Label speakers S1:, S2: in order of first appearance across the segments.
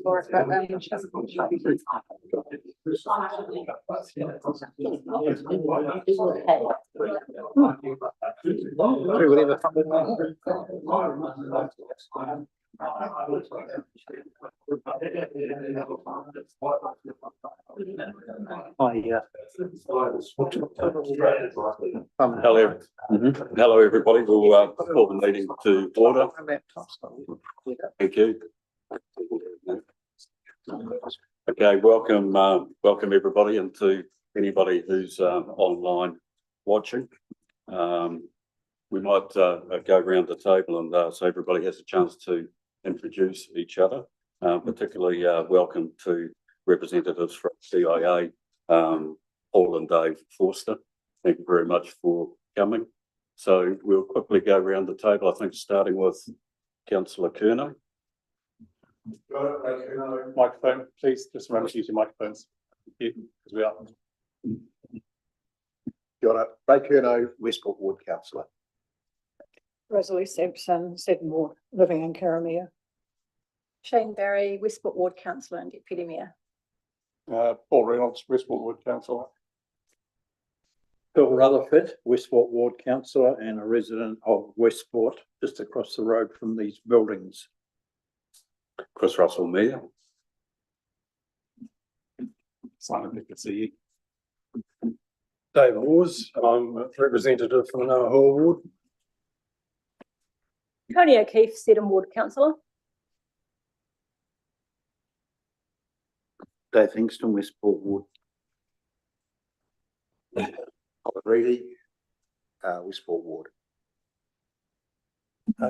S1: for it, but
S2: Hello, everybody. We'll call the meeting to order. Thank you. Okay, welcome everybody, and to anybody who's online watching. We might go around the table and so everybody has a chance to introduce each other. Particularly welcome to representatives from CIA, Paul and Dave Forster. Thank you very much for coming. So we'll quickly go around the table, I think starting with Councillor Curnow.
S3: Microphone, please. Just remember to use your microphones. Thank you, because we are.
S4: Got it. Ray Curnow, Westport Ward Councillor.
S1: Rosalie Sampson, Seddon Ward, living in Karamea.
S5: Shane Barry, Westport Ward Councillor and Deputy Mayor.
S3: Paul Reynolds, Westport Ward Councillor.
S6: Bill Rutherford, Westport Ward Councillor and a resident of Westport, just across the road from these buildings.
S2: Chris Russell, Mayor.
S3: Simon, good to see you.
S7: Dave Hawes, I'm a representative from Noah Hall Ward.
S5: Tony O'Keefe, Seddon Ward Councillor.
S6: Dave Hingston, Westport Ward.
S4: Reedy, Westport Ward.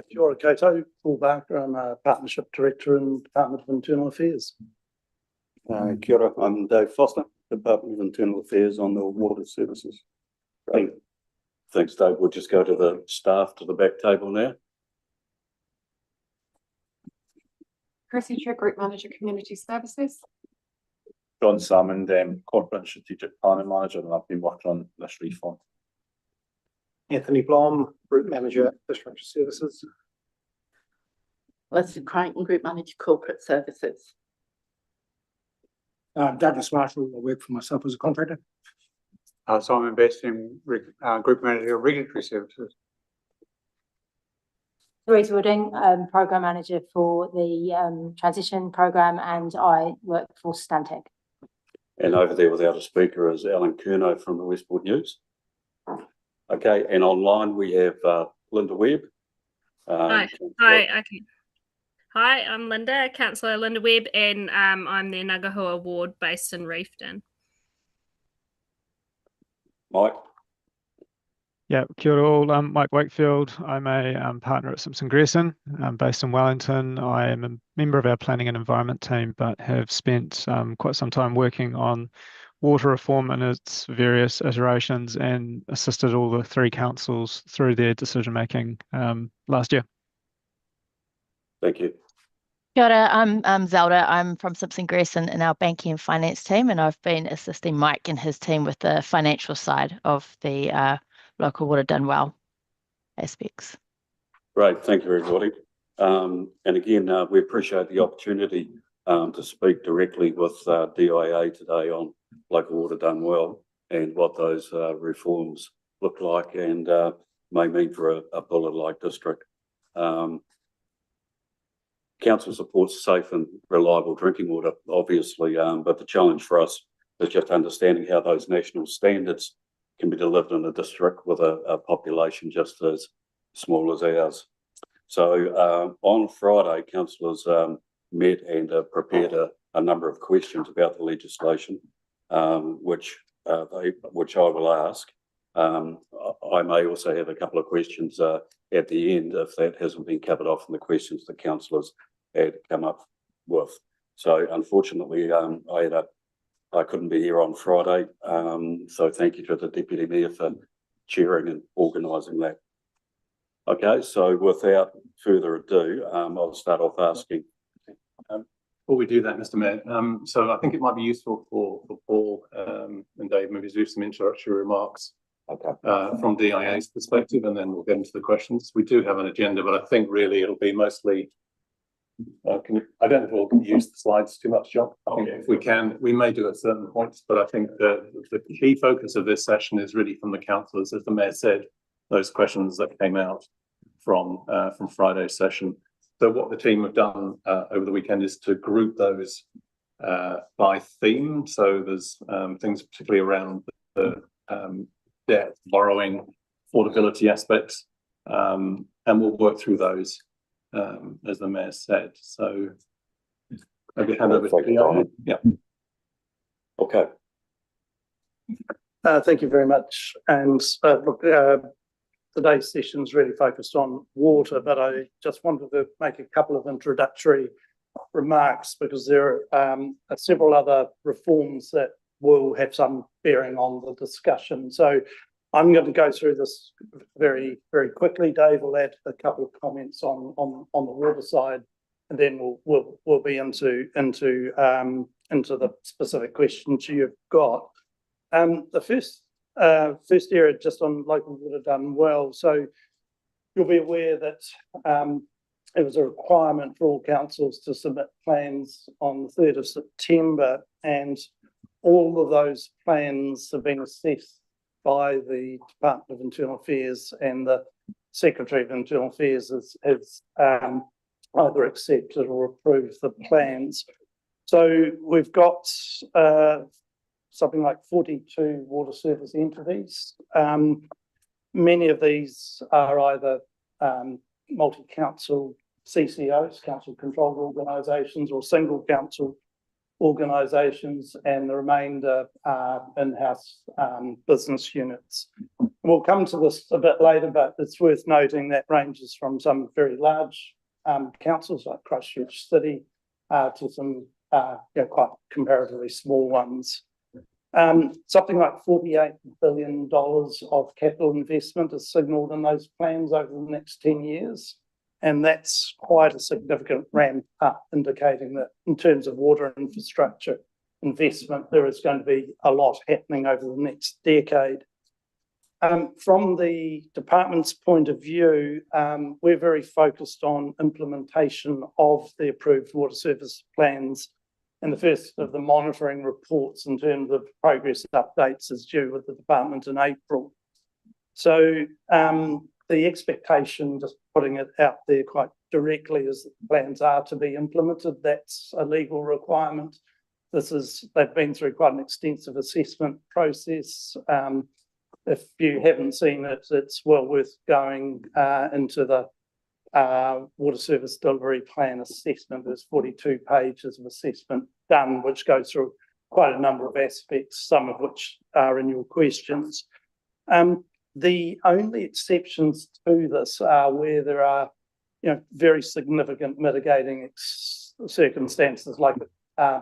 S7: Kia ora koutou, Paul Barker, I'm a Partnership Director in Department of Internal Affairs.
S8: Kia ora, I'm Dave Foster, Department of Internal Affairs on the Water Services.
S2: Right. Thanks, Dave. We'll just go to the staff to the back table now.
S1: Chrissy Trick, Group Manager, Community Services.
S3: John Salmond, Corporate Strategic Planning Manager, and I've been working on this reform.
S7: Anthony Blom, Group Manager, Infrastructure Services.
S9: Leslie Creighton, Group Manager, Corporate Services.
S7: Douglas Marshall, I work for myself as a contractor.
S10: Simon Best, Group Manager, Regulatory Services.
S5: Louise Wooding, Programme Manager for the Transition Programme, and I work for Stantec.
S2: And over there without a speaker is Alan Curnow from the Westport News. Okay, and online we have Linda Webb.
S11: Hi, okay. Hi, I'm Linda, Councillor Linda Webb, and I'm the Ngahua Ward based in Reefton.
S2: Mike.
S12: Yeah, kia ora all. I'm Mike Wakefield. I'm a partner at Simpson Grierson. I'm based in Wellington. I am a member of our planning and environment team, but have spent quite some time working on water reform in its various iterations and assisted all the three councils through their decision making last year.
S2: Thank you.
S9: Kia ora, I'm Zelda. I'm from Simpson Grierson in our banking and finance team, and I've been assisting Mike and his team with the financial side of the local water done well aspects.
S2: Great, thank you everybody. And again, we appreciate the opportunity to speak directly with DIA today on local water done well and what those reforms look like and may mean for a Buller-like district. Council supports safe and reliable drinking water, obviously, but the challenge for us is just understanding how those national standards can be delivered in a district with a population just as small as ours. So on Friday, councillors met and prepared a number of questions about the legislation, which I will ask. I may also have a couple of questions at the end if that hasn't been covered off in the questions the councillors had come up with. So unfortunately, I couldn't be here on Friday, so thank you to the Deputy Mayor for chairing and organising that. Okay, so without further ado, I'll start off asking.
S3: Before we do that, Mr. Mayor, so I think it might be useful for Paul and Dave maybe to do some introductory remarks from DIA's perspective, and then we'll get into the questions. We do have an agenda, but I think really it'll be mostly I don't know if we'll use the slides too much, John. I think if we can, we may do at certain points, but I think the key focus of this session is really from the councillors, as the Mayor said, those questions that came out from Friday's session. So what the team have done over the weekend is to group those by theme. So there's things particularly around the debt, borrowing, affordability aspects, and we'll work through those as the Mayor said. So maybe hand over to you. Yeah.
S2: Okay.
S7: Thank you very much. And look, today's session is really focused on water, but I just wanted to make a couple of introductory remarks because there are several other reforms that will have some bearing on the discussion. So I'm going to go through this very, very quickly. Dave will add a couple of comments on the water side, and then we'll be into the specific questions you've got. The first area just on local water done well. So you'll be aware that it was a requirement for all councils to submit plans on the 3rd of September, and all of those plans have been assessed by the Department of Internal Affairs, and the Secretary of Internal Affairs has either accepted or approved the plans. So we've got something like 42 water service entities. Many of these are either multi-council CCOs, council controlled organisations, or single council organisations, and the remainder are in-house business units. We'll come to this a bit later, but it's worth noting that ranges from some very large councils like Christchurch City to some quite comparatively small ones. Something like $48 billion of capital investment is signalled in those plans over the next 10 years. And that's quite a significant ramp up, indicating that in terms of water infrastructure investment, there is going to be a lot happening over the next decade. From the department's point of view, we're very focused on implementation of the approved water service plans, and the first of the monitoring reports in terms of progress updates is due with the department in April. So the expectation, just putting it out there quite directly, is that the plans are to be implemented. That's a legal requirement. They've been through quite an extensive assessment process. If you haven't seen it, it's well worth going into the water service delivery plan assessment. There's 42 pages of assessment done, which goes through quite a number of aspects, some of which are in your questions. The only exceptions to this are where there are, very significant mitigating circumstances, like a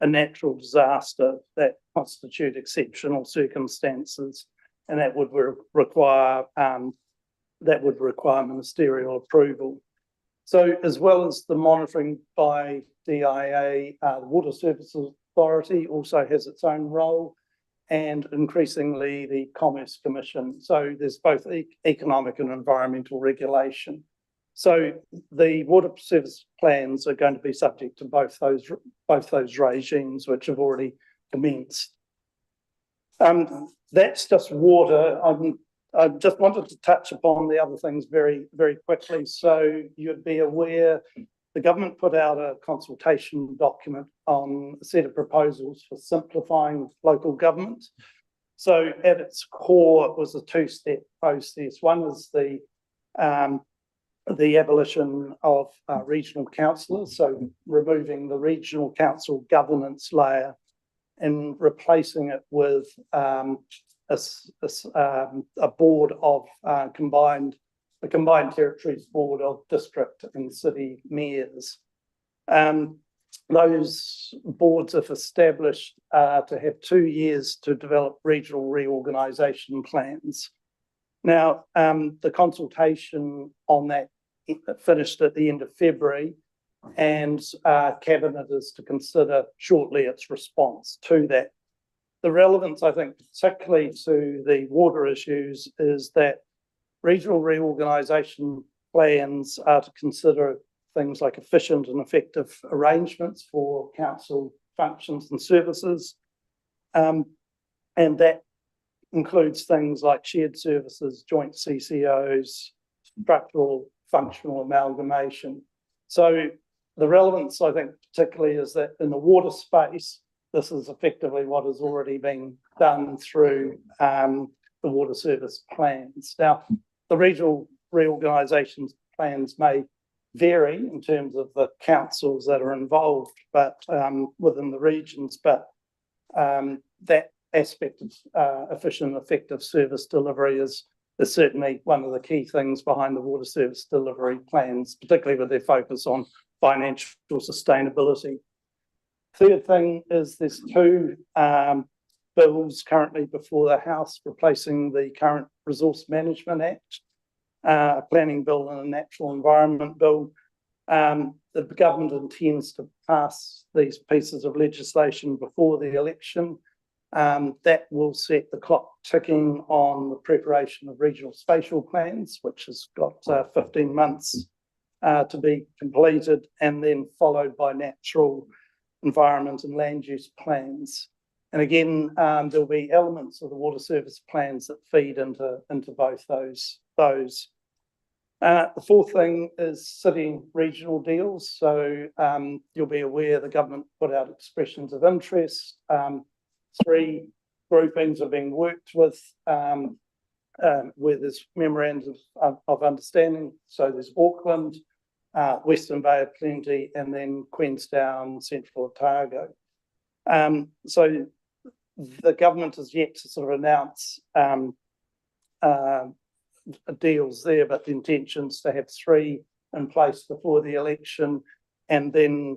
S7: natural disaster that constitute exceptional circumstances, and that would require ministerial approval. So, as well as the monitoring by DIA, the Water Services Authority also has its own role, and increasingly the Commerce Commission. So there's both economic and environmental regulation. So the water service plans are going to be subject to both those regimes, which have already commenced. That's just water. I just wanted to touch upon the other things very, very quickly. So you'd be aware the government put out a consultation document on a set of proposals for simplifying local government. So at its core, it was a two-step process. One is the abolition of regional councillors, so removing the regional council governance layer and replacing it with a board of the Combined Territories Board of District and City Mayors. Those boards, if established, are to have 2 years to develop regional reorganisation plans. Now, the consultation on that finished at the end of February, and Cabinet is to consider shortly its response to that. The relevance, I think, particularly to the water issues, is that regional reorganisation plans are to consider things like efficient and effective arrangements for council functions and services. And that includes things like shared services, joint CCOs, structural functional amalgamation. So the relevance, I think, particularly is that in the water space, this is effectively what has already been done through the water service plans. Now, the regional reorganisation plans may vary in terms of the councils that are involved, but within the regions, but that aspect of efficient and effective service delivery is certainly one of the key things behind the water service delivery plans, particularly with their focus on financial sustainability. Third thing is there's two bills currently before the House replacing the current Resource Management Act, a planning bill and a natural environment bill. The government intends to pass these pieces of legislation before the election. That will set the clock ticking on the preparation of regional spatial plans, which has got 15 months to be completed, and then followed by natural environment and land use plans. And again, there'll be elements of the water service plans that feed into both those. The fourth thing is city regional deals. So you'll be aware the government put out expressions of interest. 3 groupings are being worked with where there's memorandums of understanding. So there's Auckland, Western Bay of Plenty, and then Queenstown, Central Otago. So the government has yet to sort of announce deals there, but the intention is to have 3 in place before the election, and then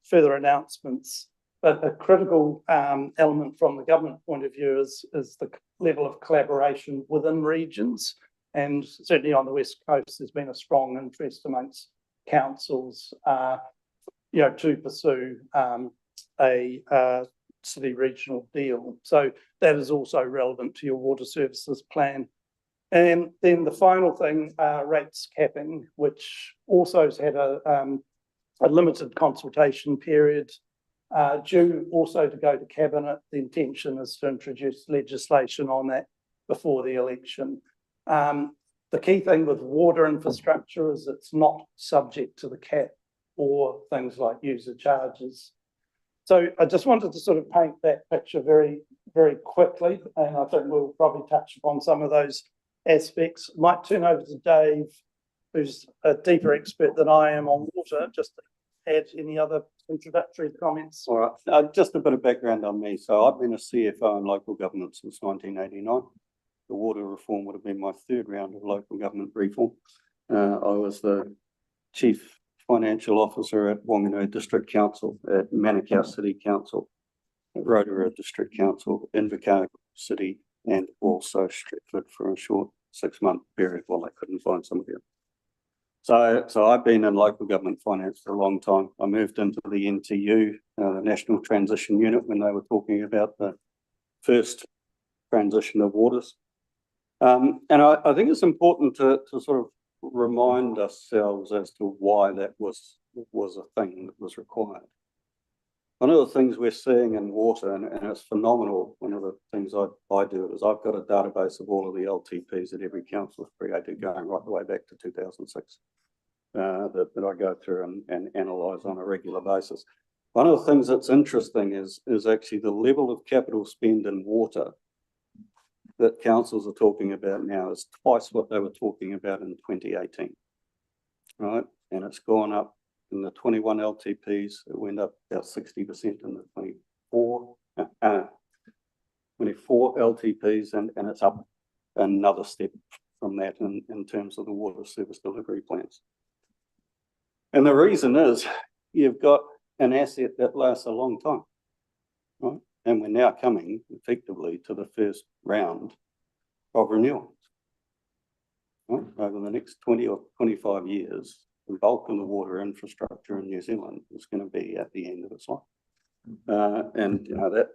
S7: further announcements. But a critical element from the government point of view is the level of collaboration within regions. And certainly on the West Coast, there's been a strong interest amongst councils, to pursue a city regional deal. So that is also relevant to your water services plan. And then the final thing, rates capping, which also has had a limited consultation period, due also to go to Cabinet. The intention is to introduce legislation on that before the election. The key thing with water infrastructure is it's not subject to the cap or things like user charges. So I just wanted to sort of paint that picture very, very quickly, and I think we'll probably touch upon some of those aspects. Might turn over to Dave, who's a deeper expert than I am on water, just to add any other introductory comments.
S8: All right, just a bit of background on me. So I've been a CFO in local government since 1989. The water reform would have been my 3rd round of local government reform. I was the Chief Financial Officer at Wanganui District Council, at Manukau City Council, at Rotorua District Council, Invercargill City, and also Stretford for a short 6-month period while I couldn't find somebody else. So I've been in local government finance for a long time. I moved into the NTU, the National Transition Unit, when they were talking about the first transition of waters. And I think it's important to sort of remind ourselves as to why that was a thing that was required. One of the things we're seeing in water, and it's phenomenal, one of the things I do is I've got a database of all of the LTPs that every council has created going right the way back to 2006 that I go through and analyse on a regular basis. One of the things that's interesting is actually the level of capital spend in water that councils are talking about now is twice what they were talking about in 2018, right? And it's gone up in the 21 LTPs. It went up about 60% in the 24 LTPs, and it's up another step from that in terms of the water service delivery plans. And the reason is you've got an asset that lasts a long time, right? And we're now coming effectively to the first round of renewals. Right? Over the next 20 or 25 years, the bulk of the water infrastructure in New Zealand is going to be at the end of its life. And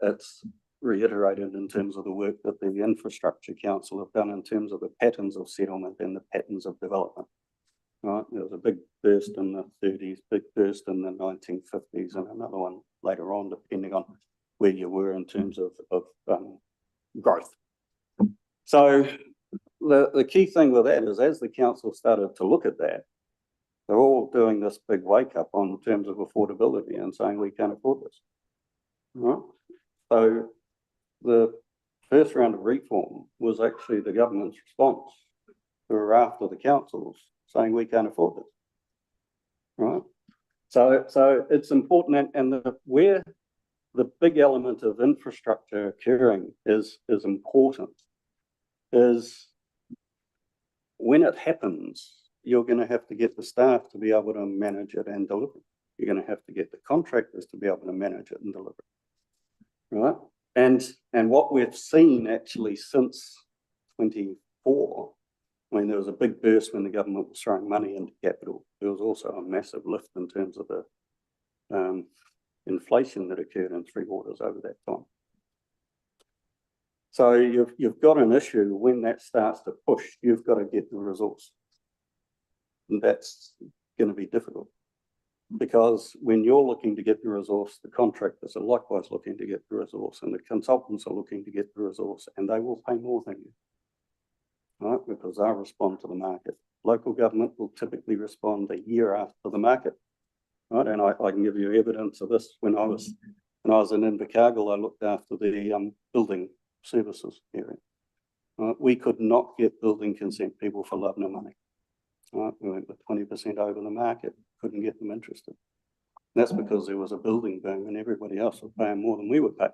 S8: that's reiterated in terms of the work that the Infrastructure Council have done in terms of the patterns of settlement and the patterns of development. Right, there was a big burst in the 30s, big burst in the 1950s, and another one later on, depending on where you were in terms of growth. So the key thing with that is, as the council started to look at that, they're all doing this big wake up on terms of affordability and saying we can't afford this. Right? So the first round of reform was actually the government's response to a raft of the councils saying we can't afford this. Right? So it's important, and where the big element of infrastructure occurring is important, is when it happens, you're going to have to get the staff to be able to manage it and deliver it. You're going to have to get the contractors to be able to manage it and deliver it. Right? And what we've seen actually since 24, I mean, there was a big burst when the government was throwing money into capital. There was also a massive lift in terms of the inflation that occurred in Three Waters over that time. So you've got an issue when that starts to push, you've got to get the resource. And that's going to be difficult, because when you're looking to get the resource, the contractors are likewise looking to get the resource, and the consultants are looking to get the resource, and they will pay more than you. Right? Because they'll respond to the market. Local government will typically respond a year after the market. Right? And I can give you evidence of this. When I was in Invercargill, I looked after the building services area. We could not get building consent people for love nor money. Right? We went with 20% over the market, couldn't get them interested. And that's because there was a building boom and everybody else was paying more than we were paying.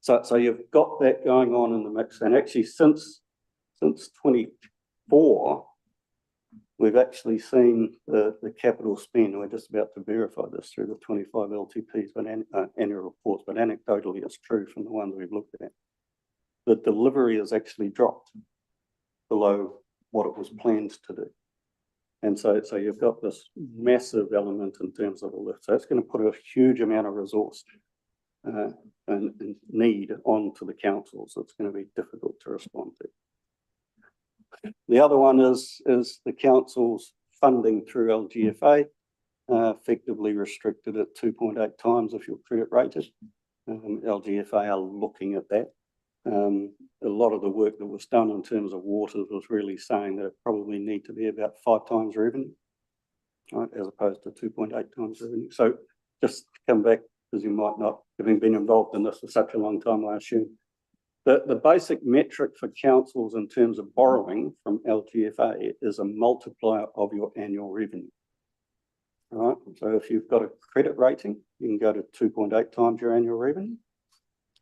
S8: So you've got that going on in the mix. And actually since 24, we've actually seen the capital spend. We're just about to verify this through the 25 LTPs, but annual reports, but anecdotally it's true from the ones we've looked at. The delivery has actually dropped below what it was planned to do. And so you've got this massive element in terms of a lift. So it's going to put a huge amount of resource and need onto the councils. It's going to be difficult to respond to. The other one is the council's funding through LGFA, effectively restricted at 2.8 times if you're credit rated. LGFA are looking at that. A lot of the work that was done in terms of waters was really saying that it probably need to be about 5 times revenue, right, as opposed to 2.8 times revenue. So just to come back, because you might not, having been involved in this for such a long time, I assume, the basic metric for councils in terms of borrowing from LGFA is a multiplier of your annual revenue. All right, so if you've got a credit rating, you can go to 2.8 times your annual revenue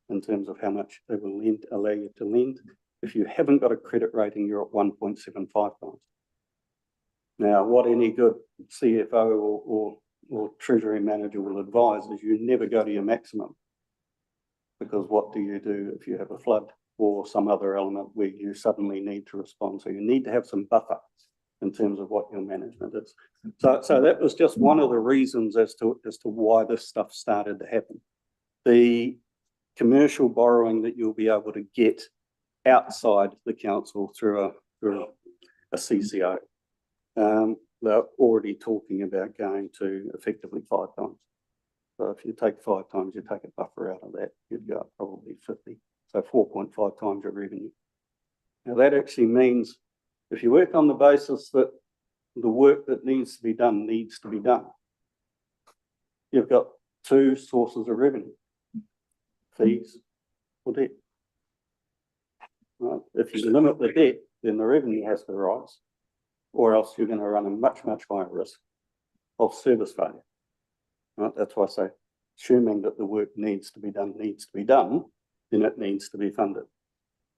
S8: in terms of how much they will allow you to lend. If you haven't got a credit rating, you're at 1.75 times. Now, what any good CFO or treasury manager will advise is you never go to your maximum. Because what do you do if you have a flood or some other element where you suddenly need to respond? So you need to have some buffer in terms of what your management is. So that was just one of the reasons as to why this stuff started to happen. The commercial borrowing that you'll be able to get outside the council through a CCO, they're already talking about going to effectively 5 times. So if you take 5 times, you take a buffer out of that, you'd go up probably 50. So 4.5 times your revenue. Now that actually means if you work on the basis that the work that needs to be done, you've got 2 sources of revenue, fees or debt. Right? If you limit the debt, then the revenue has to rise, or else you're going to run a much, much higher risk of service failure. Right? That's why I say, assuming that the work needs to be done, then it needs to be funded.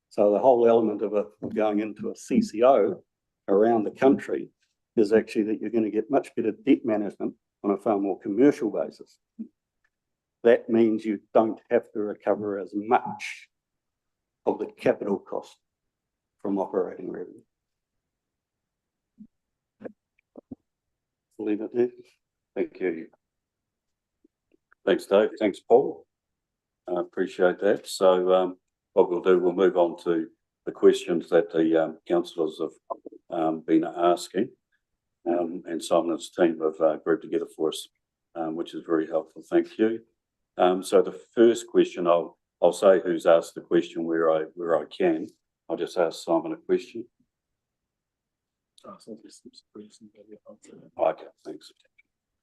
S8: So the whole element of going into a CCO around the country is actually that you're going to get much better debt management on a far more commercial basis. That means you don't have to recover as much of the capital cost from operating revenue. I'll leave it there.
S2: Thank you. Thanks, Dave. Thanks, Paul. I appreciate that. So what we'll do, we'll move on to the questions that the councillors have been asking. and Simon's team have grouped together for us, which is very helpful. Thank you. So the first question, I'll say who's asked the question where I can. I'll just ask Simon a question. Okay, thanks.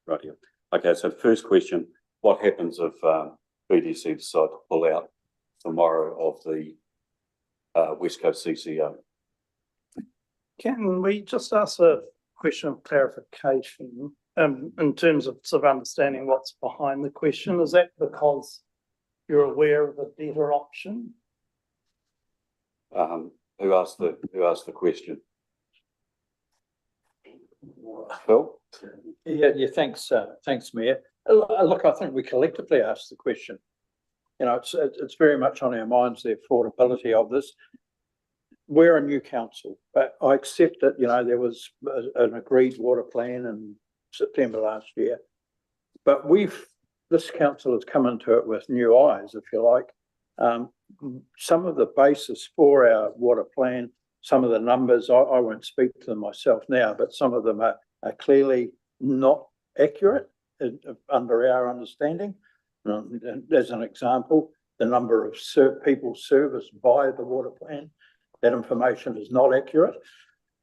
S2: Right here. Okay, so the first question, what happens if BDC decide to pull out tomorrow of the West Coast CCO?
S7: Can we just ask a question of clarification in terms of sort of understanding what's behind the question? Is that because you're aware of a better option?
S2: Who asked the question? Phil?
S6: Yeah, thanks, Mayor. Look, I think we collectively asked the question. You know, it's very much on our minds, the affordability of this. We're a new council, but I accept that, you know, there was an agreed water plan in September last year. But this council has come into it with new eyes, if you like. Some of the basis for our water plan, some of the numbers, I won't speak to them myself now, but some of them are clearly not accurate under our understanding. As an example, the number of people serviced by the water plan, that information is not accurate.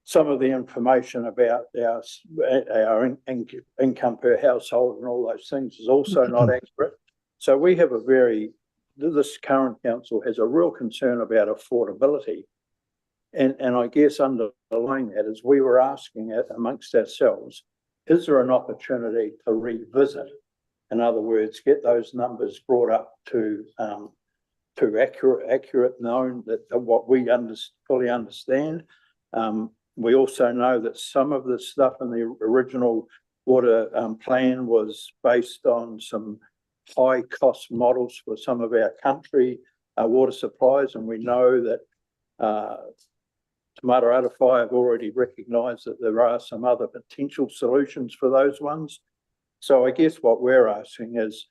S6: Some of the information about our income per household and all those things is also not accurate. So we have this current council has a real concern about affordability. And I guess underlying that is we were asking amongst ourselves, is there an opportunity to revisit? In other words, get those numbers brought up to accurate, known that what we fully understand. We also know that some of the stuff in the original water plan was based on some high cost models for some of our country water supplies, and we know that Te Mata Arawhai have already recognised that there are some other potential solutions for those ones. So I guess what we're asking is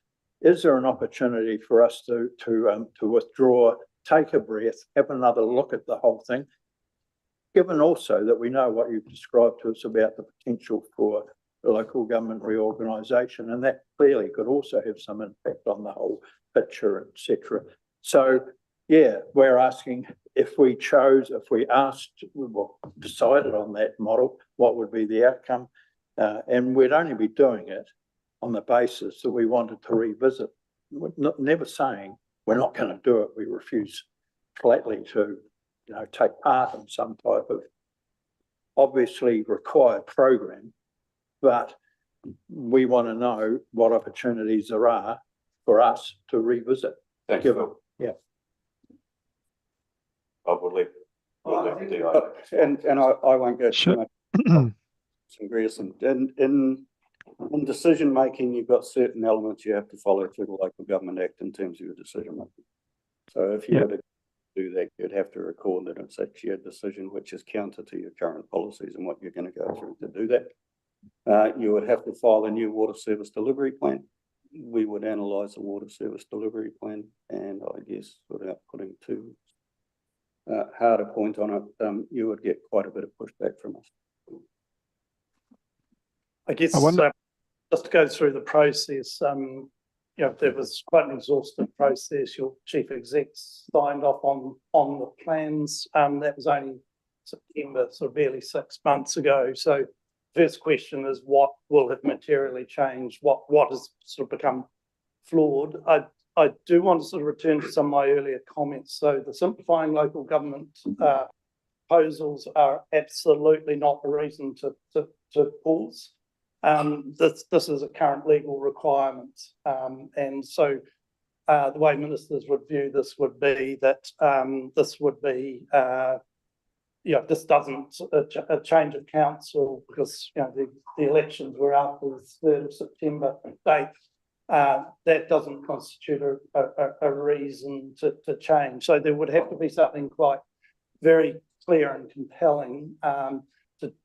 S6: there an opportunity for us to withdraw, take a breath, have another look at the whole thing, given also that we know what you've described to us about the potential for the local government reorganisation, and that clearly could also have some impact on the whole picture, etc. So, yeah, we're asking if we decided on that model, what would be the outcome? And we'd only be doing it on the basis that we wanted to revisit. We're never saying we're not going to do it. We refuse flatly to, you know, take part in some type of obviously required program, but we want to know what opportunities there are for us to revisit.
S2: Thank you.
S6: Yeah.
S2: I will leave.
S8: And I won't go too much. Some Grierson. In decision making, you've got certain elements you have to follow through the Local Government Act in terms of your decision making. So if you were to do that, you'd have to record that it's actually a decision which is counter to your current policies and what you're going to go through to do that. You would have to file a new water service delivery plan. We would analyse the water service delivery plan, and I guess without putting too hard a point on it, you would get quite a bit of pushback from us.
S7: I guess just to go through the process, you know, there was quite an exhaustive process. Your chief exec signed off on the plans. That was only September, sort of barely 6 months ago. So first question is, what will have materially changed? What has sort of become flawed? I do want to sort of return to some of my earlier comments. So the simplifying local government proposals are absolutely not the reason to pause. This is a current legal requirement. And so the way ministers would view this would be that this would be, you know, this doesn't a change of council because, you know, the elections were after the 3rd of September date. That doesn't constitute a reason to change. So there would have to be something quite very clear and compelling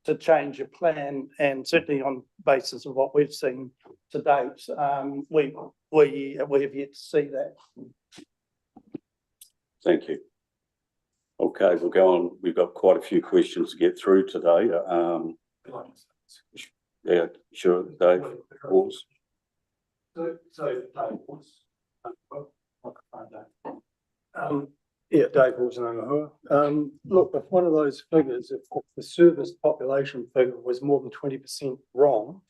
S7: to change your plan, and certainly on basis of what we've seen to date, we have yet to see that.
S2: Thank you. Okay, we'll go on. We've got quite a few questions to get through today. Yeah, sure, Dave. Walls.
S13: Yeah, Dave Wilson. Look, if one of those figures, if the service population figure was more than 20% wrong,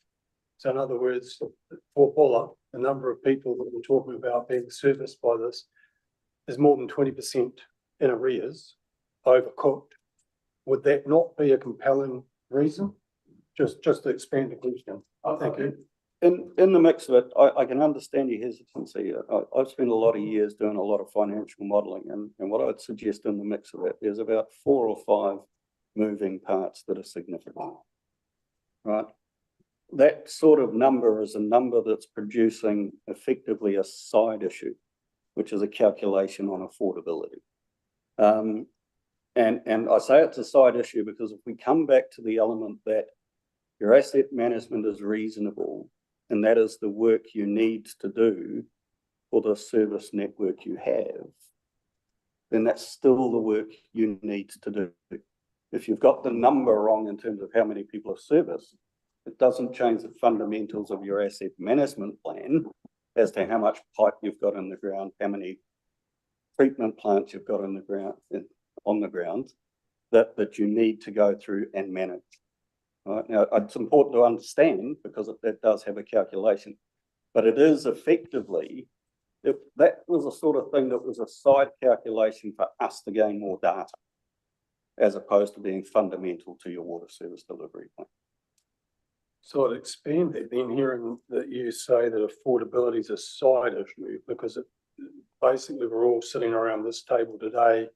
S13: so in other words, for Bulla, the number of people that we're talking about being serviced by this is more than 20% in arrears, overcooked, would that not be a compelling reason? Just to expand the question. Thank you.
S8: In the mix of it, I can understand your hesitancy. I've spent a lot of years doing a lot of financial modelling, and what I'd suggest in the mix of it is about 4 or 5 moving parts that are significant, right? That sort of number is a number that's producing effectively a side issue, which is a calculation on affordability. And I say it's a side issue because if we come back to the element that your asset management is reasonable, and that is the work you need to do for the service network you have, then that's still the work you need to do. If you've got the number wrong in terms of how many people are serviced, it doesn't change the fundamentals of your asset management plan as to how much pipe you've got in the ground, how many treatment plants you've got in the ground, on the ground, that you need to go through and manage. Right. Now, it's important to understand because that does have a calculation, but it is effectively, if that was a sort of thing that was a side calculation for us to gain more data, as opposed to being fundamental to your water service delivery plan.
S13: So I'd expand that then, hearing that you say that affordability is a side issue, because basically we're all sitting around this table today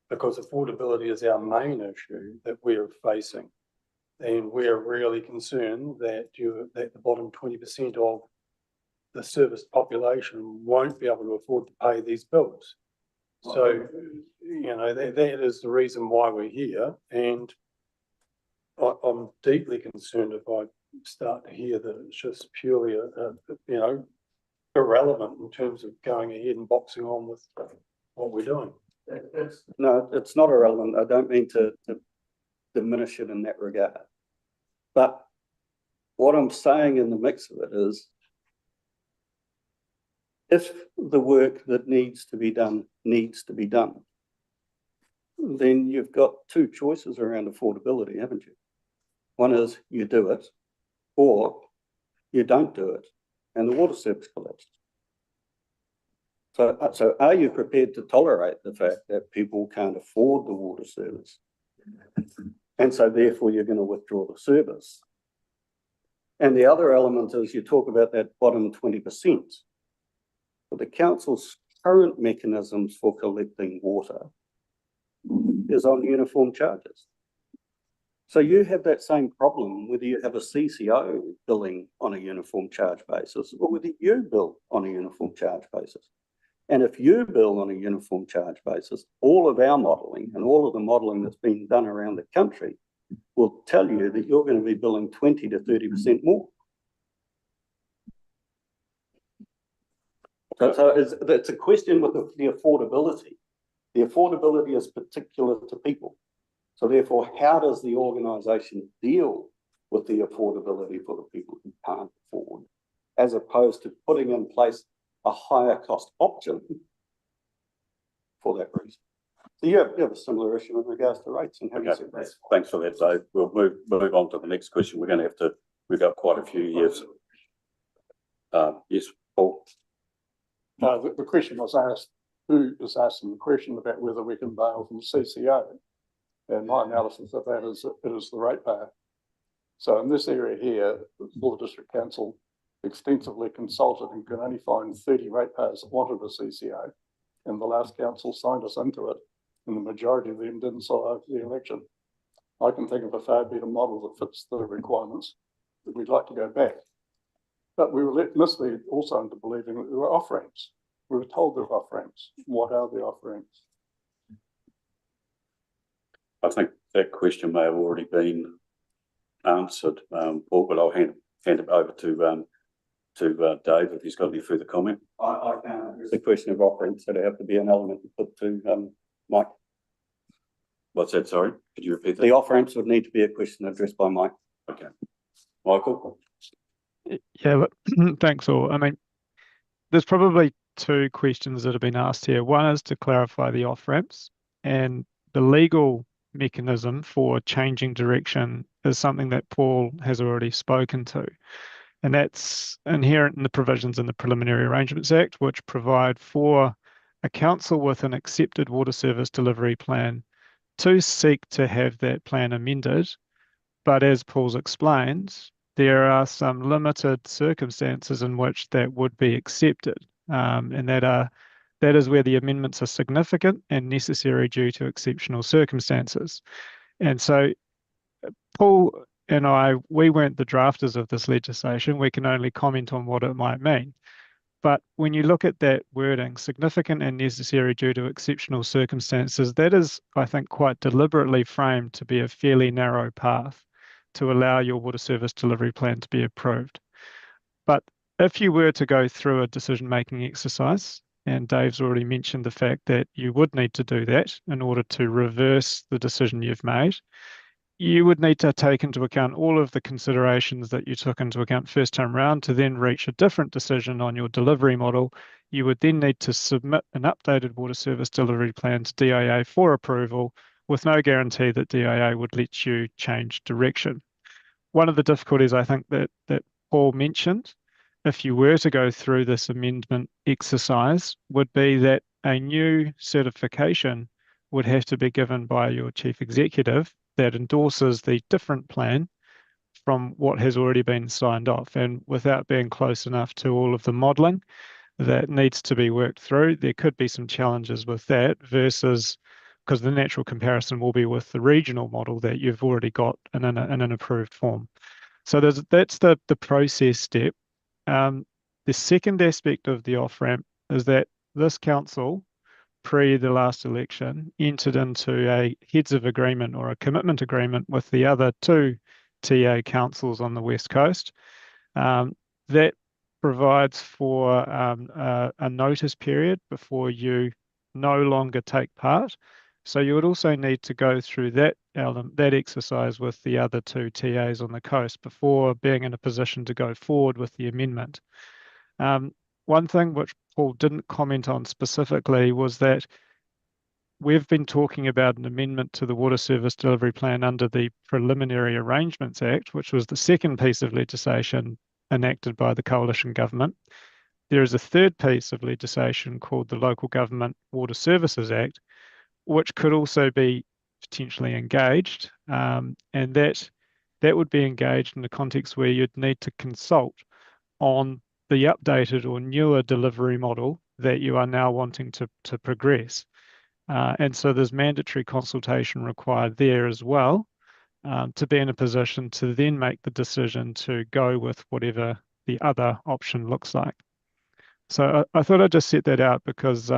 S13: because affordability is our main issue that we're facing. And we're really concerned that the bottom 20% of the service population won't be able to afford to pay these bills. So, you know, that is the reason why we're here. And I'm deeply concerned if I start to hear that it's just purely, you know, irrelevant in terms of going ahead and boxing on with what we're doing.
S8: No, it's not irrelevant. I don't mean to diminish it in that regard. But what I'm saying in the mix of it is, if the work that needs to be done, then you've got 2 choices around affordability, haven't you? One is you do it, or you don't do it, and the water service collapses. So are you prepared to tolerate the fact that people can't afford the water service? And so therefore you're going to withdraw the service. And the other element is you talk about that bottom 20%. But the council's current mechanisms for collecting water is on uniform charges. So you have that same problem whether you have a CCO billing on a uniform charge basis or whether you bill on a uniform charge basis. And if you bill on a uniform charge basis, all of our modelling and all of the modelling that's been done around the country will tell you that you're going to be billing 20 to 30% more. So it's a question with the affordability. The affordability is particular to people. So therefore, how does the organisation deal with the affordability for the people who can't afford, as opposed to putting in place a higher cost option for that reason? So you have a similar issue with regards to rates and how you set that.
S2: Thanks for that, Dave. We'll move on to the next question. We're going to have to, we've got quite a few years. Yes, Paul.
S14: The question was asked, who is asking the question about whether we can bail from CCO? And my analysis of that is it is the ratepayer. So in this area here, the Bulla District Council extensively consulted and could only find 30 ratepayers that wanted a CCO. And the last council signed us into it, and the majority of them didn't survive the election. I can think of a far better model that fits the requirements that we'd like to go back. But we were misled also into believing that there were off-ramps. We were told there were off-ramps. What are the off-ramps?
S2: I think that question may have already been answered, Paul, but I'll hand it over to Dave if he's got any further comment.
S8: I can't address the question of off-ramps, so there have to be an element put to Mike.
S2: What's that, sorry? Could you repeat that?
S8: The off-ramps would need to be a question addressed by Mike.
S2: Okay. Michael?
S12: Yeah, look, thanks all. I mean, there's probably two questions that have been asked here. One is to clarify the off-ramps, and the legal mechanism for changing direction is something that Paul has already spoken to. And that's inherent in the provisions in the Preliminary Arrangements Act, which provide for a council with an accepted water service delivery plan to seek to have that plan amended. But as Paul's explained, there are some limited circumstances in which that would be accepted, and that is where the amendments are significant and necessary due to exceptional circumstances. And so Paul and we weren't the drafters of this legislation. We can only comment on what it might mean. But when you look at that wording, significant and necessary due to exceptional circumstances, that is, I think, quite deliberately framed to be a fairly narrow path to allow your water service delivery plan to be approved. But if you were to go through a decision-making exercise, and Dave's already mentioned the fact that you would need to do that in order to reverse the decision you've made, you would need to take into account all of the considerations that you took into account first time round to then reach a different decision on your delivery model. You would then need to submit an updated water service delivery plan to DIA for approval, with no guarantee that DIA would let you change direction. One of the difficulties I think that Paul mentioned, if you were to go through this amendment exercise, would be that a new certification would have to be given by your chief executive that endorses the different plan from what has already been signed off. And without being close enough to all of the modelling that needs to be worked through, there could be some challenges with that versus, because the natural comparison will be with the regional model that you've already got in an approved form. So that's the process step. The second aspect of the off-ramp is that this council, pre the last election, entered into a heads of agreement or a commitment agreement with the other two TA councils on the West Coast. That provides for a notice period before you no longer take part. So you would also need to go through that exercise with the other two TAs on the coast before being in a position to go forward with the amendment. One thing which Paul didn't comment on specifically was that we've been talking about an amendment to the Water Service Delivery Plan under the Preliminary Arrangements Act, which was the second piece of legislation enacted by the coalition government. There is a third piece of legislation called the Local Government Water Services Act, which could also be potentially engaged, and that would be engaged in the context where you'd need to consult on the updated or newer delivery model that you are now wanting to progress. And so there's mandatory consultation required there as well, to be in a position to then make the decision to go with whatever the other option looks like. So I thought I'd just set that out because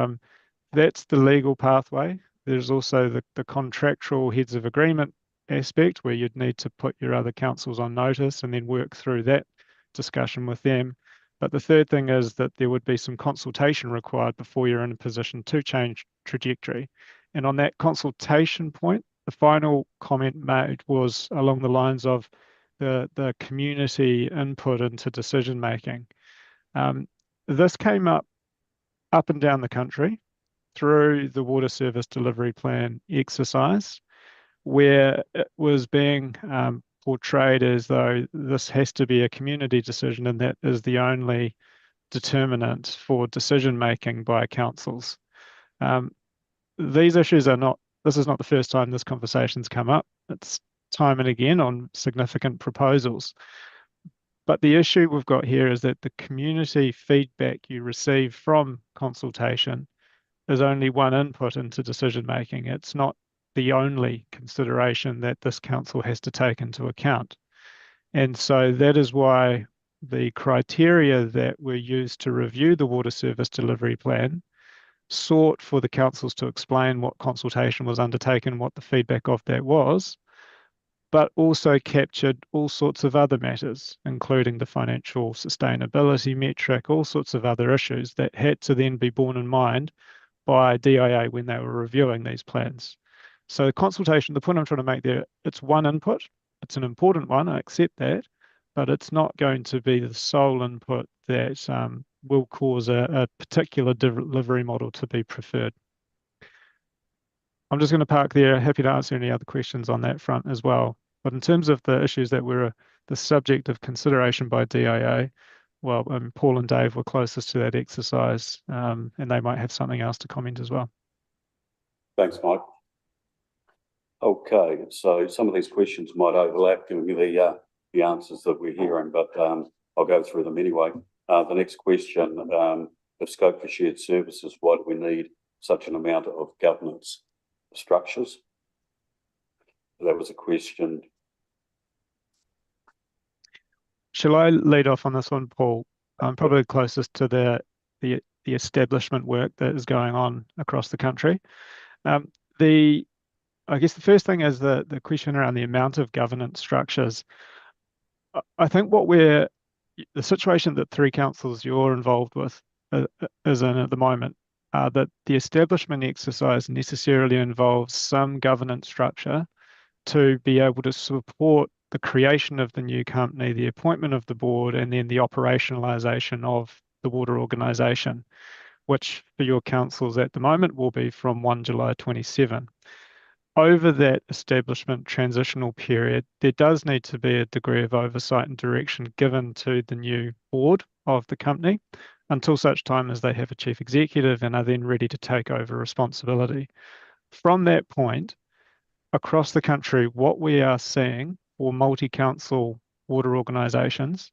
S12: that's the legal pathway. There's also the contractual heads of agreement aspect where you'd need to put your other councils on notice and then work through that discussion with them. But the third thing is that there would be some consultation required before you're in a position to change trajectory. And on that consultation point, the final comment made was along the lines of the community input into decision making. This came up and down the country through the Water Service Delivery Plan exercise, where it was being portrayed as though this has to be a community decision and that is the only determinant for decision making by councils. These issues are not, this is not the first time this conversation's come up. It's time and again on significant proposals. But the issue we've got here is that the community feedback you receive from consultation is only one input into decision making. It's not the only consideration that this council has to take into account. And so that is why the criteria that were used to review the Water Service Delivery Plan sought for the councils to explain what consultation was undertaken, what the feedback of that was, but also captured all sorts of other matters, including the financial sustainability metric, all sorts of other issues that had to then be borne in mind by DIA when they were reviewing these plans. So consultation, the point I'm trying to make there, it's one input, it's an important one, I accept that, but it's not going to be the sole input that will cause a particular delivery model to be preferred. I'm just going to park there. Happy to answer any other questions on that front as well. But in terms of the issues that were the subject of consideration by DIA, well, Paul and Dave were closest to that exercise, and they might have something else to comment as well.
S2: Thanks, Mike. Okay, so some of these questions might overlap, giving you the answers that we're hearing, but I'll go through them anyway. The next question, the scope for shared services, why do we need such an amount of governance structures? That was a question.
S12: Shall I lead off on this one, Paul? I'm probably closest to the establishment work that is going on across the country. I guess the first thing is the question around the amount of governance structures. I think the situation that three councils you're involved with is in at the moment, that the establishment exercise necessarily involves some governance structure to be able to support the creation of the new company, the appointment of the board, and then the operationalisation of the water organisation, which for your councils at the moment will be from 1 July 27. Over that establishment transitional period, there does need to be a degree of oversight and direction given to the new board of the company until such time as they have a chief executive and are then ready to take over responsibility. From that point, across the country, what we are seeing for multi-council water organisations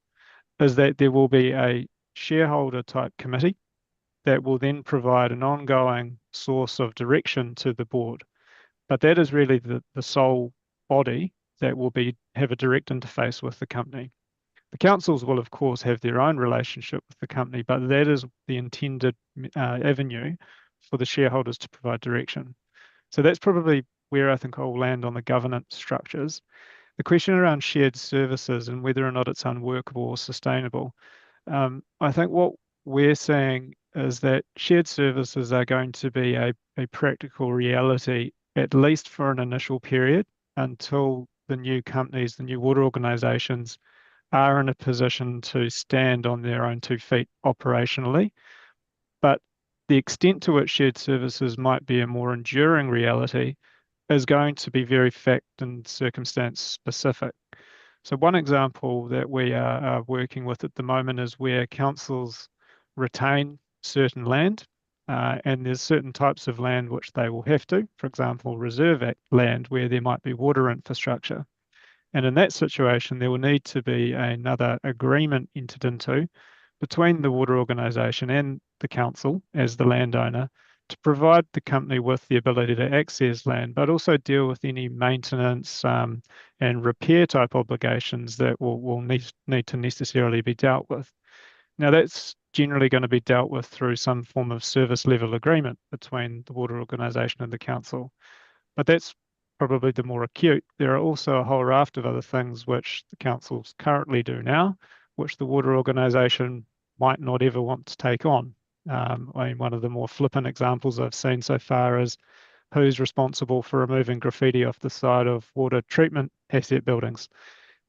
S12: is that there will be a shareholder type committee that will then provide an ongoing source of direction to the board. But that is really the sole body that will have a direct interface with the company. The councils will, of course, have their own relationship with the company, but that is the intended avenue for the shareholders to provide direction. So that's probably where I think I'll land on the governance structures. The question around shared services and whether or not it's unworkable or sustainable, I think what we're seeing is that shared services are going to be a practical reality, at least for an initial period, until the new companies, the new water organisations are in a position to stand on their own 2 feet operationally. But the extent to which shared services might be a more enduring reality is going to be very fact and circumstance specific. So one example that we are working with at the moment is where councils retain certain land, and there's certain types of land which they will have to, for example, reserve land where there might be water infrastructure. And in that situation, there will need to be another agreement entered into between the water organisation and the council as the landowner to provide the company with the ability to access land, but also deal with any maintenance and repair type obligations that will need to necessarily be dealt with. Now, that's generally going to be dealt with through some form of service level agreement between the water organisation and the council. But that's probably the more acute. There are also a whole raft of other things which the councils currently do now, which the water organisation might not ever want to take on. I mean, one of the more flippant examples I've seen so far is who's responsible for removing graffiti off the side of water treatment asset buildings.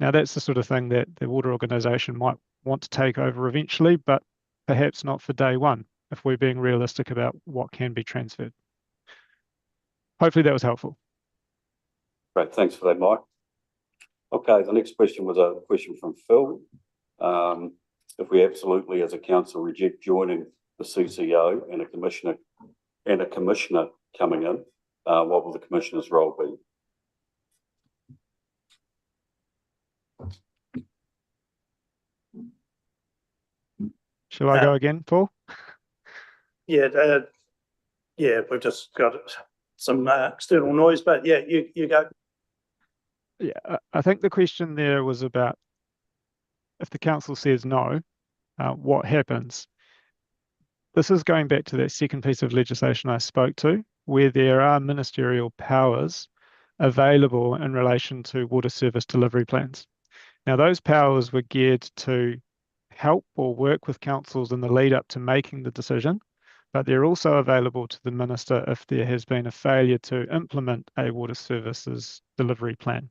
S12: Now, that's the sort of thing that the water organisation might want to take over eventually, but perhaps not for day one, if we're being realistic about what can be transferred. Hopefully that was helpful.
S2: Great, thanks for that, Mike. Okay, the next question was a question from Phil. If we absolutely, as a council, reject joining the CCO and a commissioner coming in, what will the commissioner's role be?
S12: Shall I go again, Paul?
S7: Yeah, we've just got some external noise, but yeah, you go.
S12: Yeah, I think the question there was about if the council says no, what happens? This is going back to that second piece of legislation I spoke to, where there are ministerial powers available in relation to water service delivery plans. Now, those powers were geared to help or work with councils in the lead up to making the decision, but they're also available to the minister if there has been a failure to implement a water services delivery plan.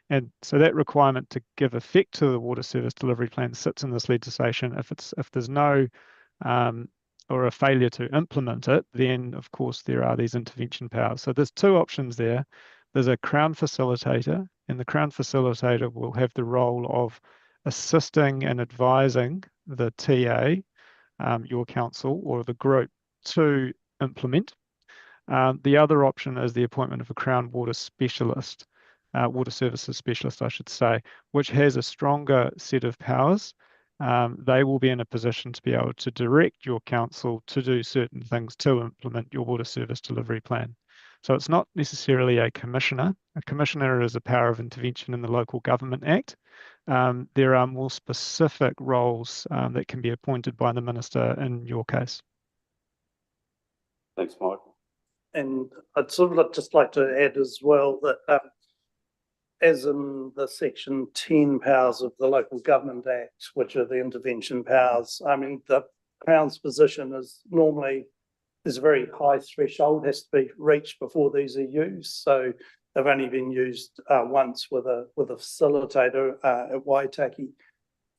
S12: And so that requirement to give effect to the water service delivery plan sits in this legislation. If there's no or a failure to implement it, then of course there are these intervention powers. So there's two options there. There's a Crown facilitator, and the Crown facilitator will have the role of assisting and advising the TA, your council or the group, to implement. The other option is the appointment of a Crown water specialist, water services specialist, I should say, which has a stronger set of powers. They will be in a position to be able to direct your council to do certain things to implement your water service delivery plan. So it's not necessarily a commissioner. A commissioner is a power of intervention in the Local Government Act. There are more specific roles that can be appointed by the minister in your case.
S2: Thanks, Mike.
S7: And I'd sort of just like to add as well that as in the section 10 powers of the Local Government Act, which are the intervention powers, I mean, the Crown's position is normally there's a very high threshold has to be reached before these are used. So they've only been used once with a facilitator at Waitaki.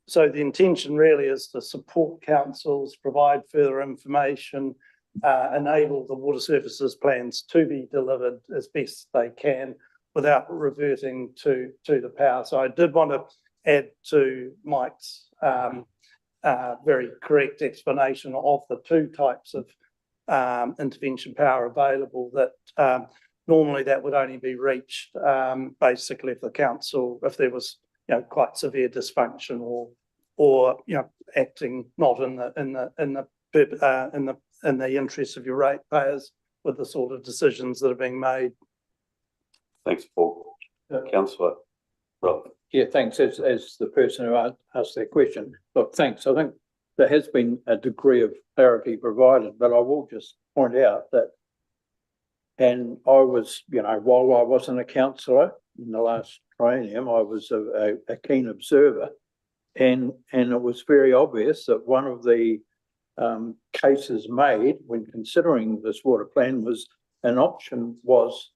S7: So the intention really is to support councils, provide further information, enable the water services plans to be delivered as best they can without reverting to the power. So I did want to add to Mike's very correct explanation of the two types of intervention power available, that normally that would only be reached basically if the council, if there was quite severe dysfunction or acting not in the interests of your ratepayers with the sort of decisions that are being made.
S2: Thanks, Paul. Councillor Rob.
S6: Yeah, thanks. As the person who asked that question, look, thanks. I think there has been a degree of clarity provided, but I will just point out that, and I was, while I wasn't a councillor in the last triennium, I was a keen observer, and it was very obvious that one of the cases made when considering this water plan was an option was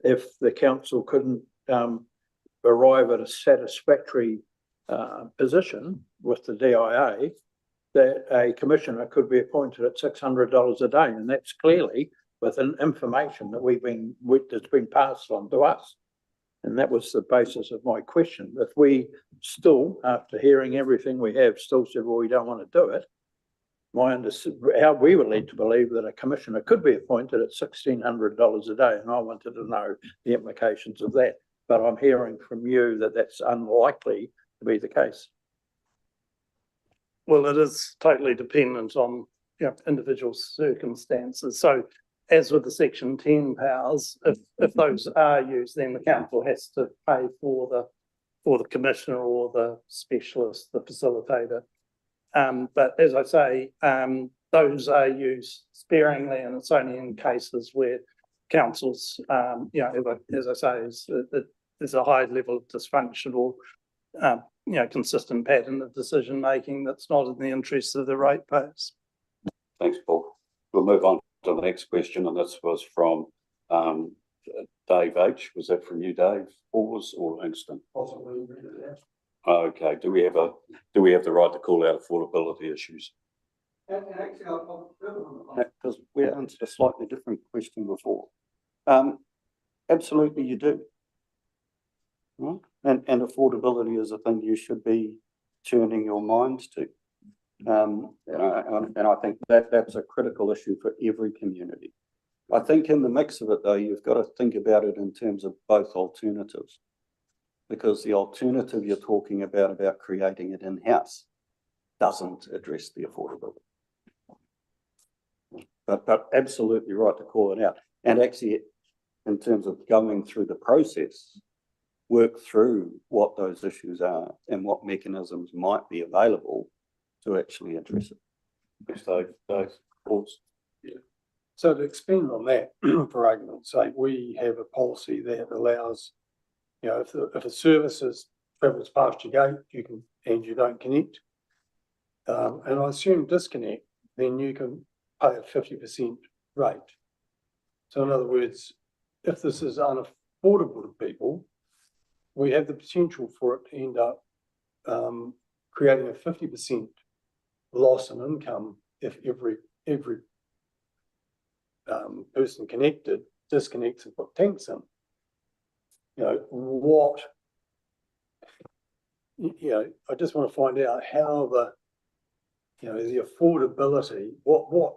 S6: if the council couldn't arrive at a satisfactory position with the DIA, that a commissioner could be appointed at $600 a day, and that's clearly within information that's been passed on to us. And that was the basis of my question. If we still, after hearing everything we have, still said, well, we don't want to do it, how we were led to believe that a commissioner could be appointed at $1,600 a day, and I wanted to know the implications of that. But I'm hearing from you that that's unlikely to be the case.
S7: Well, it is totally dependent on individual circumstances. So as with the section 10 powers, if those are used, then the council has to pay for the commissioner or the specialist, the facilitator. But as I say, those are used sparingly, and it's only in cases where councils, as I say, there's a high level of dysfunction or consistent pattern of decision making that's not in the interests of the ratepayers.
S2: Thanks, Paul. We'll move on to the next question, and this was from Dave H. Was that from you, Dave? Paws or Langston?
S13: Possibly.
S2: Okay. Do we have the right to call out affordability issues?
S8: And actually, I'll build on that because we answered a slightly different question before. Absolutely, you do. Right? And affordability is a thing you should be turning your minds to. And I think that's a critical issue for every community. I think in the mix of it, though, you've got to think about it in terms of both alternatives, because the alternative you're talking about creating it in-house doesn't address the affordability. But absolutely right to call it out. And actually, in terms of going through the process, work through what those issues are and what mechanisms might be available to actually address it.
S2: Thanks, Dave. Pause.
S13: Yeah. So to expand on that, for argument's sake, we have a policy that allows, if a service travels past your gate, you don't connect, and I assume disconnect, then you can pay a 50% rate. So in other words, if this is unaffordable to people, we have the potential for it to end up creating a 50% loss in income if every person connected disconnects and put tanks in. You know, what, you know, I just want to find out how the, you know, the affordability, what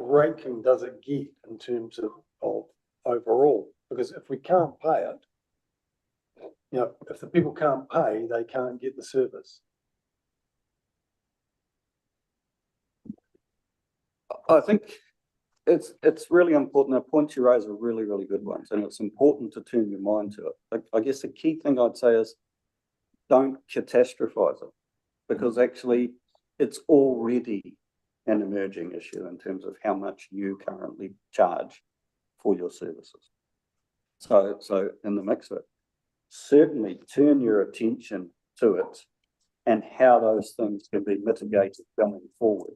S13: ranking does it get in terms of overall? Because if we can't pay it, you know, if the people can't pay, they can't get the service.
S8: I think it's really important. The points you raise are really, really good ones, and it's important to turn your mind to it. I guess the key thing I'd say is don't catastrophize it, because actually it's already an emerging issue in terms of how much you currently charge for your services. So in the mix of it, certainly turn your attention to it and how those things can be mitigated going forward.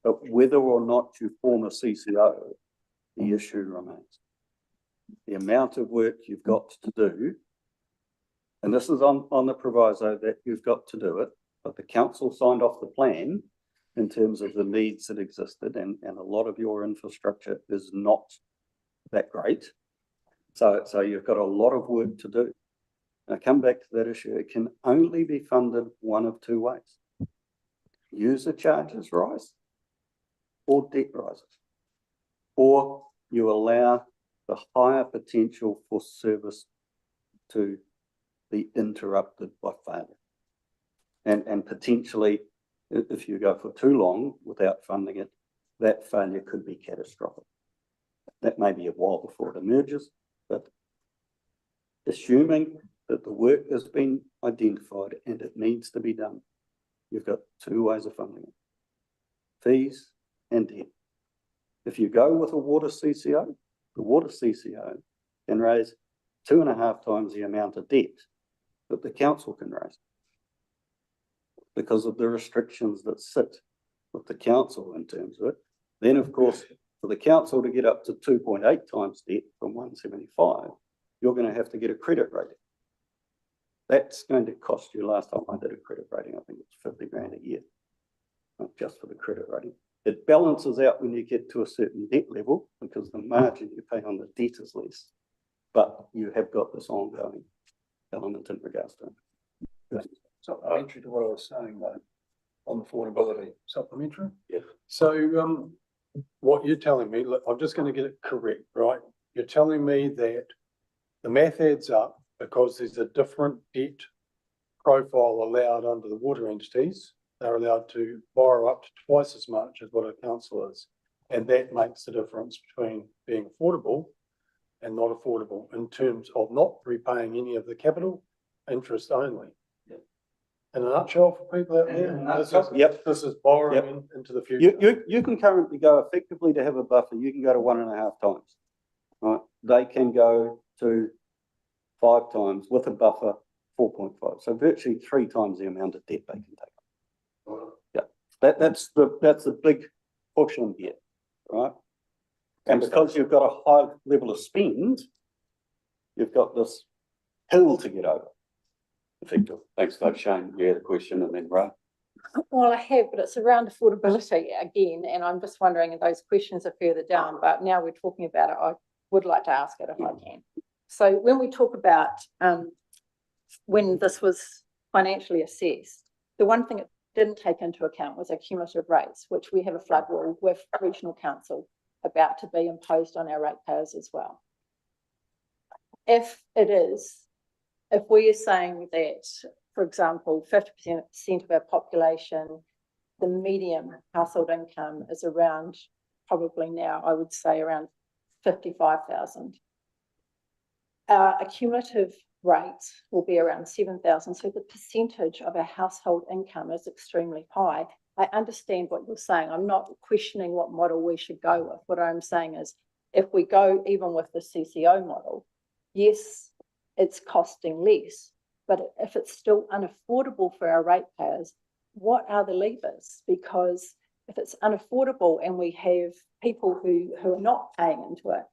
S8: But whether or not you form a CCO, the issue remains. The amount of work you've got to do, and this is on the proviso that you've got to do it, but the council signed off the plan in terms of the needs that existed, and a lot of your infrastructure is not that great. So you've got a lot of work to do. And I come back to that issue. It can only be funded one of two ways. User charges rise, or debt rises, or you allow the higher potential for service to be interrupted by failure. And potentially, if you go for too long without funding it, that failure could be catastrophic. That may be a while before it emerges, but assuming that the work has been identified and it needs to be done, you've got two ways of funding it: fees and debt. If you go with a water CCO, the water CCO can raise 2.5 times the amount of debt that the council can raise, because of the restrictions that sit with the council in terms of it. Then, of course, for the council to get up to 2.8 times debt from 175, you're going to have to get a credit rating. That's going to cost you. Last time I did a credit rating, I think it's 50 grand a year, not just for the credit rating. It balances out when you get to a certain debt level, because the margin you pay on the debt is less, but you have got this ongoing element in regards to it.
S13: Supplementary to what I was saying though, on affordability. Supplementary?
S2: Yeah.
S13: So what you're telling me, look, I'm just going to get it correct, right? You're telling me that the math adds up because there's a different debt profile allowed under the water entities. They're allowed to borrow up to twice as much as what a council is. And that makes the difference between being affordable and not affordable in terms of not repaying any of the capital, interest only. Yep. In a nutshell, for people out there, this is borrowing into the future.
S8: You can currently go effectively, to have a buffer, you can go to 1.5 times. Right? They can go to 5 times with a buffer, 4.5. So virtually 3 times the amount of debt they can take. Yeah, that's the big portion here, right? And because you've got a high level of spend, you've got this hill to get over.
S2: Effective. Thanks, Dave. Shane, you had a question, and then Ray.
S1: Well, I have, but it's around affordability again, and I'm just wondering if those questions are further down, but now we're talking about it, I would like to ask it if I can. So when we talk about when this was financially assessed, the one thing it didn't take into account was our cumulative rates, which we have a flood wall with regional council about to be imposed on our ratepayers as well. If we are saying that, for example, 50% of our population, the median household income is around, probably now, I would say around 55,000. Our cumulative rates will be around 7,000. So the percentage of our household income is extremely high. I understand what you're saying. I'm not questioning what model we should go with. What I'm saying is, if we go even with the CCO model, yes, it's costing less, but if it's still unaffordable for our ratepayers, what are the levers? Because if it's unaffordable and we have people who are not paying into it,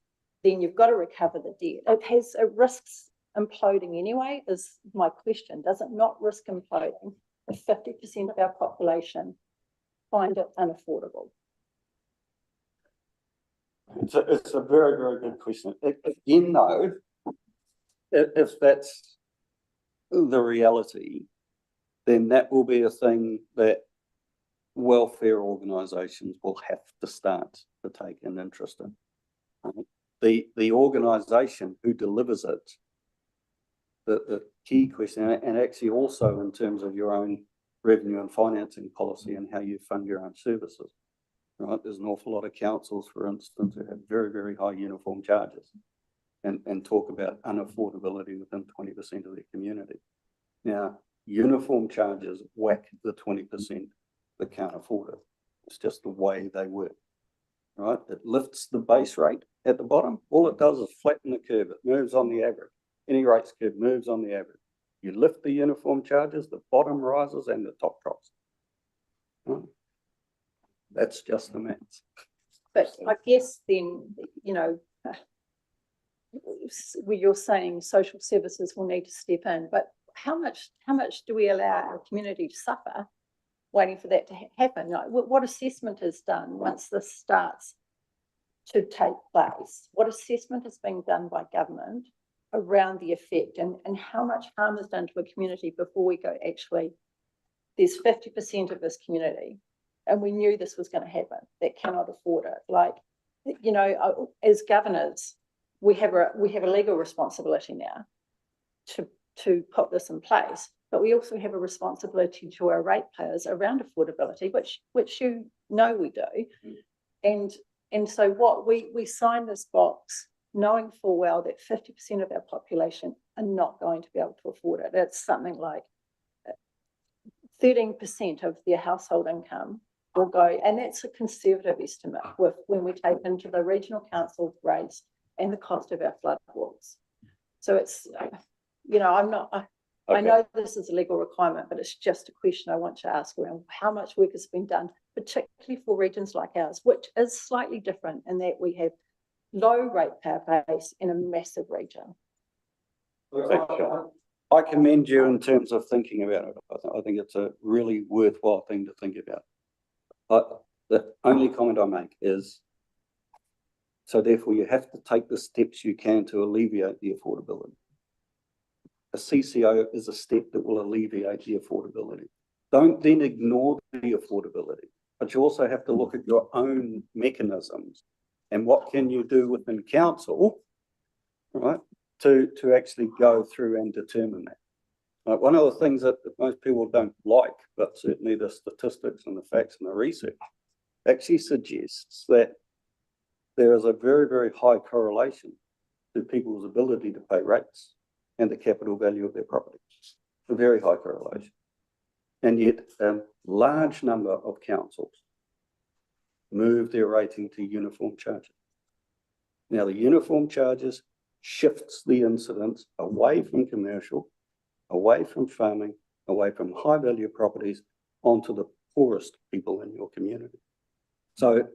S1: then you've got to recover the debt. It has risks imploding anyway, is my question. Does it not risk imploding if 50% of our population find it unaffordable?
S8: It's a very, very good question. Again, though, if that's the reality, then that will be a thing that welfare organisations will have to start to take an interest in. The organisation who delivers it, the key question, and actually also in terms of your own revenue and financing policy and how you fund your own services, right? There's an awful lot of councils, for instance, who have very, very high uniform charges and talk about unaffordability within 20% of their community. Now, uniform charges whack the 20% that can't afford it. It's just the way they work, right? It lifts the base rate at the bottom. All it does is flatten the curve. It moves on the average. Any rates curve moves on the average. You lift the uniform charges, the bottom rises and the top drops. Right? That's just the maths.
S1: But I guess then, you know, you're saying social services will need to step in, but how much do we allow our community to suffer waiting for that to happen? Like, what assessment is done once this starts to take place? What assessment is being done by government around the effect, and how much harm is done to a community before we go, actually, there's 50% of this community, and we knew this was going to happen, that cannot afford it. Like, you know, as governors, we have a legal responsibility now to put this in place, but we also have a responsibility to our ratepayers around affordability, which you know we do. And so what we sign this box knowing full well that 50% of our population are not going to be able to afford it. It's something like 13% of their household income will go, and that's a conservative estimate with when we take into the regional council rates and the cost of our flood walls. So it's, you know, I know this is a legal requirement, but it's just a question I want to ask around how much work has been done, particularly for regions like ours, which is slightly different in that we have low ratepayer base in a massive region.
S8: I commend you in terms of thinking about it. I think it's a really worthwhile thing to think about. The only comment I make is, so therefore you have to take the steps you can to alleviate the affordability. A CCO is a step that will alleviate the affordability. Don't then ignore the affordability, but you also have to look at your own mechanisms and what can you do within council, right, to actually go through and determine that. Like, one of the things that most people don't like, but certainly the statistics and the facts and the research actually suggests that there is a very, very high correlation to people's ability to pay rates and the capital value of their property. A very high correlation. And yet a large number of councils move their rating to uniform charges. Now, the uniform charges shifts the incidence away from commercial, away from farming, away from high value properties onto the poorest people in your community. So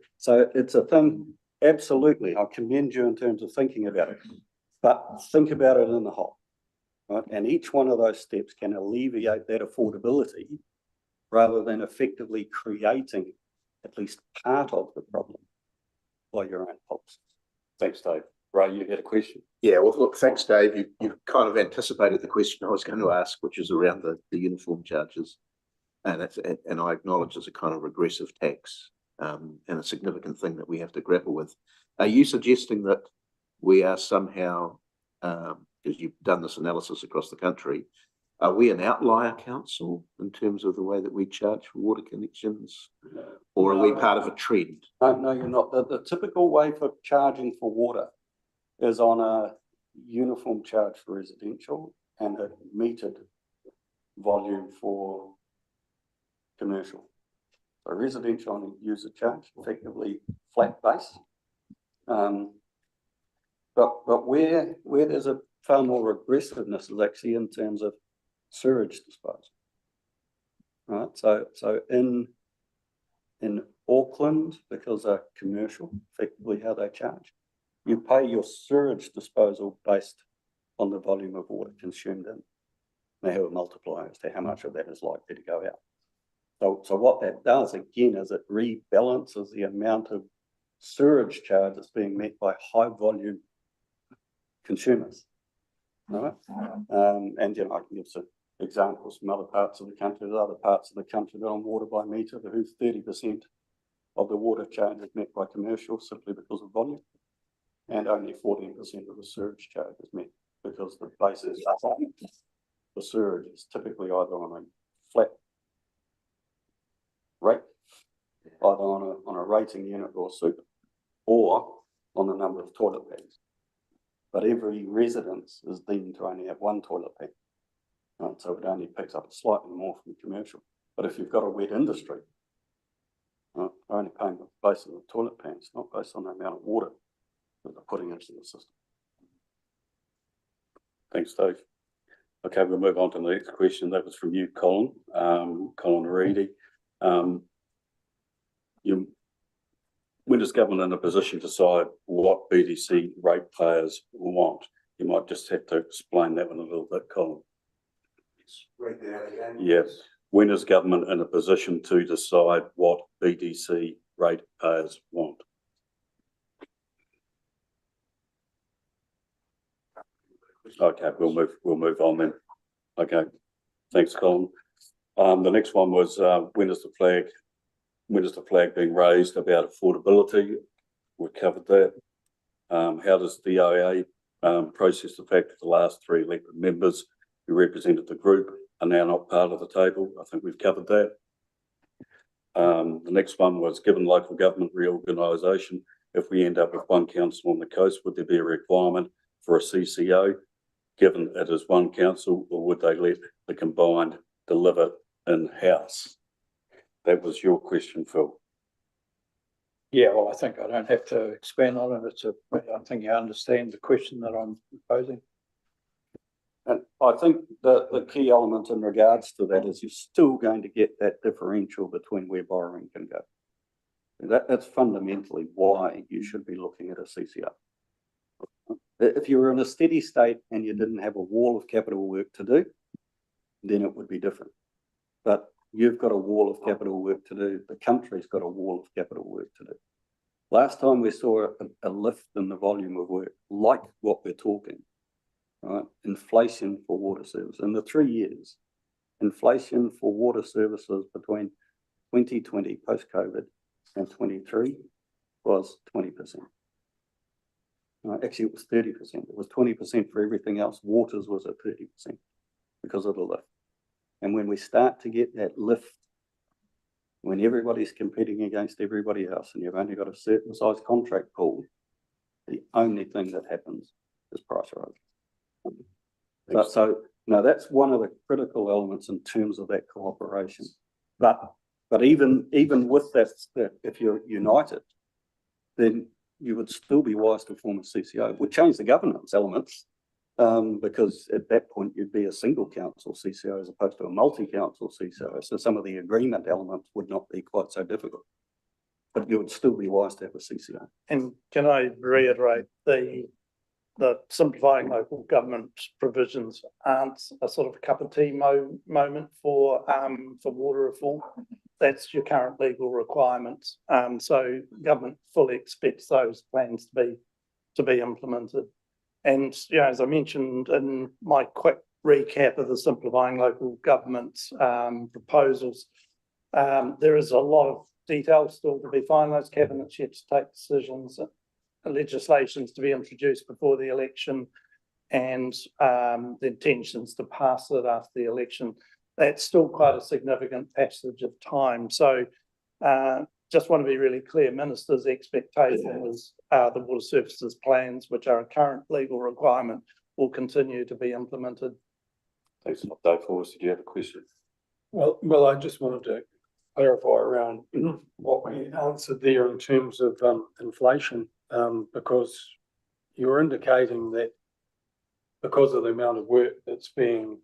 S8: it's a thing, absolutely, I commend you in terms of thinking about it, but think about it in the whole, right? And each one of those steps can alleviate that affordability rather than effectively creating at least part of the problem by your own policies.
S2: Thanks, Dave. Ray, you had a question?
S4: Yeah, well, look, thanks, Dave. You've kind of anticipated the question I was going to ask, which is around the uniform charges. And I acknowledge it's a kind of regressive tax and a significant thing that we have to grapple with. Are you suggesting that we are somehow, because you've done this analysis across the country, are we an outlier council in terms of the way that we charge for water connections? Or are we part of a trend?
S8: No, you're not. The typical way for charging for water is on a uniform charge for residential and a metered volume for commercial. So residential on a user charge, effectively flat base. But where there's a far more aggressiveness is actually in terms of sewage disposal. Right. So in Auckland, because they're commercial, effectively how they charge, you pay your sewage disposal based on the volume of water consumed in. They have a multiplier as to how much of that is likely to go out. So what that does again is it rebalances the amount of sewage charge that's being met by high volume consumers. All right? And you know, I can give some examples from other parts of the country. There's other parts of the country that are on water by meter whose 30% of the water charge is met by commercial simply because of volume. And only 14% of the sewage charge is met because the basis for sewage is typically either on a flat rate, either on a rating unit or super, or on the number of toilet pads. But every residence is deemed to only have one toilet pad. Right? So it only picks up slightly more from commercial. But if you've got a wet industry, right, they're only paying the basis of the toilet pads, not based on the amount of water that they're putting into the system.
S2: Thanks, Dave. Okay, we'll move on to the next question. That was from you, Colin. Colin Reedy. When is government in a position to decide what BDC ratepayers want? You might just have to explain that one a little bit, Colin.
S4: Read that out again.
S2: Yes. When is government in a position to decide what BDC ratepayers want? Okay, we'll move on then. Okay, thanks, Colin. The next one was when is the flag being raised about affordability? We've covered that. How does DIA process the fact that the last 3 elected members who represented the group are now not part of the table? I think we've covered that. The next one was given local government reorganisation, if we end up with one council on the coast, would there be a requirement for a CCO? Given it is one council, or would they let the combined deliver in-house? That was your question, Phil.
S6: Yeah, well, I think I don't have to expand on it. I think you understand the question that I'm posing.
S8: And I think the key element in regards to that is you're still going to get that differential between where borrowing can go. That's fundamentally why you should be looking at a CCO. If you were in a steady state and you didn't have a wall of capital work to do, then it would be different. But you've got a wall of capital work to do. The country's got a wall of capital work to do. Last time we saw a lift in the volume of work, like what we're talking, right? Inflation for water service. In the 3 years, inflation for water services between 2020 post-COVID and 23 was 20%. Actually, it was 30%. It was 20% for everything else. Waters was at 30% because of the lift. And when we start to get that lift, when everybody's competing against everybody else and you've only got a certain size contract pool, the only thing that happens is price rise. So now that's one of the critical elements in terms of that cooperation. But even with that, if you're united, then you would still be wise to form a CCO. It would change the governance elements because at that point you'd be a single council CCO as opposed to a multi-council CCO. So some of the agreement elements would not be quite so difficult, but you would still be wise to have a CCO.
S7: And can I reiterate the simplifying local government provisions aren't a sort of a cup of tea moment for water reform. That's your current legal requirements. So government fully expects those plans to be implemented. And you know, as I mentioned in my quick recap of the simplifying local government proposals, there is a lot of detail still to be finalised. Cabinet's yet to take decisions. Legislations to be introduced before the election, and the intentions to pass it after the election. That's still quite a significant passage of time. So just want to be really clear, Minister's expectation is the water services plans, which are a current legal requirement, will continue to be implemented.
S2: Thanks a lot, Dave. Forrest, did you have a question?
S13: Well, I just wanted to clarify around what we answered there in terms of inflation, because you're indicating that because of the amount of work that's being,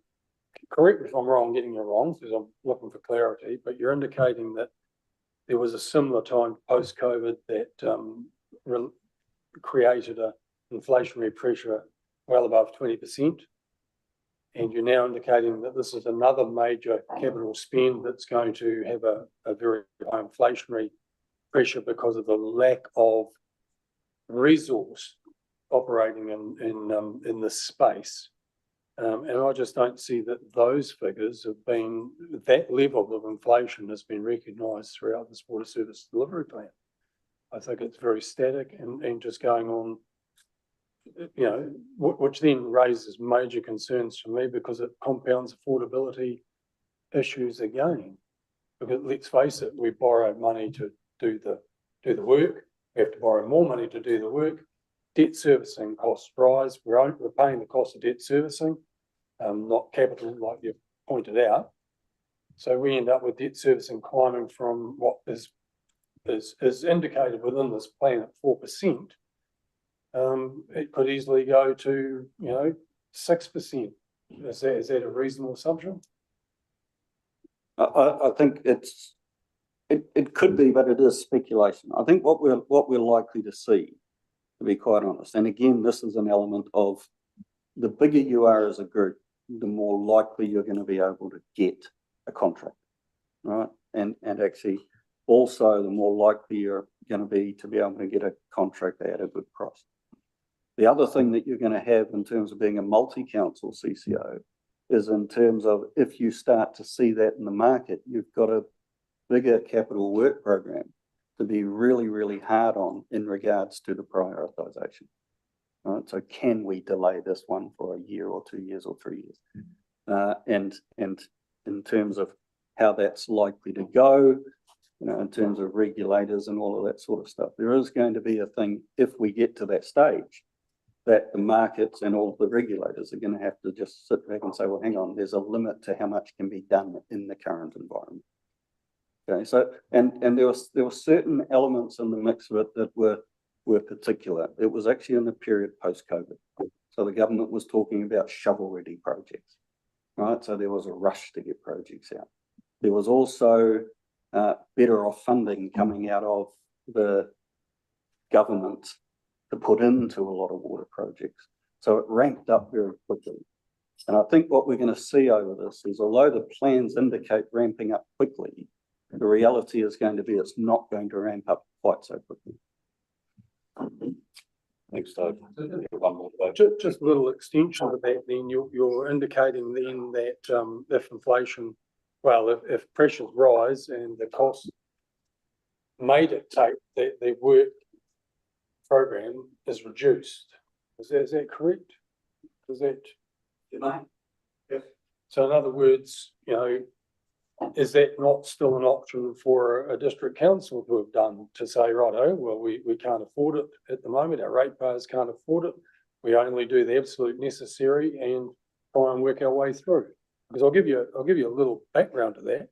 S13: correct me if I'm wrong, getting you wrong, because I'm looking for clarity, but you're indicating that there was a similar time post-COVID that created an inflationary pressure well above 20%. And you're now indicating that this is another major capital spend that's going to have a very high inflationary pressure because of the lack of resource operating in this space. And I just don't see that those figures have been, that level of inflation has been recognised throughout this water service delivery plan. I think it's very static and just going on, you know, which then raises major concerns for me because it compounds affordability issues again. Because let's face it, we borrowed money to do the work. We have to borrow more money to do the work. Debt servicing costs rise. We're paying the cost of debt servicing, not capital like you pointed out. So we end up with debt servicing climbing from what is indicated within this plan at 4%. It could easily go to, 6%. Is that a reasonable assumption?
S8: I think it could be, but it is speculation. I think what we're likely to see, to be quite honest, and again, this is an element of the bigger you are as a group, the more likely you're going to be able to get a contract, right? And actually, also the more likely you're going to be able to get a contract at a good price. The other thing that you're going to have in terms of being a multi-council CCO is in terms of if you start to see that in the market, you've got a bigger capital work program to be really, really hard on in regards to the prioritisation. Right? So can we delay this one for a year or 2 years or 3 years? And in terms of how that's likely to go, in terms of regulators and all of that sort of stuff, there is going to be a thing if we get to that stage that the markets and all the regulators are going to have to just sit back and say, well, hang on, there's a limit to how much can be done in the current environment. Okay, so and there were certain elements in the mix of it that were particular. It was actually in the period post-COVID. So the government was talking about shovel-ready projects, right? So there was a rush to get projects out. There was also better off funding coming out of the government to put into a lot of water projects. So it ramped up very quickly. And I think what we're going to see over this is, although the plans indicate ramping up quickly, the reality is going to be it's not going to ramp up quite so quickly.
S2: Thanks, Dave.
S13: Just a little extension of that then, you're indicating then that if inflation, well, if pressures rise and the costs may dictate that the work program is reduced. Is that correct? Is that? Yes. So in other words, is that not still an option for a district council to have done, to say, righto, well, we can't afford it at the moment, our ratepayers can't afford it, we only do the absolute necessary and try and work our way through? Because I'll give you a little background to that.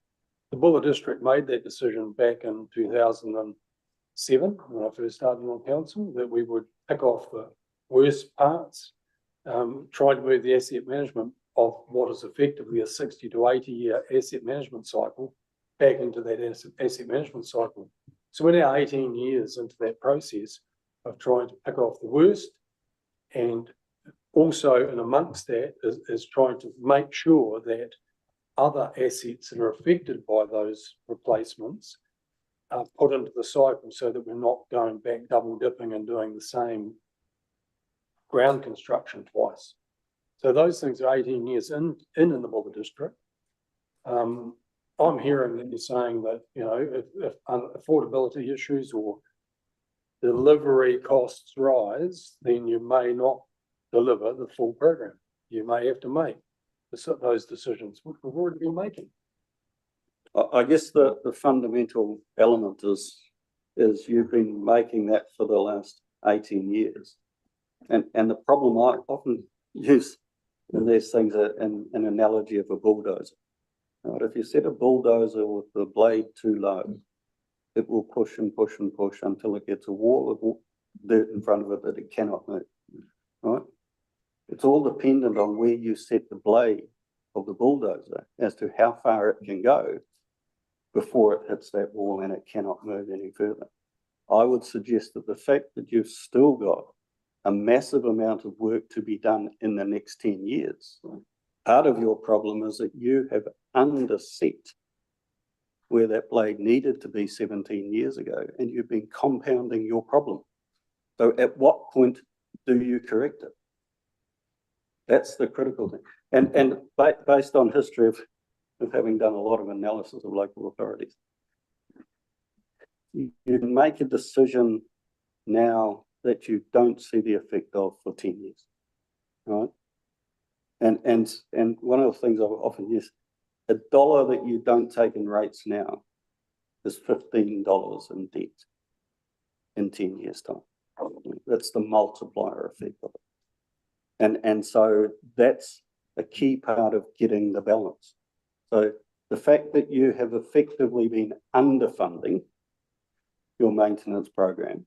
S13: The Buller district made that decision back in 2007 when I first started on council, that we would pick off the worst parts, try to move the asset management of what is effectively a 60 to 80 year asset management cycle back into that asset management cycle. So we're now 18 years into that process of trying to pick off the worst, and also in amongst that is trying to make sure that other assets that are affected by those replacements are put into the cycle so that we're not going back double dipping and doing the same ground construction twice. So those things are 18 years in the Buller district. I'm hearing that you're saying that, if affordability issues or delivery costs rise, then you may not deliver the full program. You may have to make those decisions, which we've already been making.
S8: I guess the fundamental element is you've been making that for the last 18 years. And the problem I often use in these things are an analogy of a bulldozer. Right? If you set a bulldozer with the blade too low, it will push and push and push until it gets a wall of dirt in front of it that it cannot move. Right? It's all dependent on where you set the blade of the bulldozer as to how far it can go before it hits that wall and it cannot move any further. I would suggest that the fact that you've still got a massive amount of work to be done in the next 10 years. Part of your problem is that you have underset where that blade needed to be 17 years ago, and you've been compounding your problem. So at what point do you correct it? That's the critical thing. And based on history of having done a lot of analysis of local authorities, you can make a decision now that you don't see the effect of for 10 years, right? And one of the things I often use, $1 that you don't take in rates now is $15 in debt in 10 years' time. That's the multiplier effect of it. And so that's a key part of getting the balance. So the fact that you have effectively been underfunding your maintenance program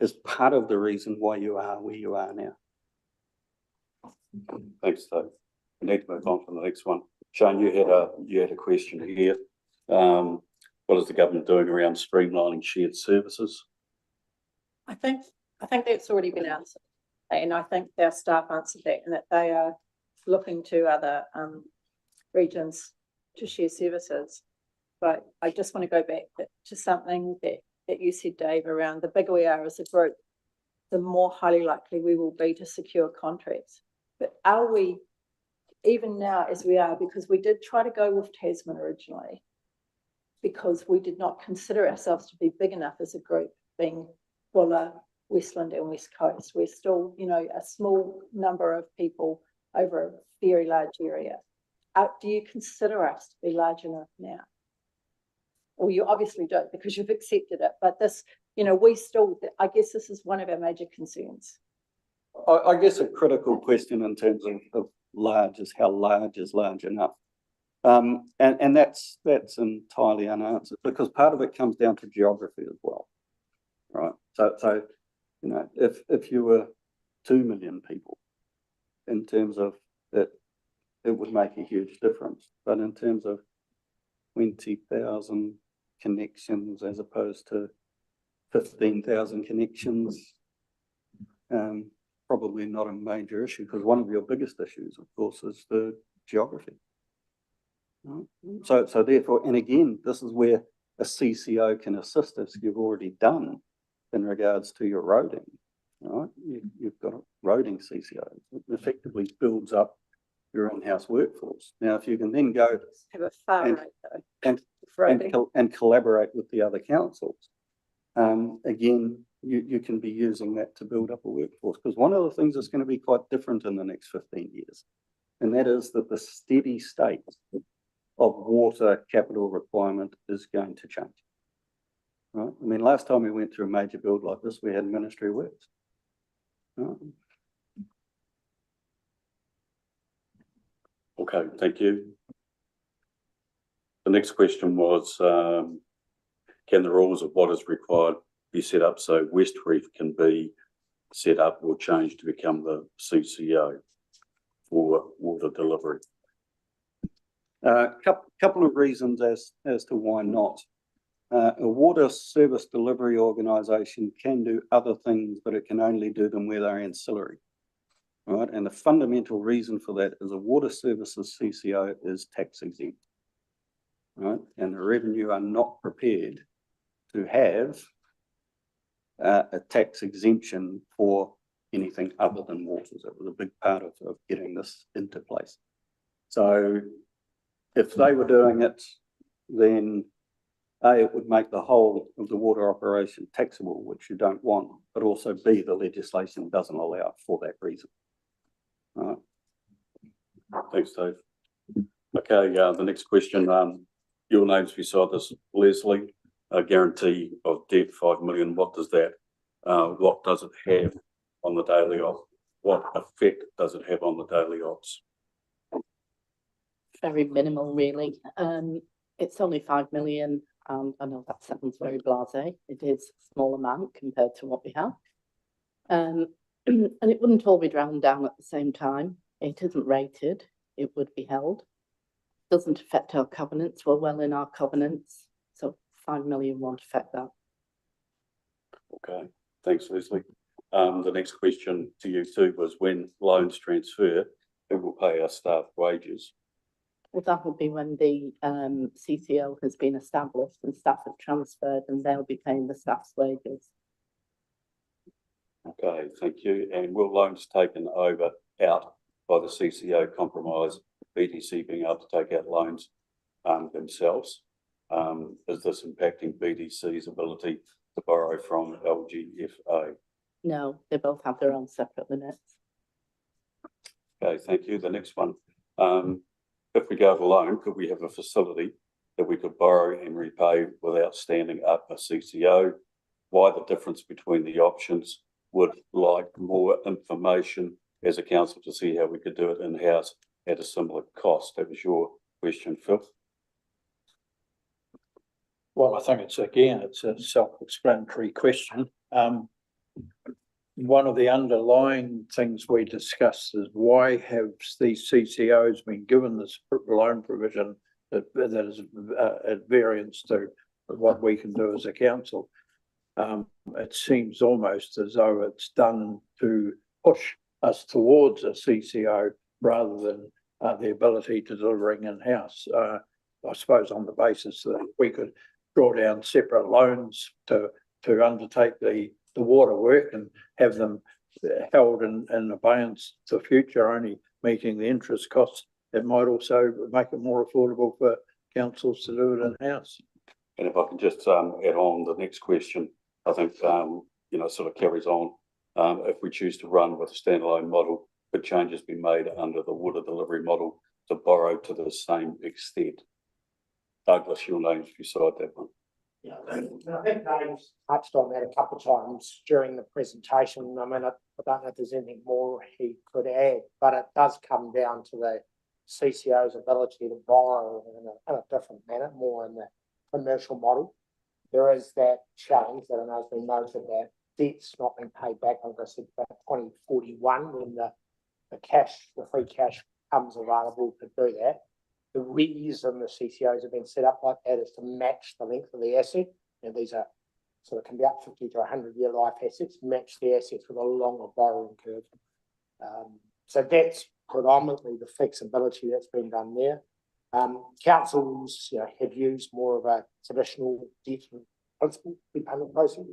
S8: is part of the reason why you are where you are now.
S2: Thanks, Dave. We need to move on to the next one. Shane, you had a question here. What is the government doing around streamlining shared services?
S1: I think that's already been answered. And I think their staff answered that, and that they are looking to other regions to share services. But I just want to go back to something that you said, Dave, around the bigger we are as a group, the more highly likely we will be to secure contracts. But are we, even now as we are, because we did try to go with Tasman originally, because we did not consider ourselves to be big enough as a group, being Buller, Westland and West Coast. We're still, a small number of people over a very large area. Do you consider us to be large enough now? Well, you obviously don't, because you've accepted it. But this, we still, I guess this is one of our major concerns.
S8: I guess a critical question in terms of large is how large is large enough? And that's entirely unanswered, because part of it comes down to geography as well, right? So if you were 2 million people, in terms of it would make a huge difference. But in terms of 20,000 connections as opposed to 15,000 connections, probably not a major issue, because one of your biggest issues, of course, is the geography. Right? So therefore, and again, this is where a CCO can assist us. You've already done in regards to your roading, right? You've got a roading CCO. It effectively builds up your in-house workforce. Now, if you can then go
S1: have a far rate though,
S8: and collaborate with the other councils, again, you can be using that to build up a workforce. Because one of the things that's going to be quite different in the next 15 years, and that is that the steady state of water capital requirement is going to change. Right? I mean, last time we went through a major build like this, we had Ministry of Works. Right?
S2: Okay, thank you. The next question was, can the rules of what is required be set up so West Reef can be set up or changed to become the CCO for water delivery?
S8: Couple of reasons as to why not. A water service delivery organisation can do other things, but it can only do them where they're ancillary. Right? And the fundamental reason for that is a water services CCO is tax exempt. Right? And the revenue are not prepared to have a tax exemption for anything other than waters. It was a big part of getting this into place. So if they were doing it, then A, it would make the whole of the water operation taxable, which you don't want, but also B, the legislation doesn't allow for that reason. Right.
S2: Thanks, Dave. Okay, the next question, your name's beside this, Leslie. A guarantee of debt, 5 million. What does it have on the daily ops? What effect does it have on the daily ops?
S15: Very minimal, really. It's only 5 million. I know that sounds very blasé. It is a small amount compared to what we have. And it wouldn't all be drowned down at the same time. It isn't rated. It would be held. Doesn't affect our covenants. We're well in our covenants. So 5 million won't affect that.
S2: Okay, thanks, Leslie. The next question to you too was when loans transfer, who will pay our staff wages?
S15: Well, that will be when the CCO has been established and staff have transferred, and they'll be paying the staff's wages.
S2: Okay, thank you. And will loans taken out by the CCO compromise BDC being able to take out loans themselves? Is this impacting BDC's ability to borrow from LGFA?
S15: No, they both have their own separate limits.
S2: Okay, thank you. The next one. If we go to loan, could we have a facility that we could borrow and repay without standing up a CCO? Why the difference between the options? Would like more information as a council to see how we could do it in-house at a similar cost. That was your question, Phil.
S6: Well, I think it's a self-explanatory question. One of the underlying things we discussed is why have these CCOs been given this loan provision that is at variance to what we can do as a council? It seems almost as though it's done to push us towards a CCO rather than the ability to delivering in-house. I suppose on the basis that we could draw down separate loans to undertake the water work and have them held in abeyance to future, only meeting the interest costs. It might also make it more affordable for councils to do it in-house.
S2: And if I can just add on the next question, I think, sort of carries on. If we choose to run with a standalone model, could changes be made under the water delivery model to borrow to the same extent? Douglas, your name's beside that one.
S16: Yeah, I think Dave's touched on that a couple of times during the presentation. I mean, I don't know if there's anything more he could add, but it does come down to the CCO's ability to borrow in a different manner, more in the commercial model. There is that challenge that I know has been noted that debt's not being paid back, like I said, by 2041 when the free cash comes available to do that. The reason the CCOs have been set up like that is to match the length of the asset. And these are sort of can be up 50 to 100-year life assets, match the assets with a longer borrowing curve. So that's predominantly the flexibility that's been done there. Councils, have used more of a traditional debt and principal repayment process.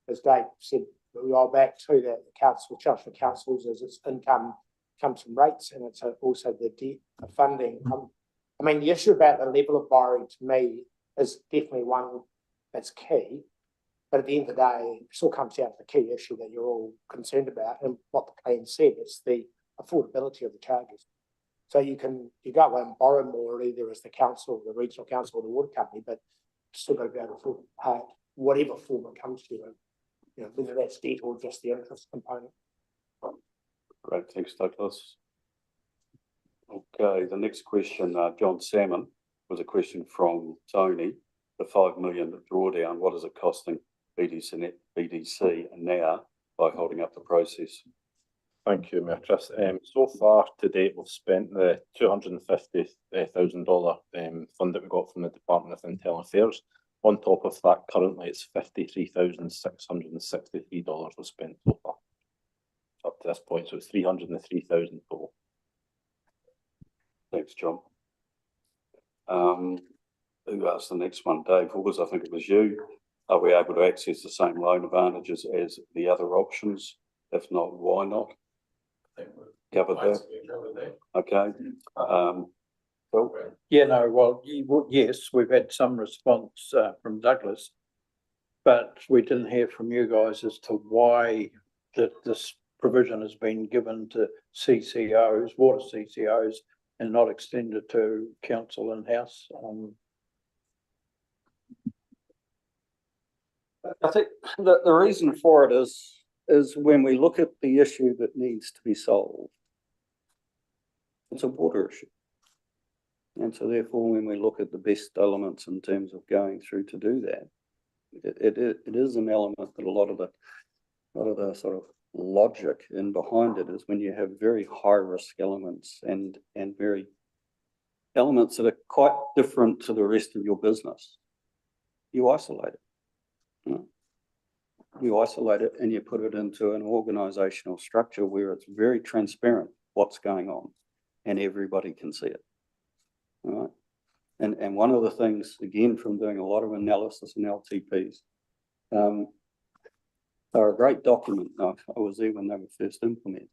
S16: As Dave said a while back too, that the council charge for councils as its income comes from rates, and it's also the debt funding. I mean, the issue about the level of borrowing to me is definitely one that's key. But at the end of the day, it still comes down to the key issue that you're all concerned about, and what the plan said is the affordability of the charges. So you go away and borrow more either as the council, the regional council, or the water company, but still got to be able to afford to pay it, whatever form it comes to, whether that's debt or just the interest component.
S2: Great, thanks, Douglas. Okay, the next question, John Salmon, was a question from Tony. The 5 million drawdown, what is it costing BDC now by holding up the process?
S17: Thank you, Mayor Chris. So far to date, we've spent the $250,000 fund that we got from the Department of Internal Affairs. On top of that, currently it's $53,663 we've spent so far up to this point. So it's 303,000 total.
S2: Thanks, John. Who asked the next one? Dave Hawkins, I think it was you. Are we able to access the same loan advantages as the other options? If not, why not? Covered that. Okay. Phil?
S6: Yeah, no, well, yes, we've had some response from Douglas, but we didn't hear from you guys as to why this provision has been given to CCOs, water CCOs, and not extended to council in-house.
S8: I think the reason for it is when we look at the issue that needs to be solved, it's a water issue. And so therefore, when we look at the best elements in terms of going through to do that, it is an element that a lot of the sort of logic in behind it is when you have very high risk elements and very elements that are quite different to the rest of your business, you isolate it. you isolate it and you put it into an organizational structure where it's very transparent what's going on and everybody can see it. All right. And one of the things, again, from doing a lot of analysis in LTPs, they're a great document. I was there when they were first implemented,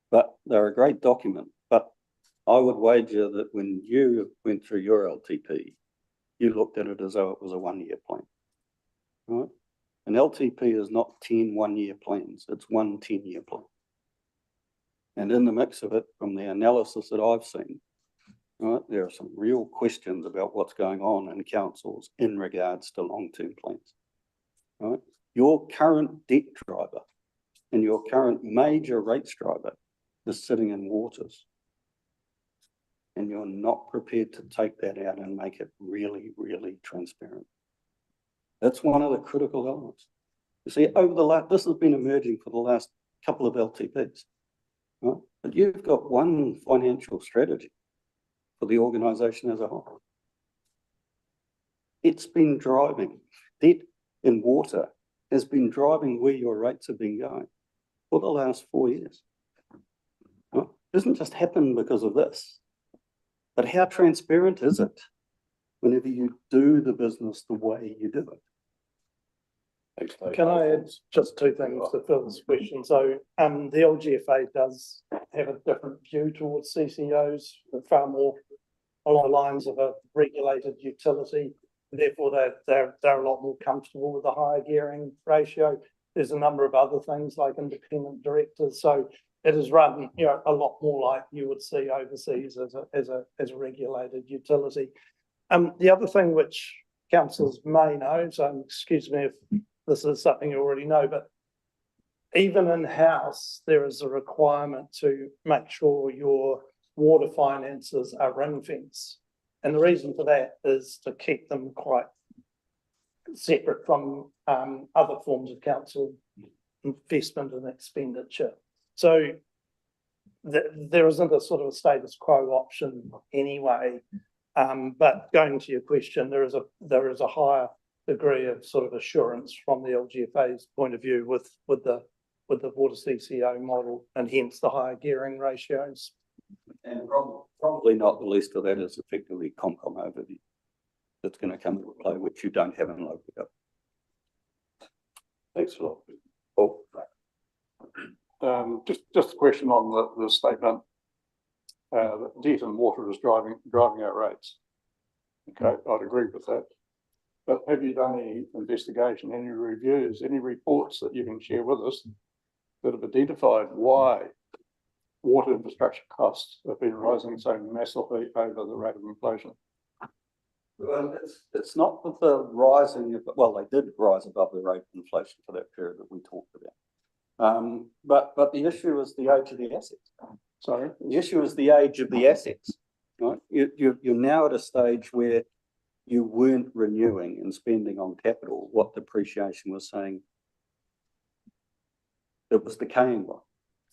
S8: but they're a great document. But I would wager that when you went through your LTP, you looked at it as though it was a 1-year plan. Right? An LTP is not 10 1-year plans, it's 1 10-year plan. And in the mix of it, from the analysis that I've seen, right, there are some real questions about what's going on in councils in regards to long-term plans. Right? Your current debt driver and your current major rates driver is sitting in waters. And you're not prepared to take that out and make it really, really transparent. That's one of the critical elements. You see, over the last, this has been emerging for the last couple of LTPs, right? But you've got one financial strategy for the organisation as a whole. It's been driving, debt in water has been driving where your rates have been going for the last 4 years. Right? It doesn't just happen because of this, but how transparent is it whenever you do the business the way you do it?
S7: Can I add just two things to Phil's question? So the LGFA does have a different view towards CCOs, far more along the lines of a regulated utility. Therefore, they're a lot more comfortable with a higher gearing ratio. There's a number of other things like independent directors. So it is run, you know, a lot more like you would see overseas as a regulated utility. The other thing which councillors may know, so excuse me if this is something you already know, but even in-house, there is a requirement to make sure your water finances are ring-fenced. And the reason for that is to keep them quite separate from other forms of council investment and expenditure. So there isn't a sort of a status quo option anyway. But going to your question, there is a higher degree of sort of assurance from the LGFA's point of view with the water CCO model, and hence the higher gearing ratios.
S8: And probably not the least of that is effectively ComCom overview that's going to come into play, which you don't have in local government.
S14: Thanks a lot. Paul. Just a question on the statement that debt and water is driving our rates. Okay, I'd agree with that. But have you done any investigation, any reviews, any reports that you can share with us that have identified why water infrastructure costs have been rising so massively over the rate of inflation?
S8: Well, it's not that they're rising, well, they did rise above the rate of inflation for that period that we talked about. But the issue is the age of the assets.
S14: Sorry?
S8: The issue is the age of the assets, right? You're now at a stage where you weren't renewing and spending on capital what depreciation was saying it was decaying by.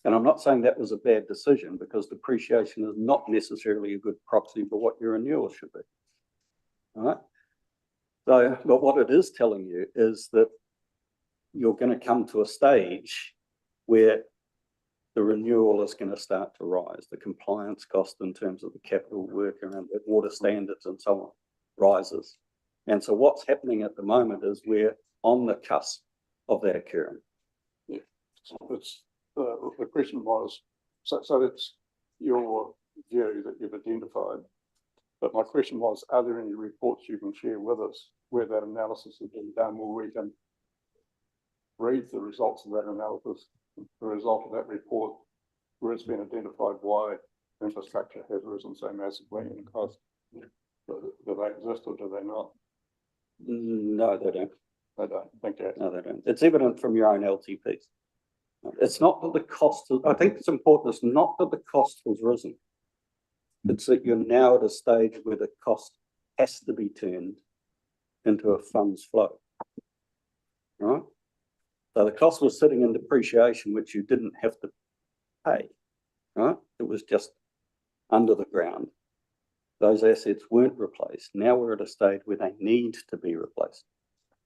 S8: And I'm not saying that was a bad decision, because depreciation is not necessarily a good proxy for what your renewal should be. All right. So, but what it is telling you is that you're going to come to a stage where the renewal is going to start to rise. The compliance cost in terms of the capital work around the water standards and so on rises. And so what's happening at the moment is we're on the cusp of that occurring.
S14: Yeah. So it's, the question was, so it's your view that you've identified. But my question was, are there any reports you can share with us where that analysis has been done, where we can read the results of that analysis, the result of that report, where it's been identified why infrastructure has risen so massively in cost? Do they exist or do they not?
S8: No, they don't.
S14: They don't. Thank you.
S8: No, they don't. It's evident from your own LTPs. It's not that the cost, I think it's important, it's not that the cost has risen. It's that you're now at a stage where the cost has to be turned into a funds flow. Right? So the cost was sitting in depreciation, which you didn't have to pay. Right? It was just under the ground. Those assets weren't replaced. Now we're at a stage where they need to be replaced.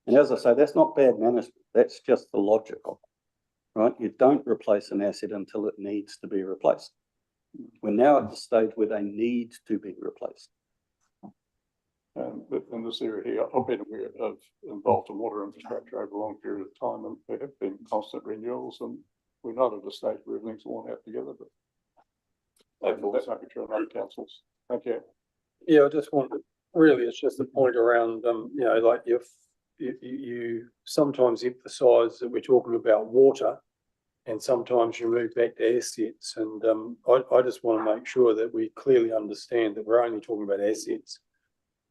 S8: And as I say, that's not bad management, that's just the logic of it, right? You don't replace an asset until it needs to be replaced. We're now at the stage where they need to be replaced.
S14: But in this area here, I've been aware of involved in water infrastructure over a long period of time, and there have been constant renewals, and we're not at a stage where everything's worn out together, but that might be true in other councils. Thank you.
S13: Yeah, I just want, really, it's just a point around, you know, like you sometimes emphasise that we're talking about water, and sometimes you move back to assets, and I just want to make sure that we clearly understand that we're only talking about assets,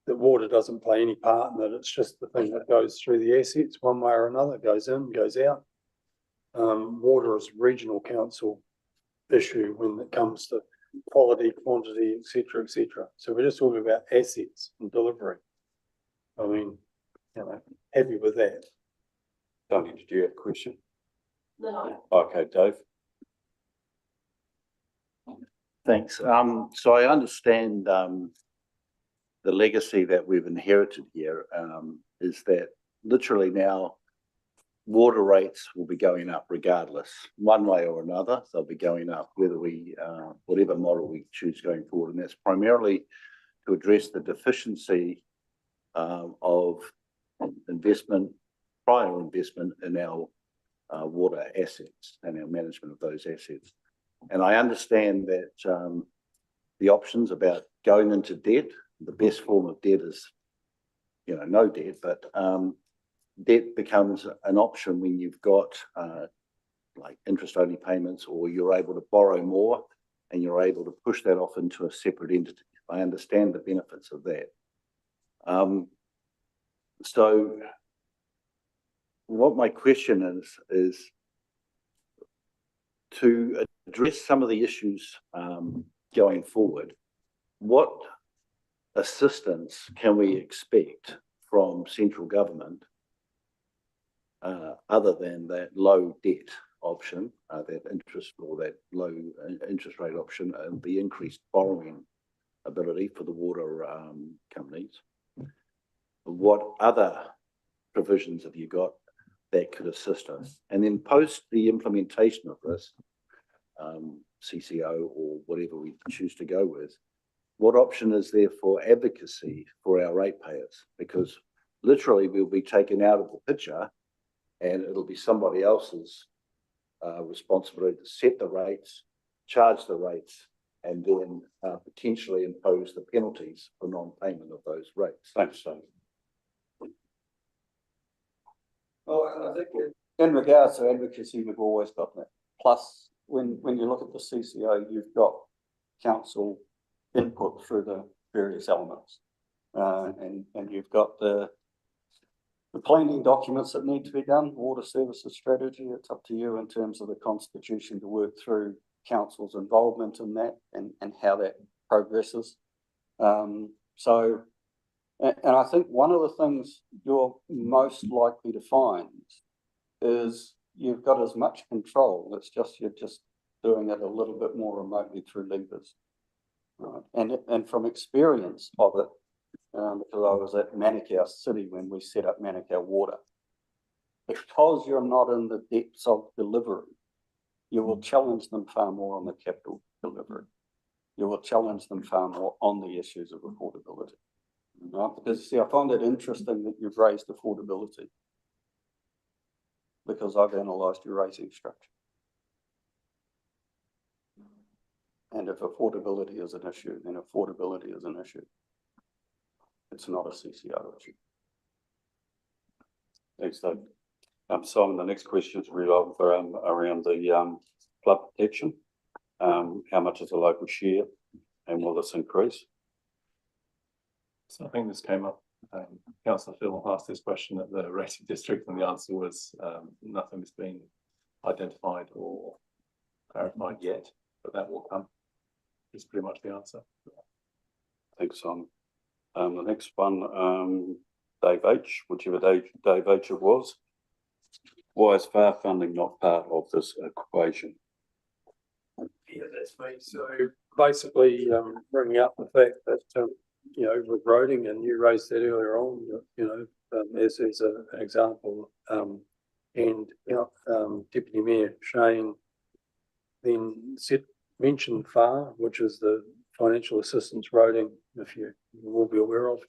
S13: that water doesn't play any part in it. It's just the thing that goes through the assets one way or another, goes in, goes out. Water is a regional council issue when it comes to quality, quantity, etc., etc. So we're just talking about assets and delivery. I mean, you know, happy with that.
S2: Tony, did you have a question?
S15: No.
S2: Okay, Dave.
S17: Thanks. So I understand the legacy that we've inherited here is that literally now water rates will be going up regardless, one way or another. They'll be going up whether we, whatever model we choose going forward, and that's primarily to address the deficiency of investment, prior investment in our water assets and our management of those assets. And I understand that the options about going into debt, the best form of debt is, you know, no debt, but debt becomes an option when you've got like interest-only payments, or you're able to borrow more and you're able to push that off into a separate entity. I understand the benefits of that. So what my question is to address some of the issues going forward, what assistance can we expect from central government other than that low debt option, that interest or that low interest rate option, and the increased borrowing ability for the water companies? What other provisions have you got that could assist us? And then post the implementation of this CCO or whatever we choose to go with, what option is there for advocacy for our ratepayers? Because literally we'll be taken out of the picture and it'll be somebody else's responsibility to set the rates, charge the rates, and then potentially impose the penalties for non-payment of those rates.
S2: Thanks, Dave.
S8: Well, I think in regards to advocacy, we've always got that. Plus, when you look at the CCO, you've got council input through the various elements. And you've got the planning documents that need to be done, water services strategy. It's up to you in terms of the constitution to work through council's involvement in that and how that progresses. And I think one of the things you're most likely to find is you've got as much control. It's just you're just doing it a little bit more remotely through levers, right? And from experience of it, because I was at Manukau City when we set up Manukau Water, because you're not in the depths of delivery, you will challenge them far more on the capital delivery. You will challenge them far more on the issues of affordability. Right? Because see, I find it interesting that you've raised affordability, because I've analysed your rating structure. And if affordability is an issue, then affordability is an issue. It's not a CCO issue.
S2: Thanks, Dave. Simon, the next question is revolved around the flood protection. How much is the local share, and will this increase?
S3: So I think this came up, Councillor Phil asked this question at the rating district, and the answer was nothing has been identified or clarified yet, but that will come. Is pretty much the answer.
S2: Thanks, Simon. The next one, Dave H, whichever Dave H it was. Why is FAR funding not part of this equation?
S13: Yeah, that's me. So basically, bringing up the fact that, you know, with roading, and you raised that earlier on, you know, as an example, and, Deputy Mayor Shane then mentioned FAR, which is the financial assistance rating, if you will be aware of,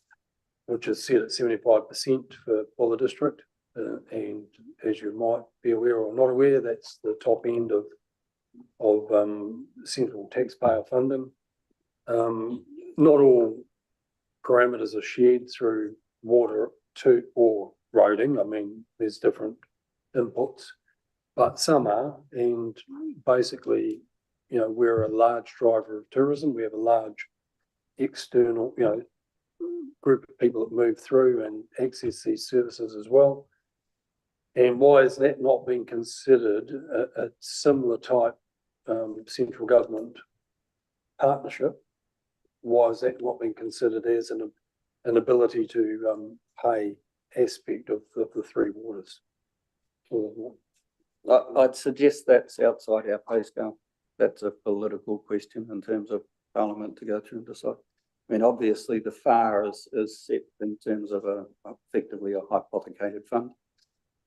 S13: which is set at 75% for Buller District. And as you might be aware or not aware, that's the top end of central taxpayer funding. Not all parameters are shared through water or roading. I mean, there's different inputs, but some are. And basically, we're a large driver of tourism. We have a large external, group of people that move through and access these services as well. And why is that not being considered a similar type central government partnership? Why is that not being considered as an ability to pay aspect of the three waters?
S8: I'd suggest that's outside our pay scale. That's a political question in terms of Parliament to go through and decide. I mean, obviously the FAR is set in terms of effectively a hypothecated fund.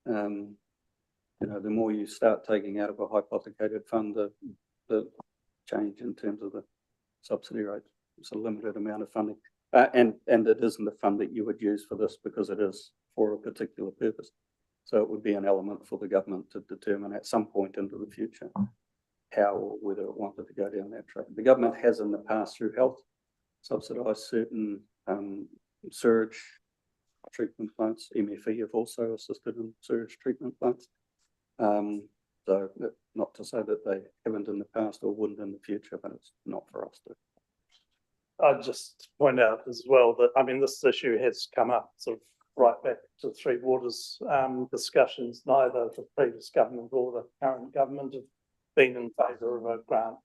S8: The more you start taking out of a hypothecated fund, the change in terms of the subsidy rate. It's a limited amount of funding. And it isn't a fund that you would use for this because it is for a particular purpose. So it would be an element for the government to determine at some point into the future how or whether it wanted to go down that track. The government has in the past through health subsidised certain sewage treatment plants. MFE have also assisted in sewage treatment plants. So not to say that they haven't in the past or wouldn't in the future, but it's not for us to.
S7: I'd just point out as well that, I mean, this issue has come up sort of right back to Three Waters discussions. Neither the previous government or the current government have been in favour of a grant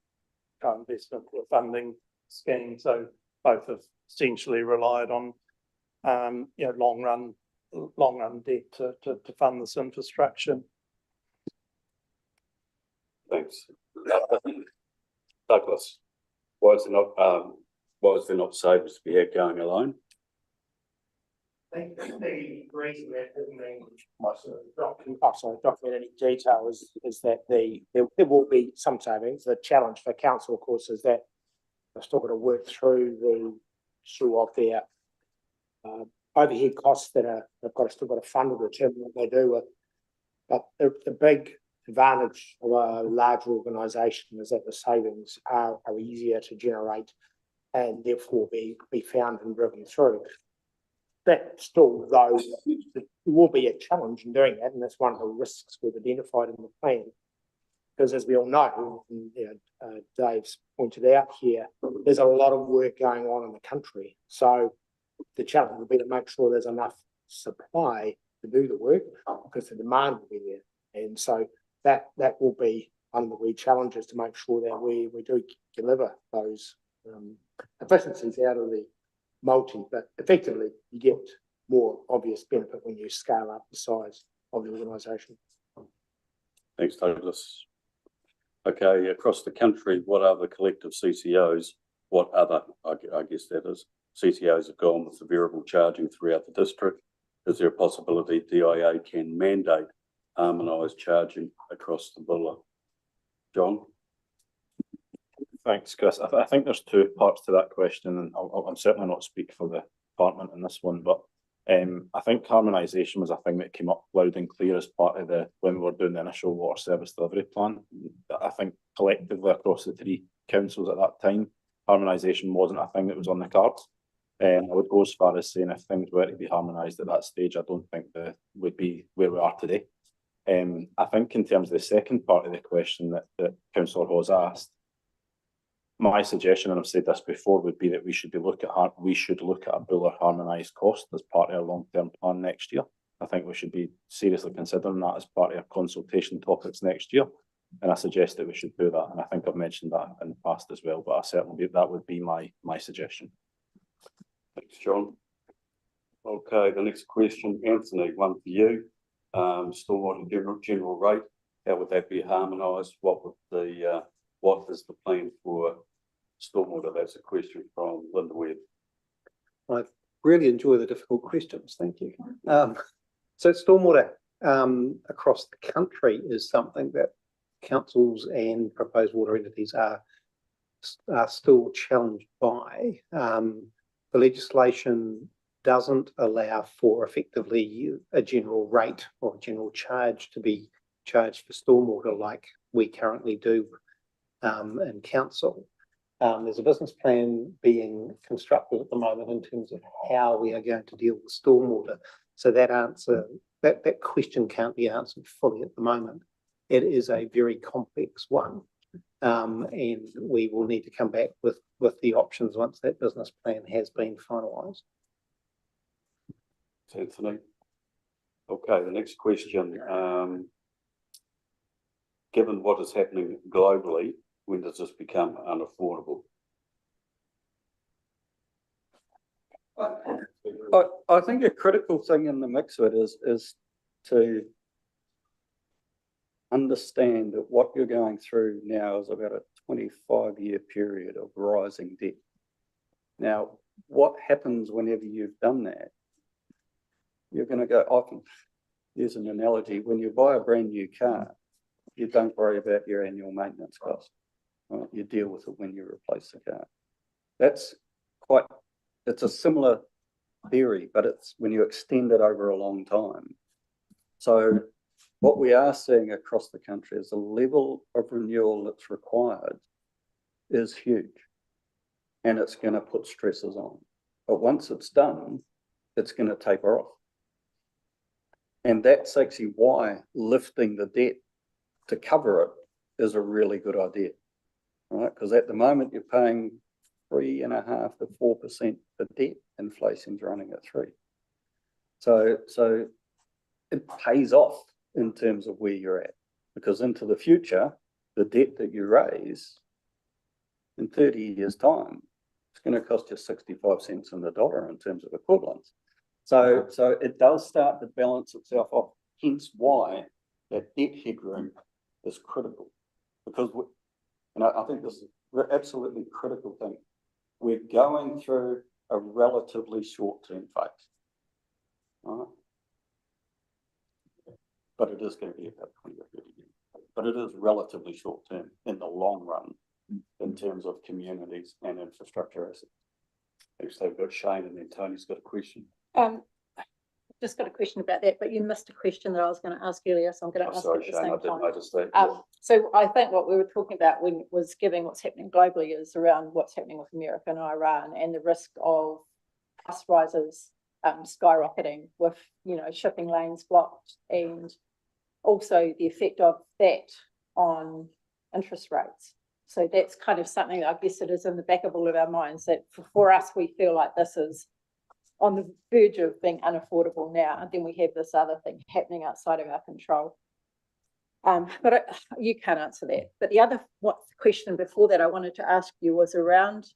S7: co-investment or funding scheme. So both have essentially relied on long run debt to fund this infrastructure.
S2: Thanks. Douglas, why is there not savings to be had going alone?
S16: I think the reason that doesn't mean document any detail is that there will be some savings. The challenge for council, of course, is that they're still got to work through the issue of their overhead costs that they've still got to fund to determine what they do with. But the big advantage of a larger organisation is that the savings are easier to generate and therefore be found and driven through. That still, though, there will be a challenge in doing that, and that's one of the risks we've identified in the plan. Because as we all know, and Dave's pointed out here, there's a lot of work going on in the country. So the challenge will be to make sure there's enough supply to do the work, because the demand will be there. And so that will be one of the wee challenges, to make sure that we do deliver those efficiencies out of the multi, but effectively you get more obvious benefit when you scale up the size of the organisation.
S2: Thanks, Douglas. Okay, across the country, what other collective CCOs, what other, I guess that is, CCOs have gone with the variable charging throughout the district? Is there a possibility DIA can mandate harmonised charging across the Buller? John?
S18: Thanks, Chris. I think there's two parts to that question, and I'm certainly not speaking for the department in this one, but I think harmonisation was a thing that came up loud and clear as part of when we were doing the initial water service delivery plan. I think collectively across the three councils at that time, harmonisation wasn't a thing that was on the cards. I would go as far as saying if things were to be harmonised at that stage, I don't think that would be where we are today. I think in terms of the second part of the question that Councillor Hawes asked, my suggestion, and I've said this before, would be that we should look at a Buller harmonised cost as part of our long-term plan next year. I think we should be seriously considering that as part of our consultation topics next year, and I suggest that we should do that. And I think I've mentioned that in the past as well, but that would be my suggestion.
S2: Thanks, John. Okay, the next question, Anthony, one for you. Stormwater general rate, how would that be harmonised? What is the plan for stormwater? That's a question from Linda Webb.
S19: really enjoy the difficult questions. Thank you. So stormwater across the country is something that councils and proposed water entities are still challenged by. The legislation doesn't allow for effectively a general rate or general charge to be charged for stormwater like we currently do in council. There's a business plan being constructed at the moment in terms of how we are going to deal with stormwater. So that question can't be answered fully at the moment. It is a very complex one. And we will need to come back with the options once that business plan has been finalised.
S2: Anthony. Okay, the next question. Given what is happening globally, when does this become unaffordable?
S8: I think a critical thing in the mix of it is to understand that what you're going through now is about a 25-year period of rising debt. Now, what happens whenever you've done that? You're going to go, I can use an analogy, when you buy a brand new car, you don't worry about your annual maintenance cost. Right? You deal with it when you replace the car. It's a similar theory, but it's when you extend it over a long time. So what we are seeing across the country is the level of renewal that's required is huge, and it's going to put stresses on. But once it's done, it's going to taper off. And that's actually why lifting the debt to cover it is a really good idea, right? Because at the moment you're paying 3.5% to 4% for debt. Inflation's running at 3%. So it pays off in terms of where you're at, because into the future, the debt that you raise in 30 years' time, it's going to cost you 65 cents on the dollar in terms of equivalence. So it does start to balance itself off, hence why that debt headroom is critical. Because, I think this is an absolutely critical thing. We're going through a relatively short-term phase, right? But it is going to be about 20 or 30 years. But it is relatively short-term in the long run in terms of communities and infrastructure assets.
S2: Next, they've got Shane, and then Tony's got a question.
S1: Just got a question about that, but you missed a question that I was going to ask earlier, so I'm going to ask it at the same time.
S2: I didn't notice that.
S1: So I think what we were talking about when was giving what's happening globally is around what's happening with America and Iran and the risk of price rises skyrocketing with, shipping lanes blocked, and also the effect of that on interest rates. So that's kind of something that I guess it is in the back of all of our minds, that for us, we feel like this is on the verge of being unaffordable now, and then we have this other thing happening outside of our control. But you can't answer that. But the other question before that I wanted to ask you was around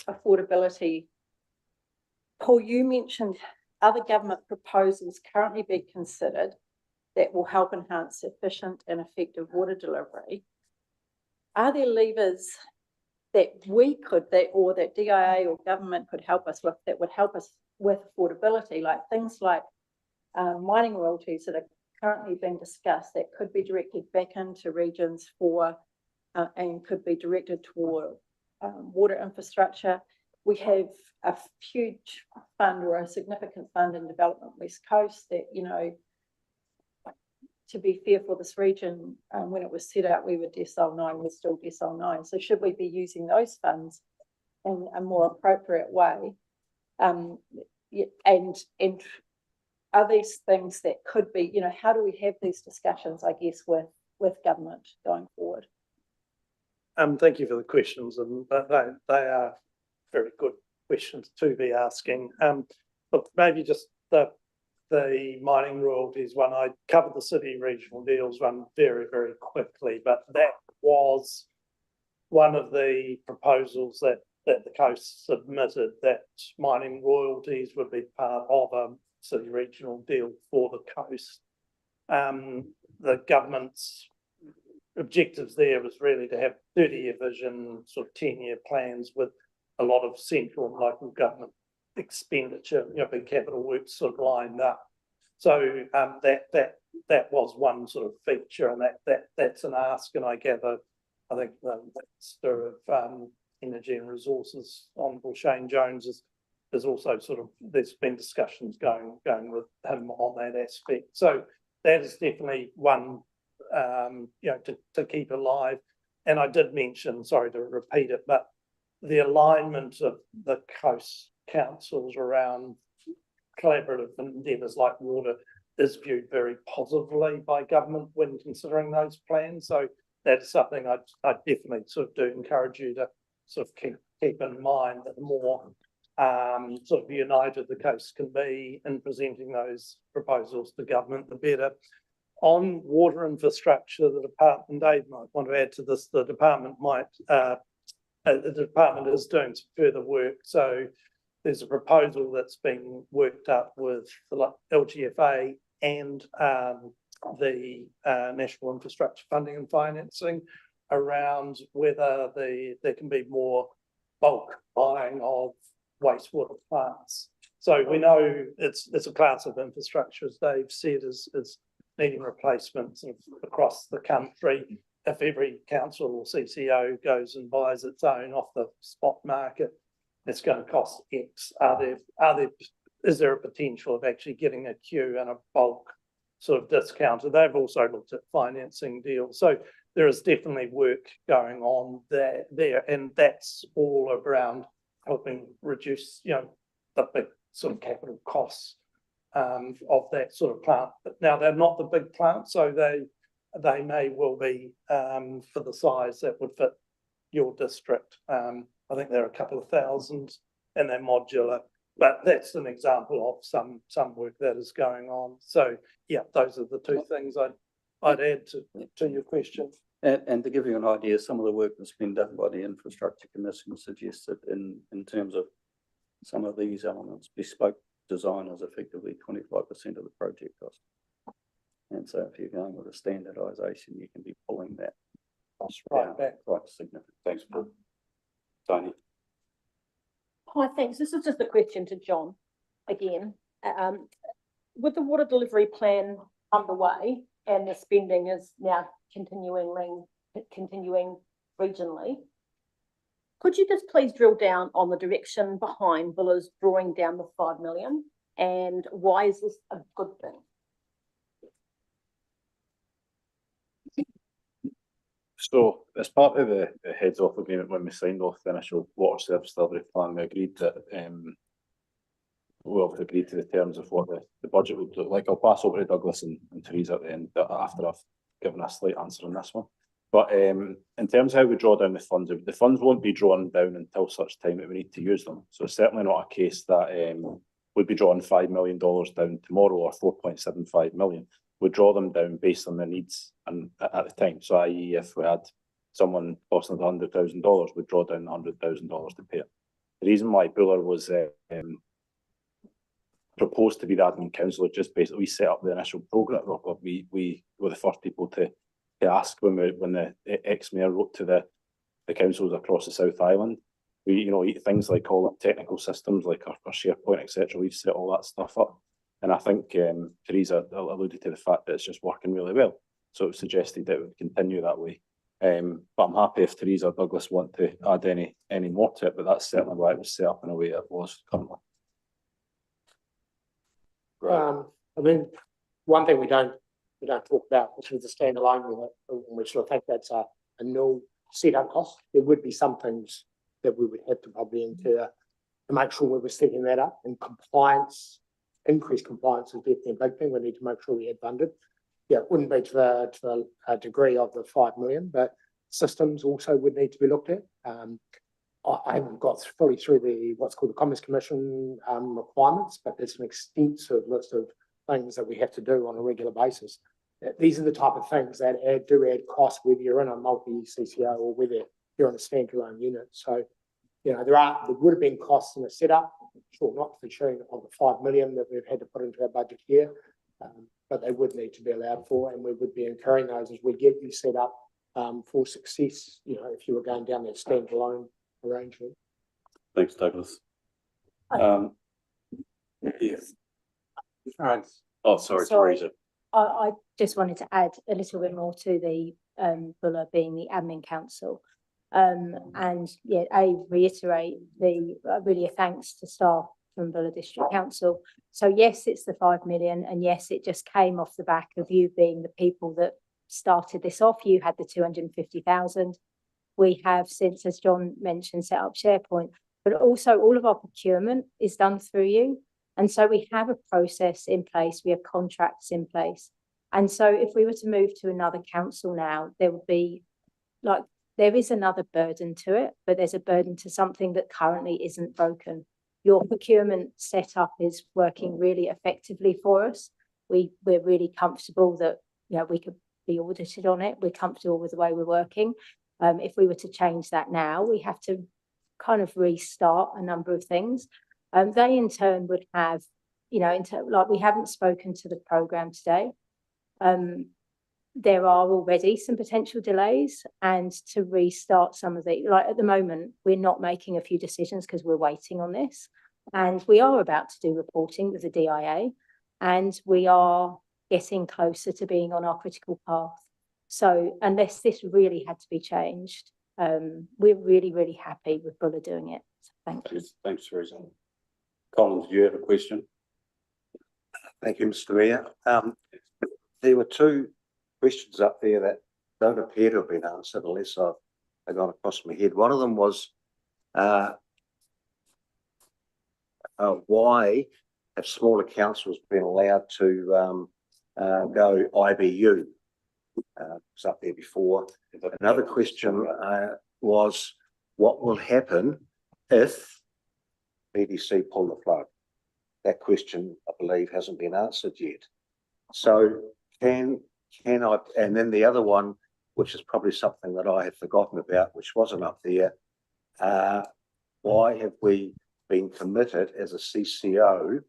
S1: affordability. Paul, you mentioned other government proposals currently being considered that will help enhance efficient and effective water delivery. Are there levers that that DIA or government could help us with, that would help us with affordability, like things like mining royalties that are currently being discussed that could be directed back into regions for and could be directed toward water infrastructure? We have a huge fund or a significant fund in Development West Coast that, to be fair for this region, when it was set up, we were decile 9, we're still decile 9. So should we be using those funds in a more appropriate way? And are these things that could be, how do we have these discussions, I guess, with government going forward?
S7: Thank you for the questions, and they are very good questions to be asking. But maybe just the mining royalties one, I covered the city regional deals one very, very quickly, but that was one of the proposals that the coast submitted, that mining royalties would be part of a city regional deal for the coast. The government's objectives there was really to have 30-year vision, sort of 10-year plans with a lot of central and local government expenditure, big capital works sort of lined up. So that was one sort of feature, and that's an ask, and I gather, I think the Minister of Energy and Resources, Honourable Shane Jones, is also sort of, there's been discussions going with him on that aspect. So that is definitely one, to keep alive. And I did mention, sorry to repeat it, but the alignment of the coast councils around collaborative endeavours like water is viewed very positively by government when considering those plans. So that is something I definitely sort of do encourage you to sort of keep in mind, that the more sort of united the coast can be in presenting those proposals to government, the better. On water infrastructure, the department, Dave might want to add to this, the department is doing some further work. So there's a proposal that's being worked up with the LGFA and the National Infrastructure Funding and Financing around whether there can be more bulk buying of wastewater plants. So we know it's a class of infrastructure, as Dave said, is needing replacements across the country. If every council or CCO goes and buys its own off the spot market, it's going to cost X. Is there a potential of actually getting a queue and a bulk sort of discounted? They've also looked at financing deals. So there is definitely work going on there, and that's all around helping reduce, the big sort of capital costs of that sort of plant. But now they're not the big plants, so they may well be for the size that would fit your district. I think there are a couple of thousand, and they're modular. But that's an example of some work that is going on. So yeah, those are the two things I'd add to your question.
S8: And to give you an idea, some of the work that's been done by the Infrastructure Commission suggested in terms of some of these elements, bespoke design is effectively 25% of the project cost. And so if you're going with a standardisation, you can be pulling that cost right back quite significantly.
S2: Thanks, Paul. Tony.
S20: Hi, thanks. This is just a question to John again. With the water delivery plan underway and the spending is now continuing regionally, could you just please drill down on the direction behind Villa's drawing down the 5 million, and why is this a good thing?
S18: So as part of the heads off agreement, when we signed off the initial water service delivery plan, we agreed that we'll agreed to the terms of what the budget would look like. I'll pass over to Douglas and Teresa at the end after I've given a slight answer on this one. But in terms of how we draw down the funds won't be drawn down until such time that we need to use them. So it's certainly not a case that we'd be drawing $5 million down tomorrow or 4.75 million. We draw them down based on their needs and at the time. So i.e. if we had someone costing $100,000, we'd draw down $100,000 to pay it. The reason why Buller was proposed to be the admin council is just basically we set up the initial programme. We were the first people to ask when the ex-mayor wrote to the councils across the South Island. We, things like all the technical systems like our SharePoint, etc. We've set all that stuff up. And I think Teresa alluded to the fact that it's just working really well. So it suggested that it would continue that way. But I'm happy if Teresa or Douglas want to add any more to it, but that's certainly why it was set up in a way it was currently.
S16: I mean, one thing we don't talk about, which is the standalone unit, which I think that's a nil setup cost. There would be some things that we would have to probably incur to make sure we were setting that up, and compliance. Increased compliance is definitely a big thing. We need to make sure we had funded. Yeah, it wouldn't be to the degree of the 5 million, but systems also would need to be looked at. I haven't got fully through what's called the Commerce Commission requirements, but there's an extensive list of things that we have to do on a regular basis. These are the type of things that do add cost, whether you're in a multi-CCO or whether you're in a standalone unit. So, there would have been costs in the setup, sure, not to the tune of the 5 million that we've had to put into our budget here, but they would need to be allowed for, and we would be incurring those as we get you set up for success, if you were going down that standalone arrangement.
S2: Thanks, Douglas. Yes.
S10: Right.
S2: Oh, sorry,
S5: Sorry.
S2: Teresa.
S5: I just wanted to add a little bit more to the Buller being the admin council. And yeah, reiterate the really a thanks to staff from Buller District Council. So yes, it's the 5 million, and yes, it just came off the back of you being the people that started this off. You had the 250,000. We have since, as John mentioned, set up SharePoint, but also all of our procurement is done through you. And so we have a process in place, we have contracts in place. And so if we were to move to another council now, there would be like, there is another burden to it, but there's a burden to something that currently isn't broken. Your procurement setup is working really effectively for us. We're really comfortable that, you know, we could be audited on it. We're comfortable with the way we're working. If we were to change that now, we have to kind of restart a number of things. They in turn would have, you know, like we haven't spoken to the programme today. There are already some potential delays, and to restart some of the, like at the moment, we're not making a few decisions because we're waiting on this. And we are about to do reporting with the DIA, and we are getting closer to being on our critical path. So unless this really had to be changed, we're really, really happy with Buller doing it. So thank you.
S2: Thanks, Teresa. Collins, do you have a question?
S19: Thank you, Mr. Mayor. There were two questions up there that don't appear to have been answered unless I've gone across my head. One of them was why have smaller councils been allowed to go IBU? Was up there before. Another question was what will happen if BDC pull the plug? That question, I believe, hasn't been answered yet. So can I, and then the other one, which is probably something that I had forgotten about, which wasn't up there, why have we been committed as a CCO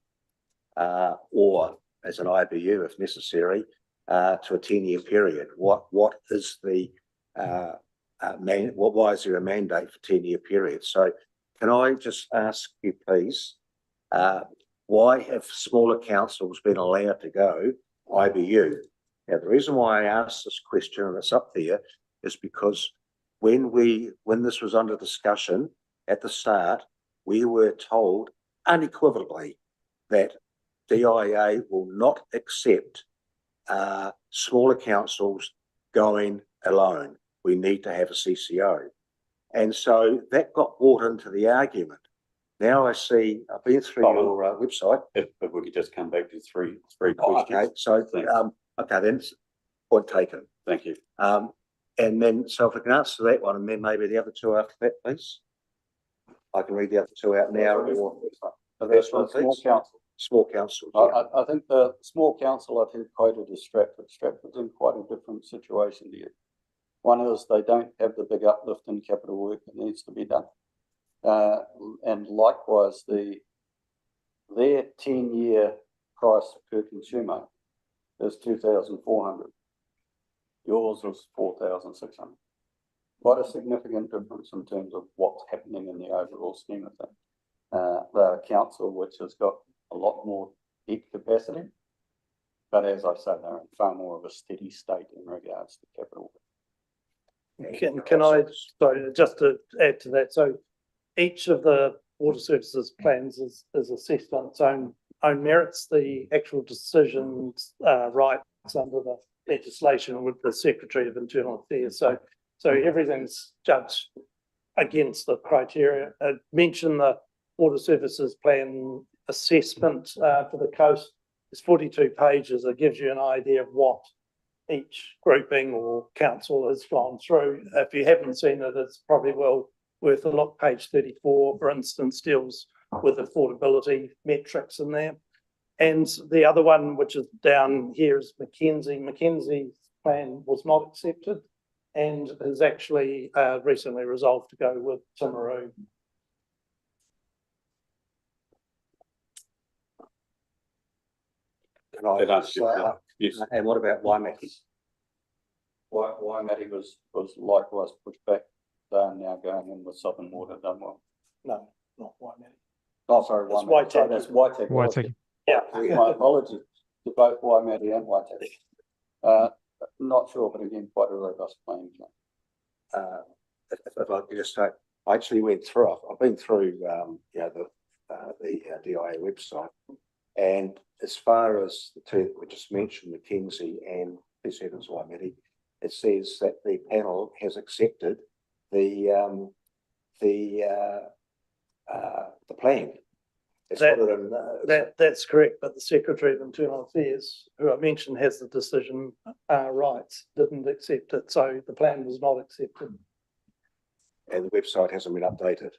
S19: or as an IBU, if necessary, to a 10-year period? What is the why is there a mandate for 10-year period? So can I just ask you, please, why have smaller councils been allowed to go IBU? Now, the reason why I asked this question, and it's up there, is because when this was under discussion at the start, we were told unequivocally that DIA will not accept smaller councils going alone. We need to have a CCO. And so that got brought into the argument. Now I see, I've been through your website.
S2: If we could just come back to three questions.
S19: Okay, so, okay, then, point taken.
S2: Thank you.
S19: And then, so if we can answer that one, and then maybe the other two after that, please. I can read the other two out now. Or
S8: the first one, small council.
S19: Small council.
S8: I think the small council I've heard quoted is Stratford. Stratford's in quite a different situation here. One is they don't have the big uplift in capital work that needs to be done. And likewise, their 10-year price per consumer is 2,400. Yours was 4,600. Quite a significant difference in terms of what's happening in the overall scheme of things. They're a council which has got a lot more debt capacity, but as I say, they're in far more of a steady state in regards to capital.
S7: Can I, sorry, just to add to that, so each of the water services plans is assessed on its own merits. The actual decisions rights under the legislation with the Secretary of Internal Affairs. So everything's judged against the criteria. I mentioned the water services plan assessment for the coast. It's 42 pages. It gives you an idea of what each grouping or council has gone through. If you haven't seen it, it's probably well worth a look. Page 34, for instance, deals with affordability metrics in there. And the other one, which is down here, is Mackenzie. Mackenzie's plan was not accepted and has actually recently resolved to go with Timaru.
S2: Yes.
S19: And what about Waimate?
S8: Waimate was likewise pushed back. They are now going in with Southern Water done well.
S7: No, not Waimate.
S6: Oh, sorry,
S7: It's
S6: Waimate. Sorry,
S7: Waitaki.
S6: that's Waitaki.
S12: Waitaki.
S7: Yeah.
S6: My apologies to both Waimate and Waitaki. Not sure, but again, quite a robust plan.
S17: If I could just say, I actually went through, I've been through, the DIA website. And as far as the two that we just mentioned, Mackenzie and Chris Evans Waimate, it says that the panel has accepted the plan. It's
S7: That-
S17: got it in,
S7: That's correct, but the Secretary of Internal Affairs, who I mentioned has the decision rights, didn't accept it, so the plan was not accepted.
S17: and the website hasn't been updated.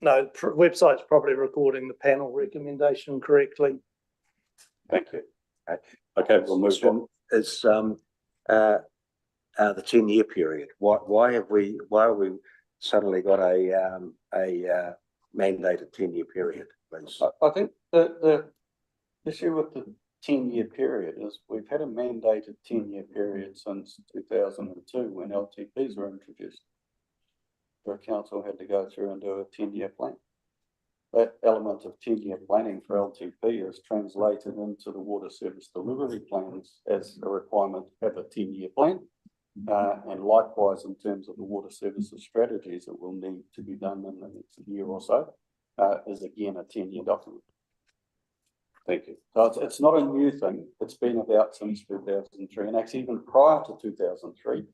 S7: No, website's probably recording the panel recommendation correctly.
S2: Thank you. Okay, we'll move
S17: This one is the 10-year period. Why have we suddenly got a mandated 10-year period, please?
S6: I think the issue with the 10-year period is we've had a mandated 10-year period since 2002 when LTPs were introduced. Where council had to go through and do a 10-year plan. That element of 10-year planning for LTP is translated into the water service delivery plans as a requirement to have a 10-year plan. And likewise, in terms of the water services strategies that will need to be done in the next year or so, is again a 10-year document.
S2: Thank you.
S6: So it's not a new thing. It's been about since 2003, and actually even prior to 2003,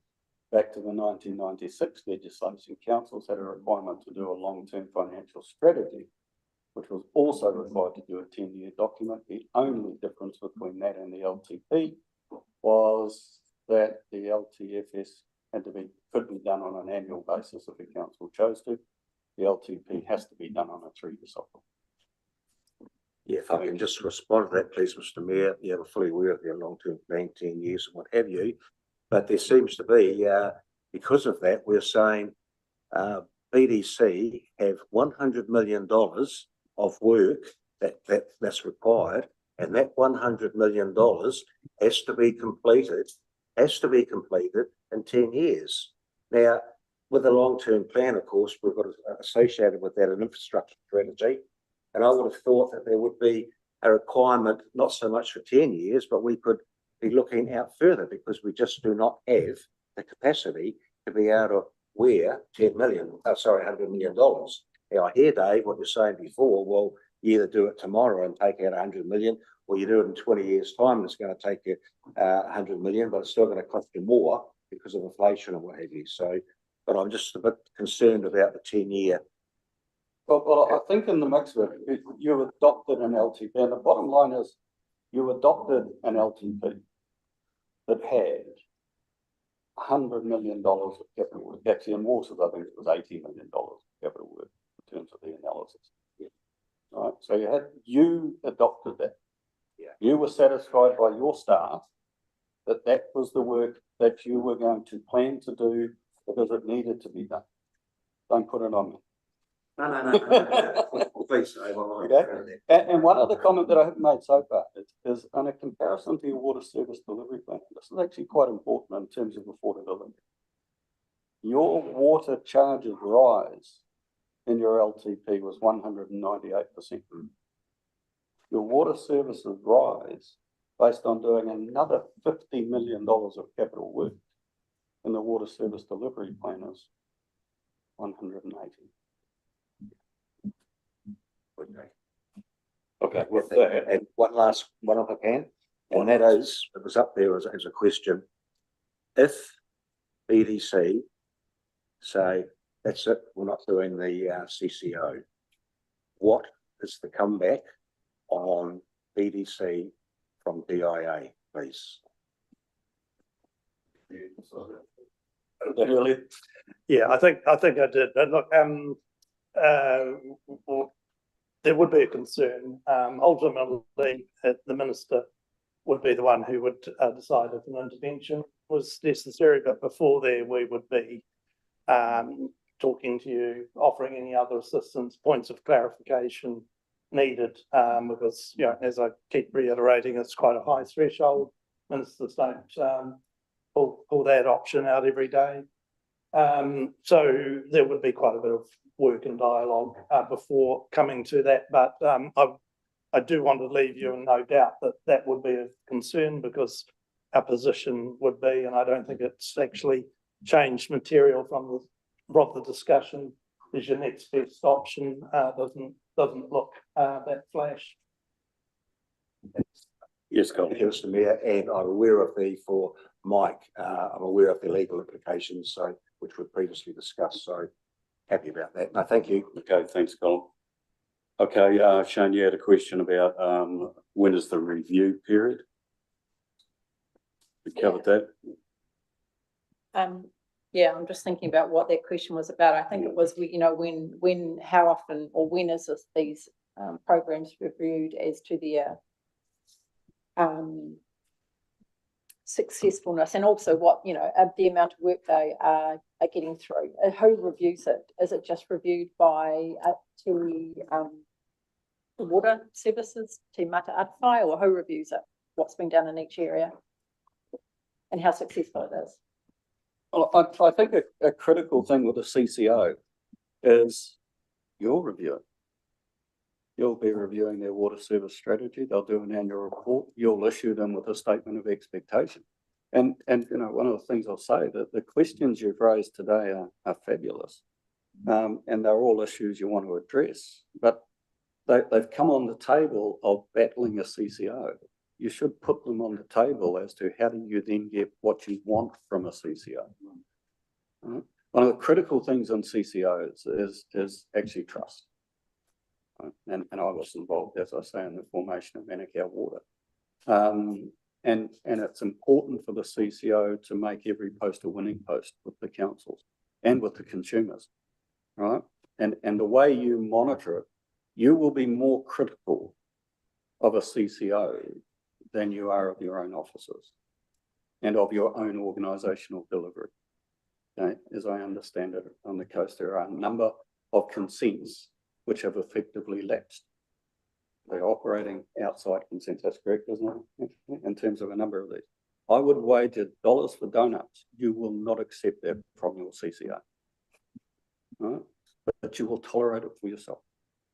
S6: back to the 1996 legislation, councils had a requirement to do a long-term financial strategy, which was also required to do a 10-year document. The only difference between that and the LTP was that the LTFS could be done on an annual basis if the council chose to. The LTP has to be done on a 3-year cycle.
S17: Yeah, if I can just respond to that, please, Mr. Mayor. Yeah, we're fully aware of your long-term plan, 10 years and what have you. But there seems to be, because of that, we're saying BDC have $100 million of work that's required, and that $100 million has to be completed in 10 years. Now, with the long-term plan, of course, we've got associated with that an infrastructure strategy. And I would have thought that there would be a requirement, not so much for 10 years, but we could be looking out further because we just do not have the capacity to be able to wear $100 million. Now, I hear, Dave, what you're saying before. Well, you either do it tomorrow and take out 100 million, or you do it in 20 years' time and it's going to take you 100 million, but it's still going to cost you more because of inflation and what have you. So, but I'm just a bit concerned about the 10-year.
S6: Well, I think in the mix of it, you adopted an LTP, and the bottom line is you adopted an LTP that had $100 million of capital work. Actually, in Waters, I think it was $80 million of capital work in terms of the analysis. Yeah. Right. So you adopted that.
S17: Yeah.
S6: You were satisfied by your staff that that was the work that you were going to plan to do because it needed to be done. Don't put it on me.
S17: No. Please, Dave.
S6: Okay. And one other comment that I have made so far is on a comparison to your water service delivery plan. This is actually quite important in terms of affordability. Your water charges rise in your LTP was 198%. Your water services rise based on doing another $50 million of capital work, and the water service delivery plan is 180.
S17: Okay, with that, and one last one if I can, and that is, it was up there as a question. If BDC say, that's it, we're not doing the CCO, what is the comeback on BDC from DIA, please?
S7: Yeah, I think I did. But look, there would be a concern. Ultimately, the minister would be the one who would decide if an intervention was necessary. But before there, we would be talking to you, offering any other assistance, points of clarification needed, because, you know, as I keep reiterating, it's quite a high threshold. Ministers don't pull that option out every day. So there would be quite a bit of work and dialogue before coming to that, but I do want to leave you in no doubt that that would be a concern, because our position would be, and I don't think it's actually changed material from the discussion, is your next best option doesn't look that flash.
S2: Yes, Colin.
S21: Mr. Mayor, and I'm aware of for Mike, I'm aware of the legal implications, so which were previously discussed, so happy about that. No, thank you.
S2: Okay, thanks, Colin. Okay, Shane, you had a question about when is the review period? We covered that.
S1: Yeah, I'm just thinking about what that question was about. I think it was, when, how often, or when is these programs reviewed as to their successfulness, and also what, the amount of work they are getting through. Who reviews it? Is it just reviewed by the water services, Te Mata Atawhai, or who reviews it? What's been done in each area and how successful it is?
S8: Well, I think a critical thing with the CCO is you'll review it. You'll be reviewing their water service strategy. They'll do an annual report. You'll issue them with a statement of expectation. And one of the things I'll say, that the questions you've raised today are fabulous. And they're all issues you want to address, but they've come on the table of battling a CCO. You should put them on the table as to how do you then get what you want from a CCO. Right? One of the critical things on CCOs is actually trust. Right? And I was involved, as I say, in the formation of Manukau Water. And it's important for the CCO to make every post a winning post with the councils and with the consumers, right? And the way you monitor it, you will be more critical of a CCO than you are of your own officers and of your own organisational delivery. Okay? As I understand it, on the coast, there are a number of consents which have effectively lapsed. They're operating outside consent. That's correct, isn't it? In terms of a number of these. I would wager dollars for donuts, you will not accept that from your CCO. Right? But you will tolerate it for yourself.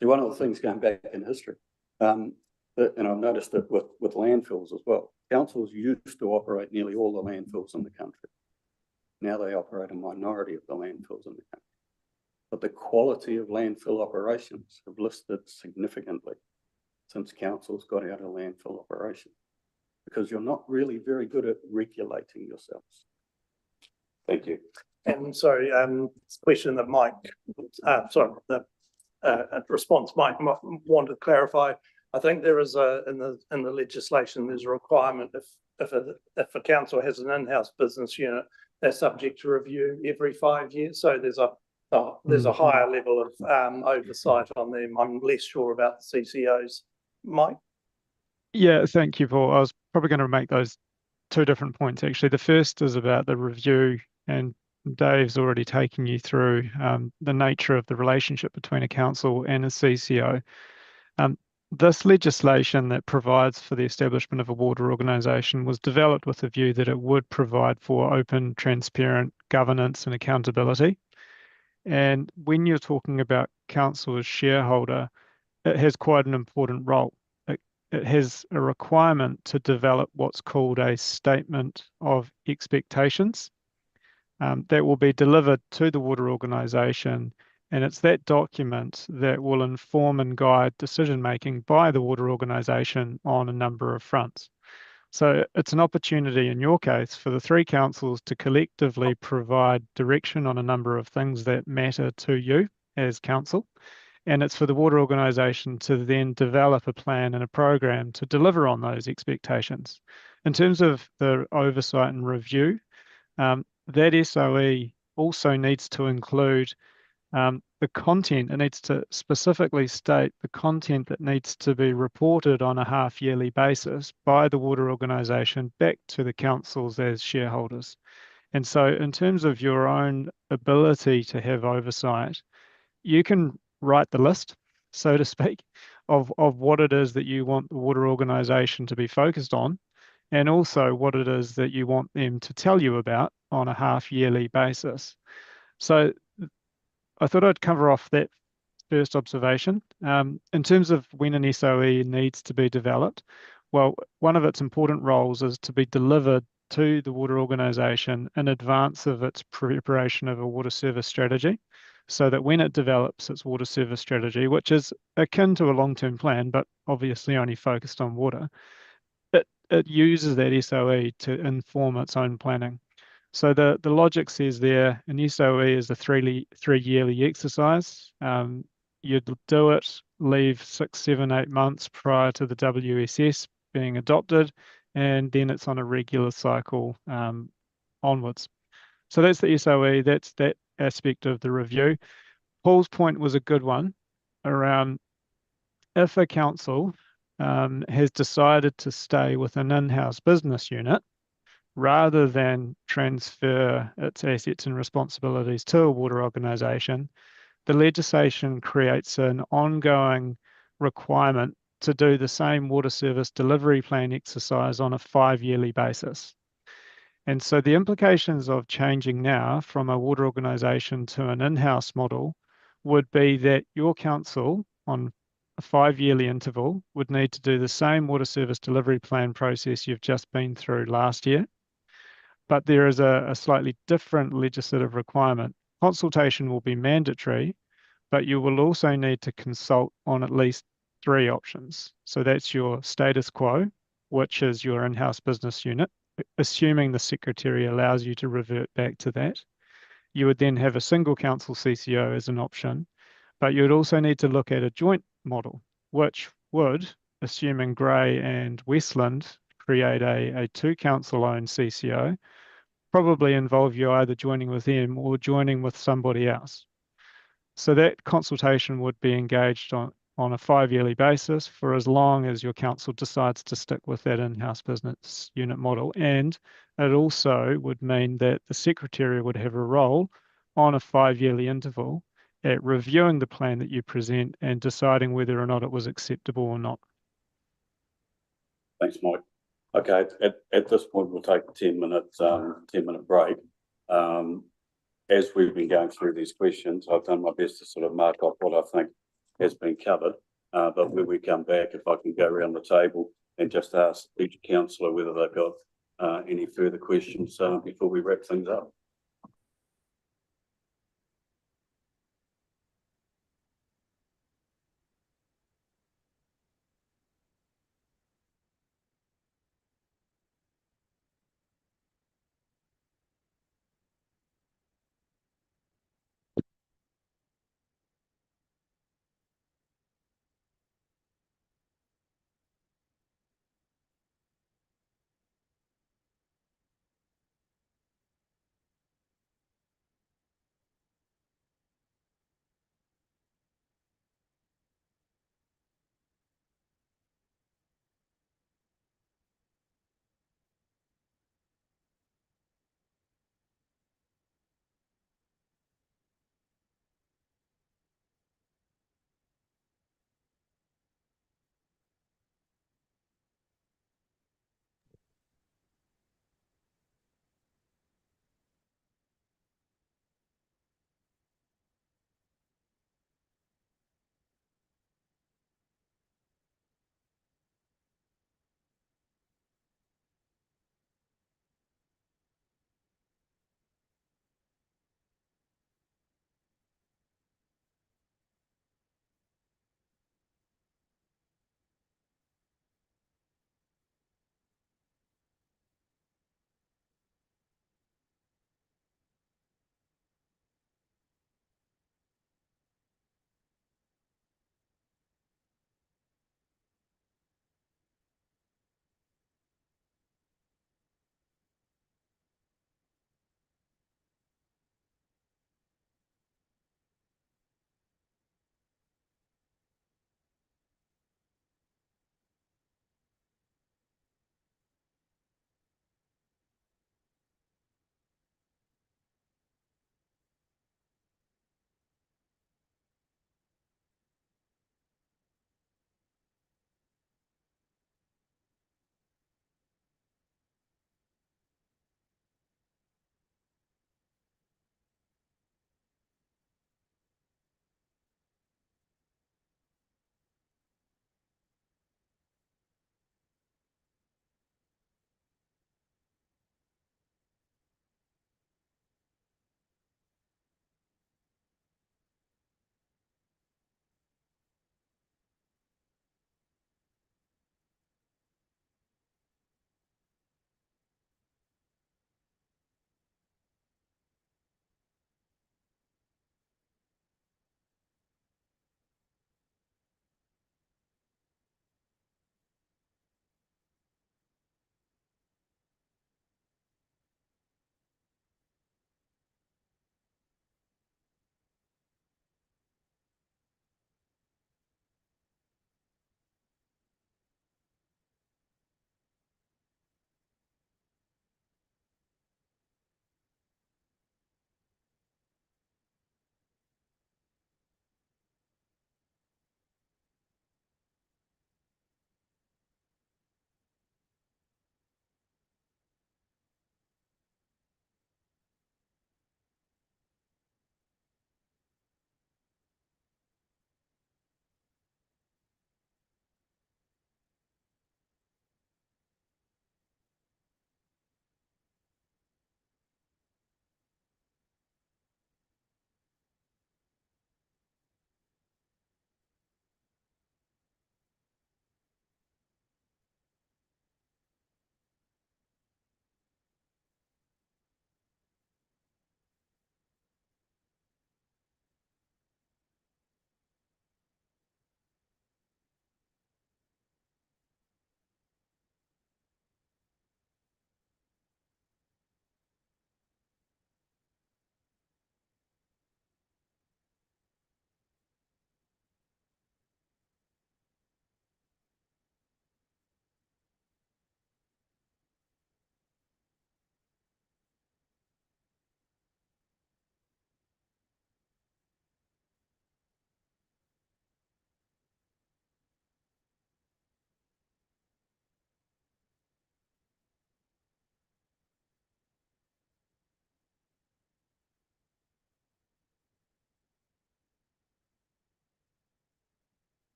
S8: See, one of the things going back in history, and I've noticed it with landfills as well. Councils used to operate nearly all the landfills in the country. Now they operate a minority of the landfills in the country. But the quality of landfill operations have lifted significantly since councils got out of landfill operation, because you're not really very good at regulating yourselves. Thank you.
S7: And sorry, question that Mike, response Mike wanted to clarify. I think there is in the legislation, there's a requirement if a council has an in-house business unit, they're subject to review every 5 years. So there's a higher level of oversight on them. I'm less sure about the CCOs. Mike?
S12: Yeah, thank you, Paul. I was probably going to make those two different points, actually. The first is about the review, and Dave's already taken you through the nature of the relationship between a council and a CCO. This legislation that provides for the establishment of a water organisation was developed with a view that it would provide for open, transparent governance and accountability. And when you're talking about council as shareholder, it has quite an important role. It has a requirement to develop what's called a statement of expectations that will be delivered to the water organisation, and it's that document that will inform and guide decision-making by the water organisation on a number of fronts. So it's an opportunity in your case for the three councils to collectively provide direction on a number of things that matter to you as council. And it's for the water organisation to then develop a plan and a program to deliver on those expectations. In terms of the oversight and review, that SOE also needs to include the content. It needs to specifically state the content that needs to be reported on a half-yearly basis by the water organisation back to the councils as shareholders. And so in terms of your own ability to have oversight, you can write the list, so to speak, of what it is that you want the water organisation to be focused on, and also what it is that you want them to tell you about on a half-yearly basis. So I thought I'd cover off that first observation. In terms of when an SOE needs to be developed, well, one of its important roles is to be delivered to the water organisation in advance of its preparation of a water service strategy, so that when it develops its water service strategy, which is akin to a long-term plan, but obviously only focused on water, it uses that SOE to inform its own planning. So the logic says there, an SOE is a three-yearly exercise. You'd do it, leave 6, 7, 8 months prior to the WSS being adopted, and then it's on a regular cycle onwards. So that's the SOE, that's that aspect of the review. Paul's point was a good one around if a council has decided to stay with an in-house business unit, rather than transfer its assets and responsibilities to a water organisation, the legislation creates an ongoing requirement to do the same water service delivery plan exercise on a 5-yearly basis. And so the implications of changing now from a water organisation to an in-house model would be that your council on a 5-yearly interval would need to do the same water service delivery plan process you've just been through last year. But there is a slightly different legislative requirement. Consultation will be mandatory, but you will also need to consult on at least 3 options. So that's your status quo, which is your in-house business unit, assuming the secretary allows you to revert back to that. You would then have a single council CCO as an option, but you would also need to look at a joint model, which would, assuming Grey and Westland create a 2 council-owned CCO, probably involve you either joining with them or joining with somebody else. So that consultation would be engaged on a 5-yearly basis for as long as your council decides to stick with that in-house business unit model. And it also would mean that the secretary would have a role on a 5-yearly interval at reviewing the plan that you present and deciding whether or not it was acceptable or not.
S2: Thanks, Mike. Okay, at this point, we'll take a 10-minute break. As we've been going through these questions, I've done my best to sort of mark off what I think has been covered. But when we come back, if I can go around the table and just ask each councillor whether they've got any further questions before we wrap things up.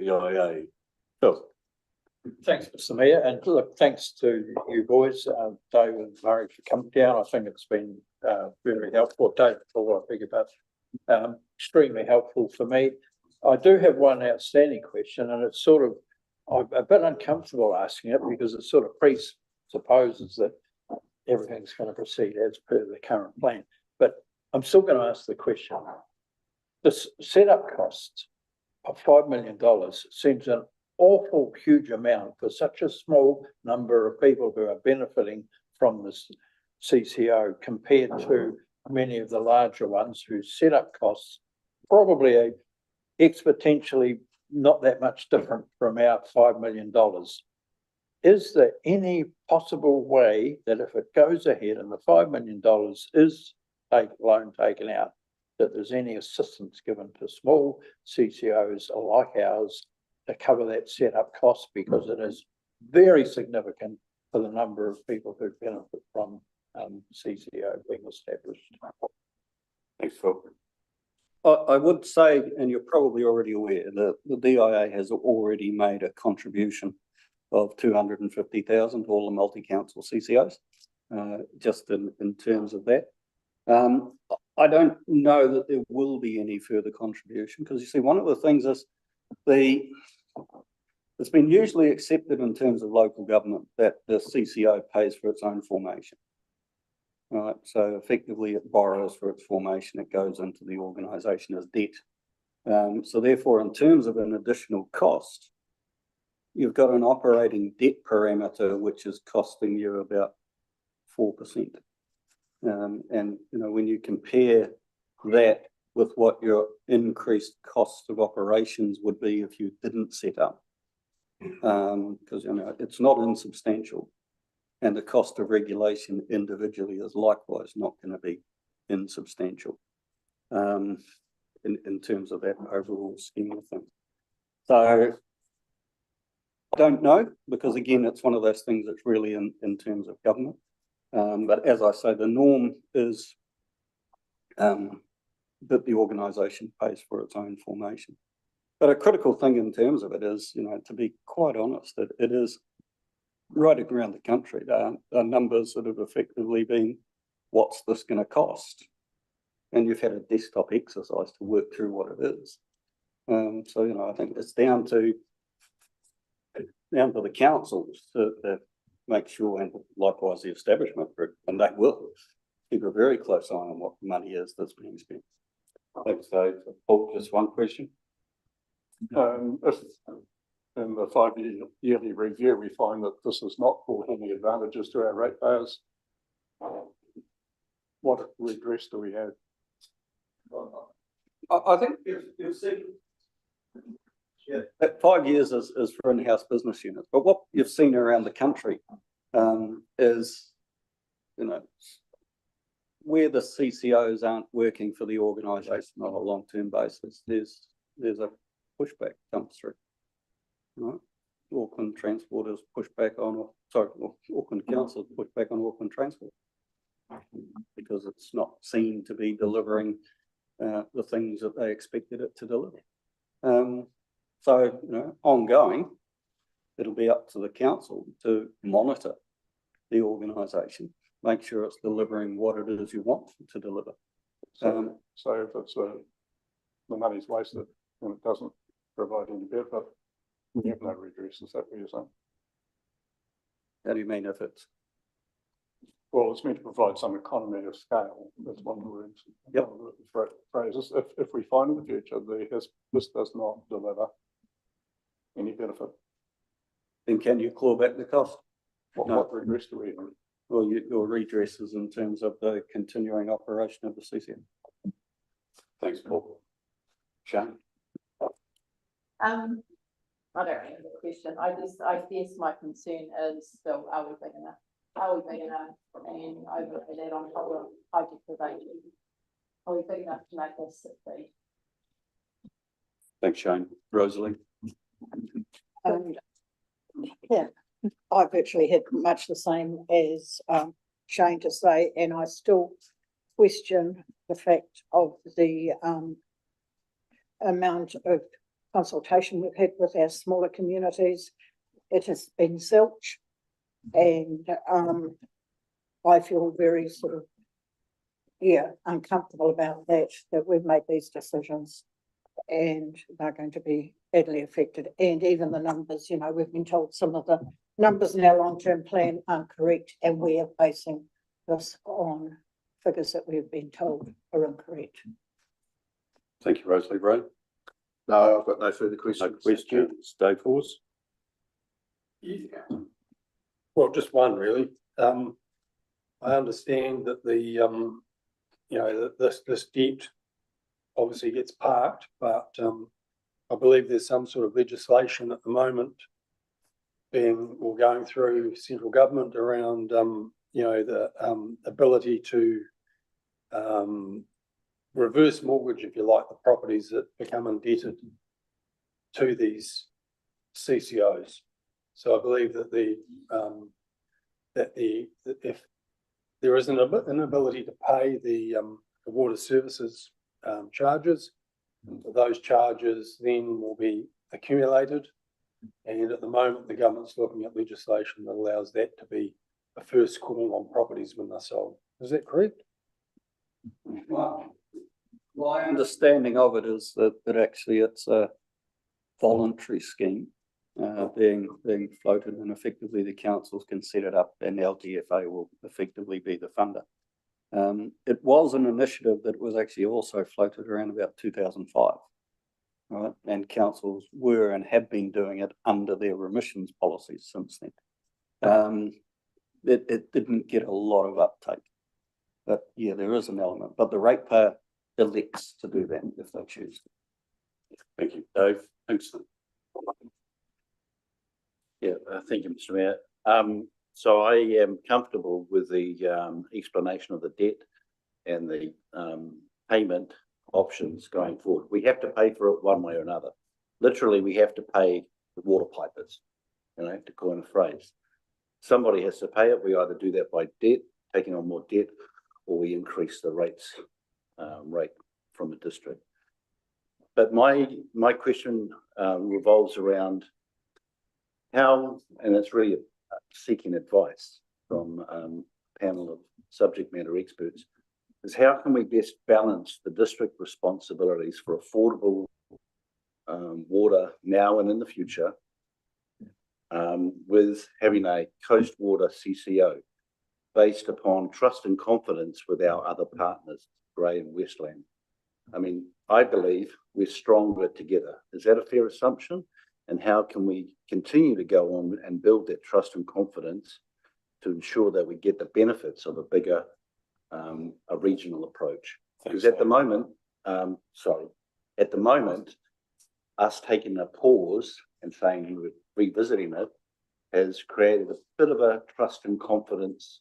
S2: EIA. Phil?
S6: Thanks, Mr. Mayor, and look, thanks to you boys, Dave and Murray for coming down. I think it's been very helpful. Dave, I beg your pardon. Extremely helpful for me. I do have one outstanding question, and it's sort of, I'm a bit uncomfortable asking it because it sort of presupposes that everything's going to proceed as per the current plan. But I'm still going to ask the question. The setup cost of $5 million seems an awful huge amount for such a small number of people who are benefiting from this CCO compared to many of the larger ones whose setup costs probably are exponentially not that much different from our $5 million. Is there any possible way that if it goes ahead and the $5 million is a loan taken out, that there's any assistance given to small CCOs like ours to cover that setup cost, because it is very significant for the number of people who benefit from CCO being established.
S2: Thanks, Phil.
S8: I would say, and you're probably already aware, that the DIA has already made a contribution of 250,000 to all the multi-council CCOs, just in terms of that. I don't know that there will be any further contribution, because you see, one of the things is it's been usually accepted in terms of local government that the CCO pays for its own formation. Right, so effectively it borrows for its formation, it goes into the organisation as debt. So therefore, in terms of an additional cost, you've got an operating debt parameter which is costing you about 4%. And you know, when you compare that with what your increased cost of operations would be if you didn't set up, because you know it's not insubstantial. And the cost of regulation individually is likewise not going to be insubstantial in terms of that overall scheme of things. So I don't know, because again, it's one of those things that's really in terms of government. But as I say, the norm is that the organisation pays for its own formation. But a critical thing in terms of it is, you know, to be quite honest, that it is right around the country. There are numbers that have effectively been, what's this going to cost? And you've had a desktop exercise to work through what it is. So, you know, I think it's down to the councils to make sure, and likewise the establishment group, and they will keep a very close eye on what the money is that's being spent.
S2: Thanks, Dave. Paul, just one question.
S14: If in the 5-yearly review, we find that this has not brought any advantages to our ratepayers, what redress do we have?
S8: I think you've seen, yeah, that 5 years is for in-house business units, but what you've seen around the country is, you know, where the CCOs aren't working for the organisation on a long-term basis, there's a pushback comes through. Right? Auckland Transport has pushed back on, Auckland Council has pushed back on Auckland Transport because it's not seen to be delivering the things that they expected it to deliver. So, you know, ongoing, it'll be up to the council to monitor the organisation, make sure it's delivering what it is you want to deliver.
S14: So if it's the money's wasted and it doesn't provide any benefit, you have no redress, is that what you're saying?
S8: How do you mean if it's?
S14: Well, it's meant to provide some economy of scale. That's one of the words.
S8: Yep.
S14: Phrases. If we find in the future this does not deliver any benefit,
S8: then can you claw back the cost?
S14: What redress do we have?
S8: Well, your redress is in terms of the continuing operation of the CCM.
S2: Thanks, Paul. Shane?
S1: I don't have a question. I guess my concern is still, are we big enough? Are we big enough? And overlay that on top of high deprivation. Are we big enough to make this succeed?
S2: Thanks, Shane. Rosalie?
S11: Yeah, I virtually had much the same as Shane to say, and I still question the fact of the amount of consultation we've had with our smaller communities, it has been zilch. And I feel very sort of, uncomfortable about that we've made these decisions and they're going to be badly affected. And even the numbers, we've been told some of the numbers in our long-term plan aren't correct, and we are basing this on figures that we've been told are incorrect.
S2: Thank you, Rosalie Ray.
S4: No, I've got no further questions.
S2: No questions. Dave Hawes.
S13: Yeah. Well, just one really. I understand that this debt obviously gets parked, but I believe there's some sort of legislation at the moment going through central government around the ability to reverse mortgage, if you like, the properties that become indebted to these CCOs. So I believe that if there is an inability to pay the water services charges, those charges then will be accumulated. And at the moment, the government's looking at legislation that allows that to be a first call on properties when they're sold. Is that correct?
S8: My understanding of it is that actually it's a voluntary scheme being floated, and effectively the councils can set it up and LTFA will effectively be the funder. It was an initiative that was actually also floated around about 2005, right? And councils were and have been doing it under their remissions policies since then. It didn't get a lot of uptake, but yeah, there is an element, but the ratepayer elects to do that if they choose.
S2: Thank you, Dave. Thanks.
S17: Yeah, thank you, Mr. Mayor. So I am comfortable with the explanation of the debt and the payment options going forward. We have to pay for it one way or another. Literally, we have to pay the water pipers, to coin a phrase. Somebody has to pay it. We either do that by debt, taking on more debt, or we increase the rate from the district. But my question revolves around how, and it's really seeking advice from a panel of subject matter experts, is how can we best balance the district responsibilities for affordable water now and in the future with having a coast water CCO based upon trust and confidence with our other partners, Grey and Westland. I mean, I believe we're stronger together. Is that a fair assumption? And how can we continue to go on and build that trust and confidence to ensure that we get the benefits of a bigger, a regional approach? Because at the moment, us taking a pause and saying we're revisiting it has created a bit of a trust and confidence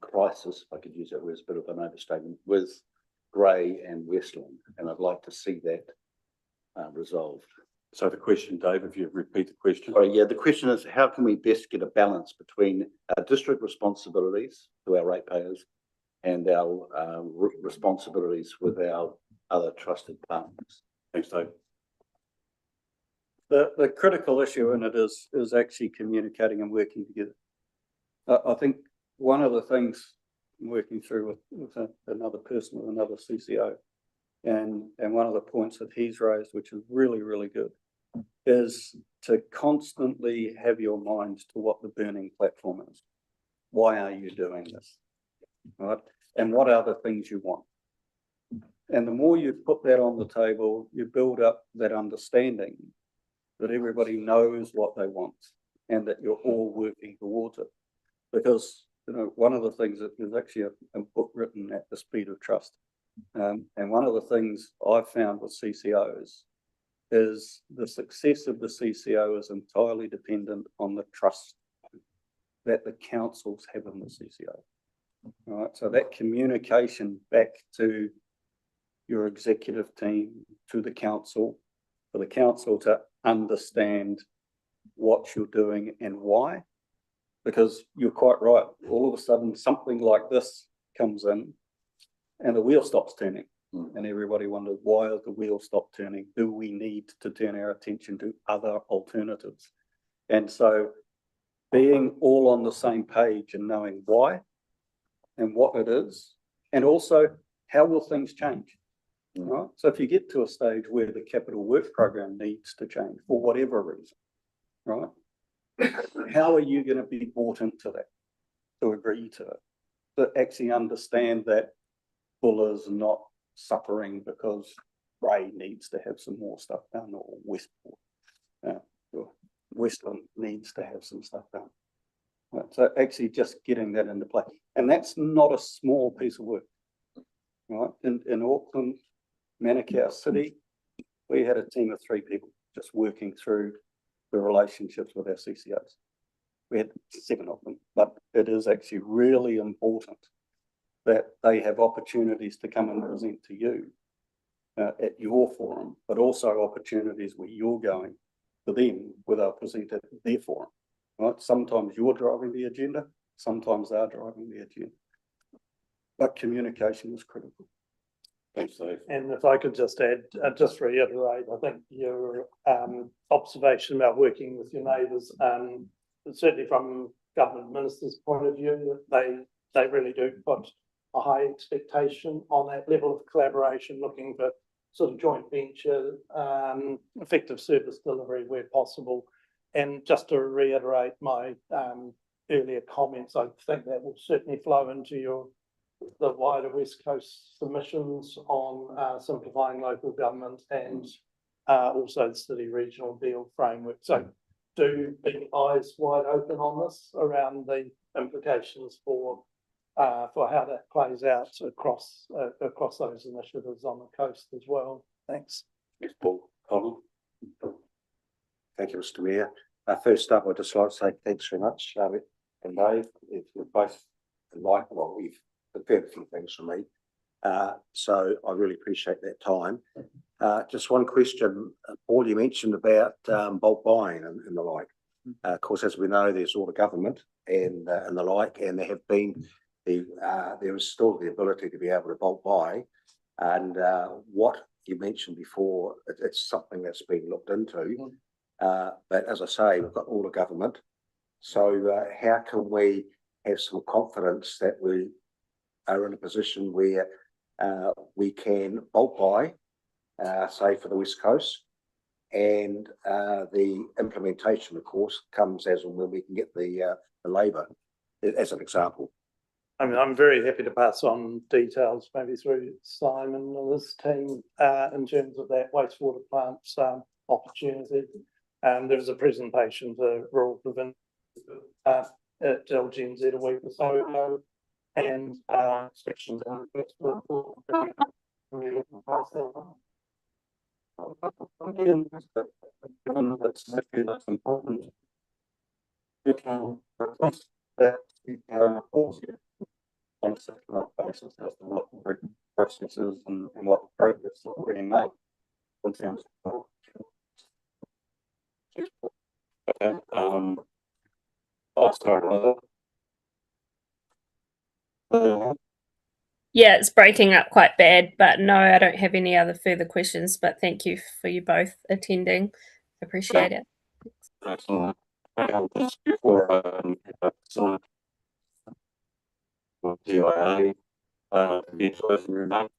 S17: crisis, if I could use that word as a bit of an overstatement, with Grey and Westland. And I'd like to see that resolved.
S2: So the question, Dave, if you repeat the question.
S17: Oh, yeah, the question is how can we best get a balance between our district responsibilities to our ratepayers and our responsibilities with our other trusted partners?
S2: Thanks, Dave.
S8: The critical issue in it is actually communicating and working together. I think one of the things I'm working through with another person, with another CCO, and one of the points that he's raised, which is really, really good, is to constantly have your mind to what the burning platform is. Why are you doing this? Right? And what are the things you want? And the more you put that on the table, you build up that understanding that everybody knows what they want and that you're all working towards it. Because, one of the things that there's actually a book written at the Speed of Trust. And one of the things I've found with CCOs is the success of the CCO is entirely dependent on the trust that the councils have in the CCO. All right, so that communication back to your executive team, to the council, for the council to understand what you're doing and why, because you're quite right. All of a sudden, something like this comes in and the wheel stops turning. And everybody wondered, why has the wheel stopped turning? Do we need to turn our attention to other alternatives? And so being all on the same page and knowing why and what it is, and also how will things change, right? So if you get to a stage where the capital work program needs to change for whatever reason, right? How are you going to be brought into that, to agree to it, to actually understand that Buller's not suffering because Bray needs to have some more stuff done, or Westport, or Westland needs to have some stuff done. Right, so actually just getting that into play. And that's not a small piece of work, right? In Auckland, Manukau City, we had a team of 3 people just working through the relationships with our CCOs. We had 7 of them, but it is actually really important that they have opportunities to come and present to you at your forum, but also opportunities where you're going to them where they'll present at their forum, right? Sometimes you're driving the agenda, sometimes they're driving the agenda. But communication is critical.
S2: Thanks, Dave.
S7: And if I could just add, just reiterate, I think your observation about working with your neighbours, certainly from government ministers' point of view, they really do put a high expectation on that level of collaboration, looking for sort of joint venture, effective service delivery where possible. And just to reiterate my earlier comments, I think that will certainly flow into the wider West Coast submissions on simplifying local government and also the city regional deal framework. So do be eyes wide open on this around the implications for how that plays out across those initiatives on the coast as well. Thanks.
S2: Yes, Paul. Colin.
S21: Thank you, Mr. Mayor. First up, I'd just like to say thanks very much, and Dave. You're both like, well, you've prepared a few things for me. So I really appreciate that time. Just one question, Paul, you mentioned about bulk buying and the like. Of course, as we know, there's all the government and the like, and there have been there is still the ability to be able to bulk buy. And what you mentioned before, it's something that's been looked into. But as I say, we've got all the government. So how can we have some confidence that we are in a position where we can bulk buy, say for the West Coast, and the implementation, of course, comes as and when we can get the labour, as an example.
S7: I mean, I'm very happy to pass on details, maybe through Simon and his team, in terms of that wastewater plants opportunity. There was a presentation for rural province at LGNZ a week or so ago, and sections on that's important. You can request that you can force it on a settlement basis as to what the processes and what the progress that we're being made in terms of.
S2: Okay. I'll start with it.
S9: Yeah, it's breaking up quite bad, but no, I don't have any other further questions, but thank you for you both attending. Appreciate it.
S2: Excellent. For GIA, be closing your mouth.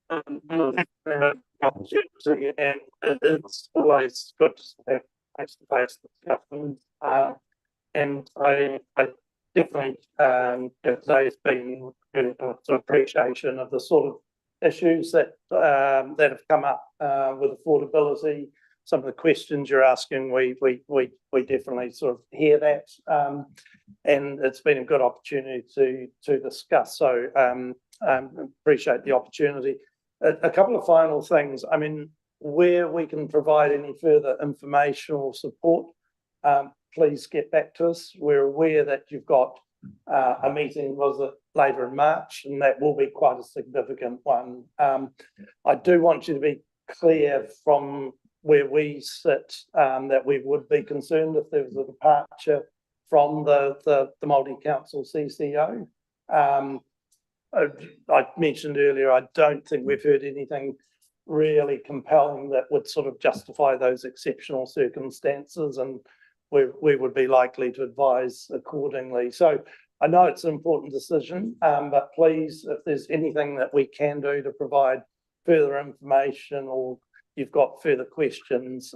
S7: And it's always good to have face-to-face discussions. And I definitely there's been appreciation of the sort of issues that that have come up with affordability. Some of the questions you're asking, we definitely sort of hear that, and it's been a good opportunity to discuss. So appreciate the opportunity. A couple of final things. I mean, where we can provide any further informational support, please get back to us. We're aware that you've got a meeting, was it later in March, and that will be quite a significant one. I do want you to be clear from where we sit that we would be concerned if there was a departure from the multi-council CCO. I mentioned earlier, I don't think we've heard anything really compelling that would sort of justify those exceptional circumstances, and we would be likely to advise accordingly. So I know it's an important decision, but please, if there's anything that we can do to provide further information, or you've got further questions,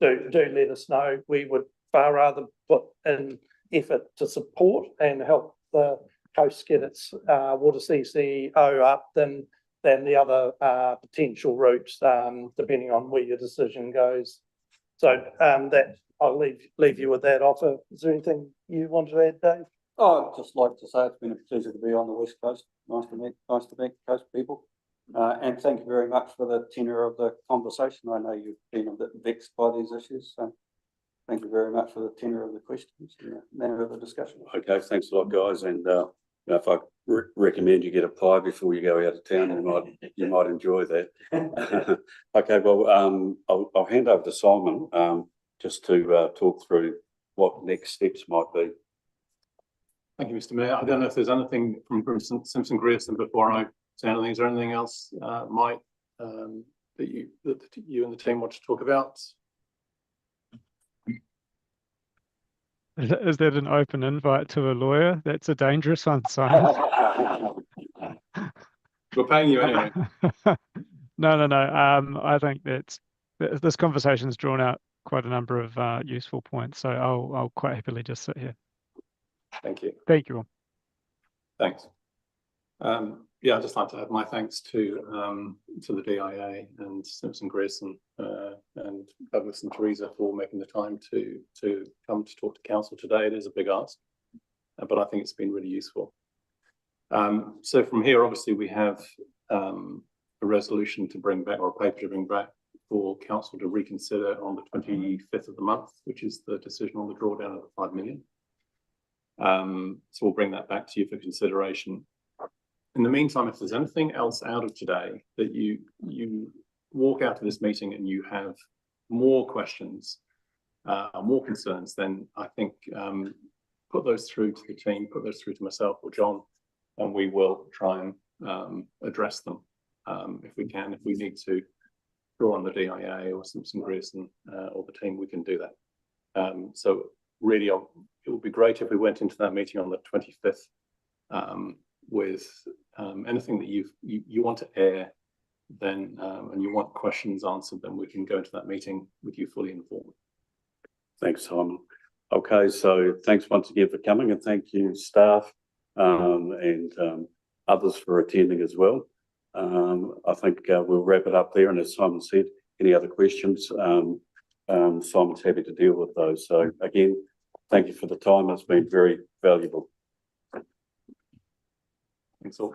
S7: do let us know. We would far rather put in effort to support and help the coast get its water CCO up than the other potential routes, depending on where your decision goes. So that I'll leave you with that offer. Is there anything you want to add, Dave?
S8: Oh, I'd just like to say it's been a pleasure to be on the West Coast. Nice to meet coast people. And thank you very much for the tenor of the conversation. I know you've been a bit vexed by these issues, so thank you very much for the tenor of the questions and the manner of the discussion.
S2: Okay, thanks a lot, guys. And if I recommend you get a pie before you go out of town, you might enjoy that. Okay, well, I'll hand over to Simon just to talk through what next steps might be.
S3: Thank you, Mr. Mayor. I don't know if there's anything from Simpson Grierson before I say anything. Is there anything else, Mike, that you and the team want to talk about?
S12: Is that an open invite to a lawyer? That's a dangerous one, Simon.
S3: We're paying you anyway.
S12: No. I think this conversation's drawn out quite a number of useful points, so I'll quite happily just sit here.
S3: Thank you.
S12: Thank you all.
S3: Thanks. Yeah, I'd just like to add my thanks to the DIA and Simpson Grierson and Douglas and Teresa for making the time to come to talk to council today. It is a big ask, but I think it's been really useful. So from here, obviously, we have a resolution to bring back, or a paper to bring back for council to reconsider on the 25th of the month, which is the decision on the drawdown of the 5 million. So we'll bring that back to you for consideration. In the meantime, if there's anything else out of today that you walk out of this meeting and you have more questions, more concerns, then I think put those through to the team, put those through to myself or John, and we will try and address them if we can. If we need to draw on the DIA or Simpson Grierson or the team, we can do that. So really, it would be great if we went into that meeting on the 25th with anything that you want to air, then and you want questions answered, then we can go into that meeting with you fully informed.
S2: Thanks, Simon. Okay, so thanks once again for coming, and thank you, staff and others for attending as well. I think we'll wrap it up there, and as Simon said, any other questions, Simon's happy to deal with those. So again, thank you for the time. It's been very valuable.
S3: Thanks all.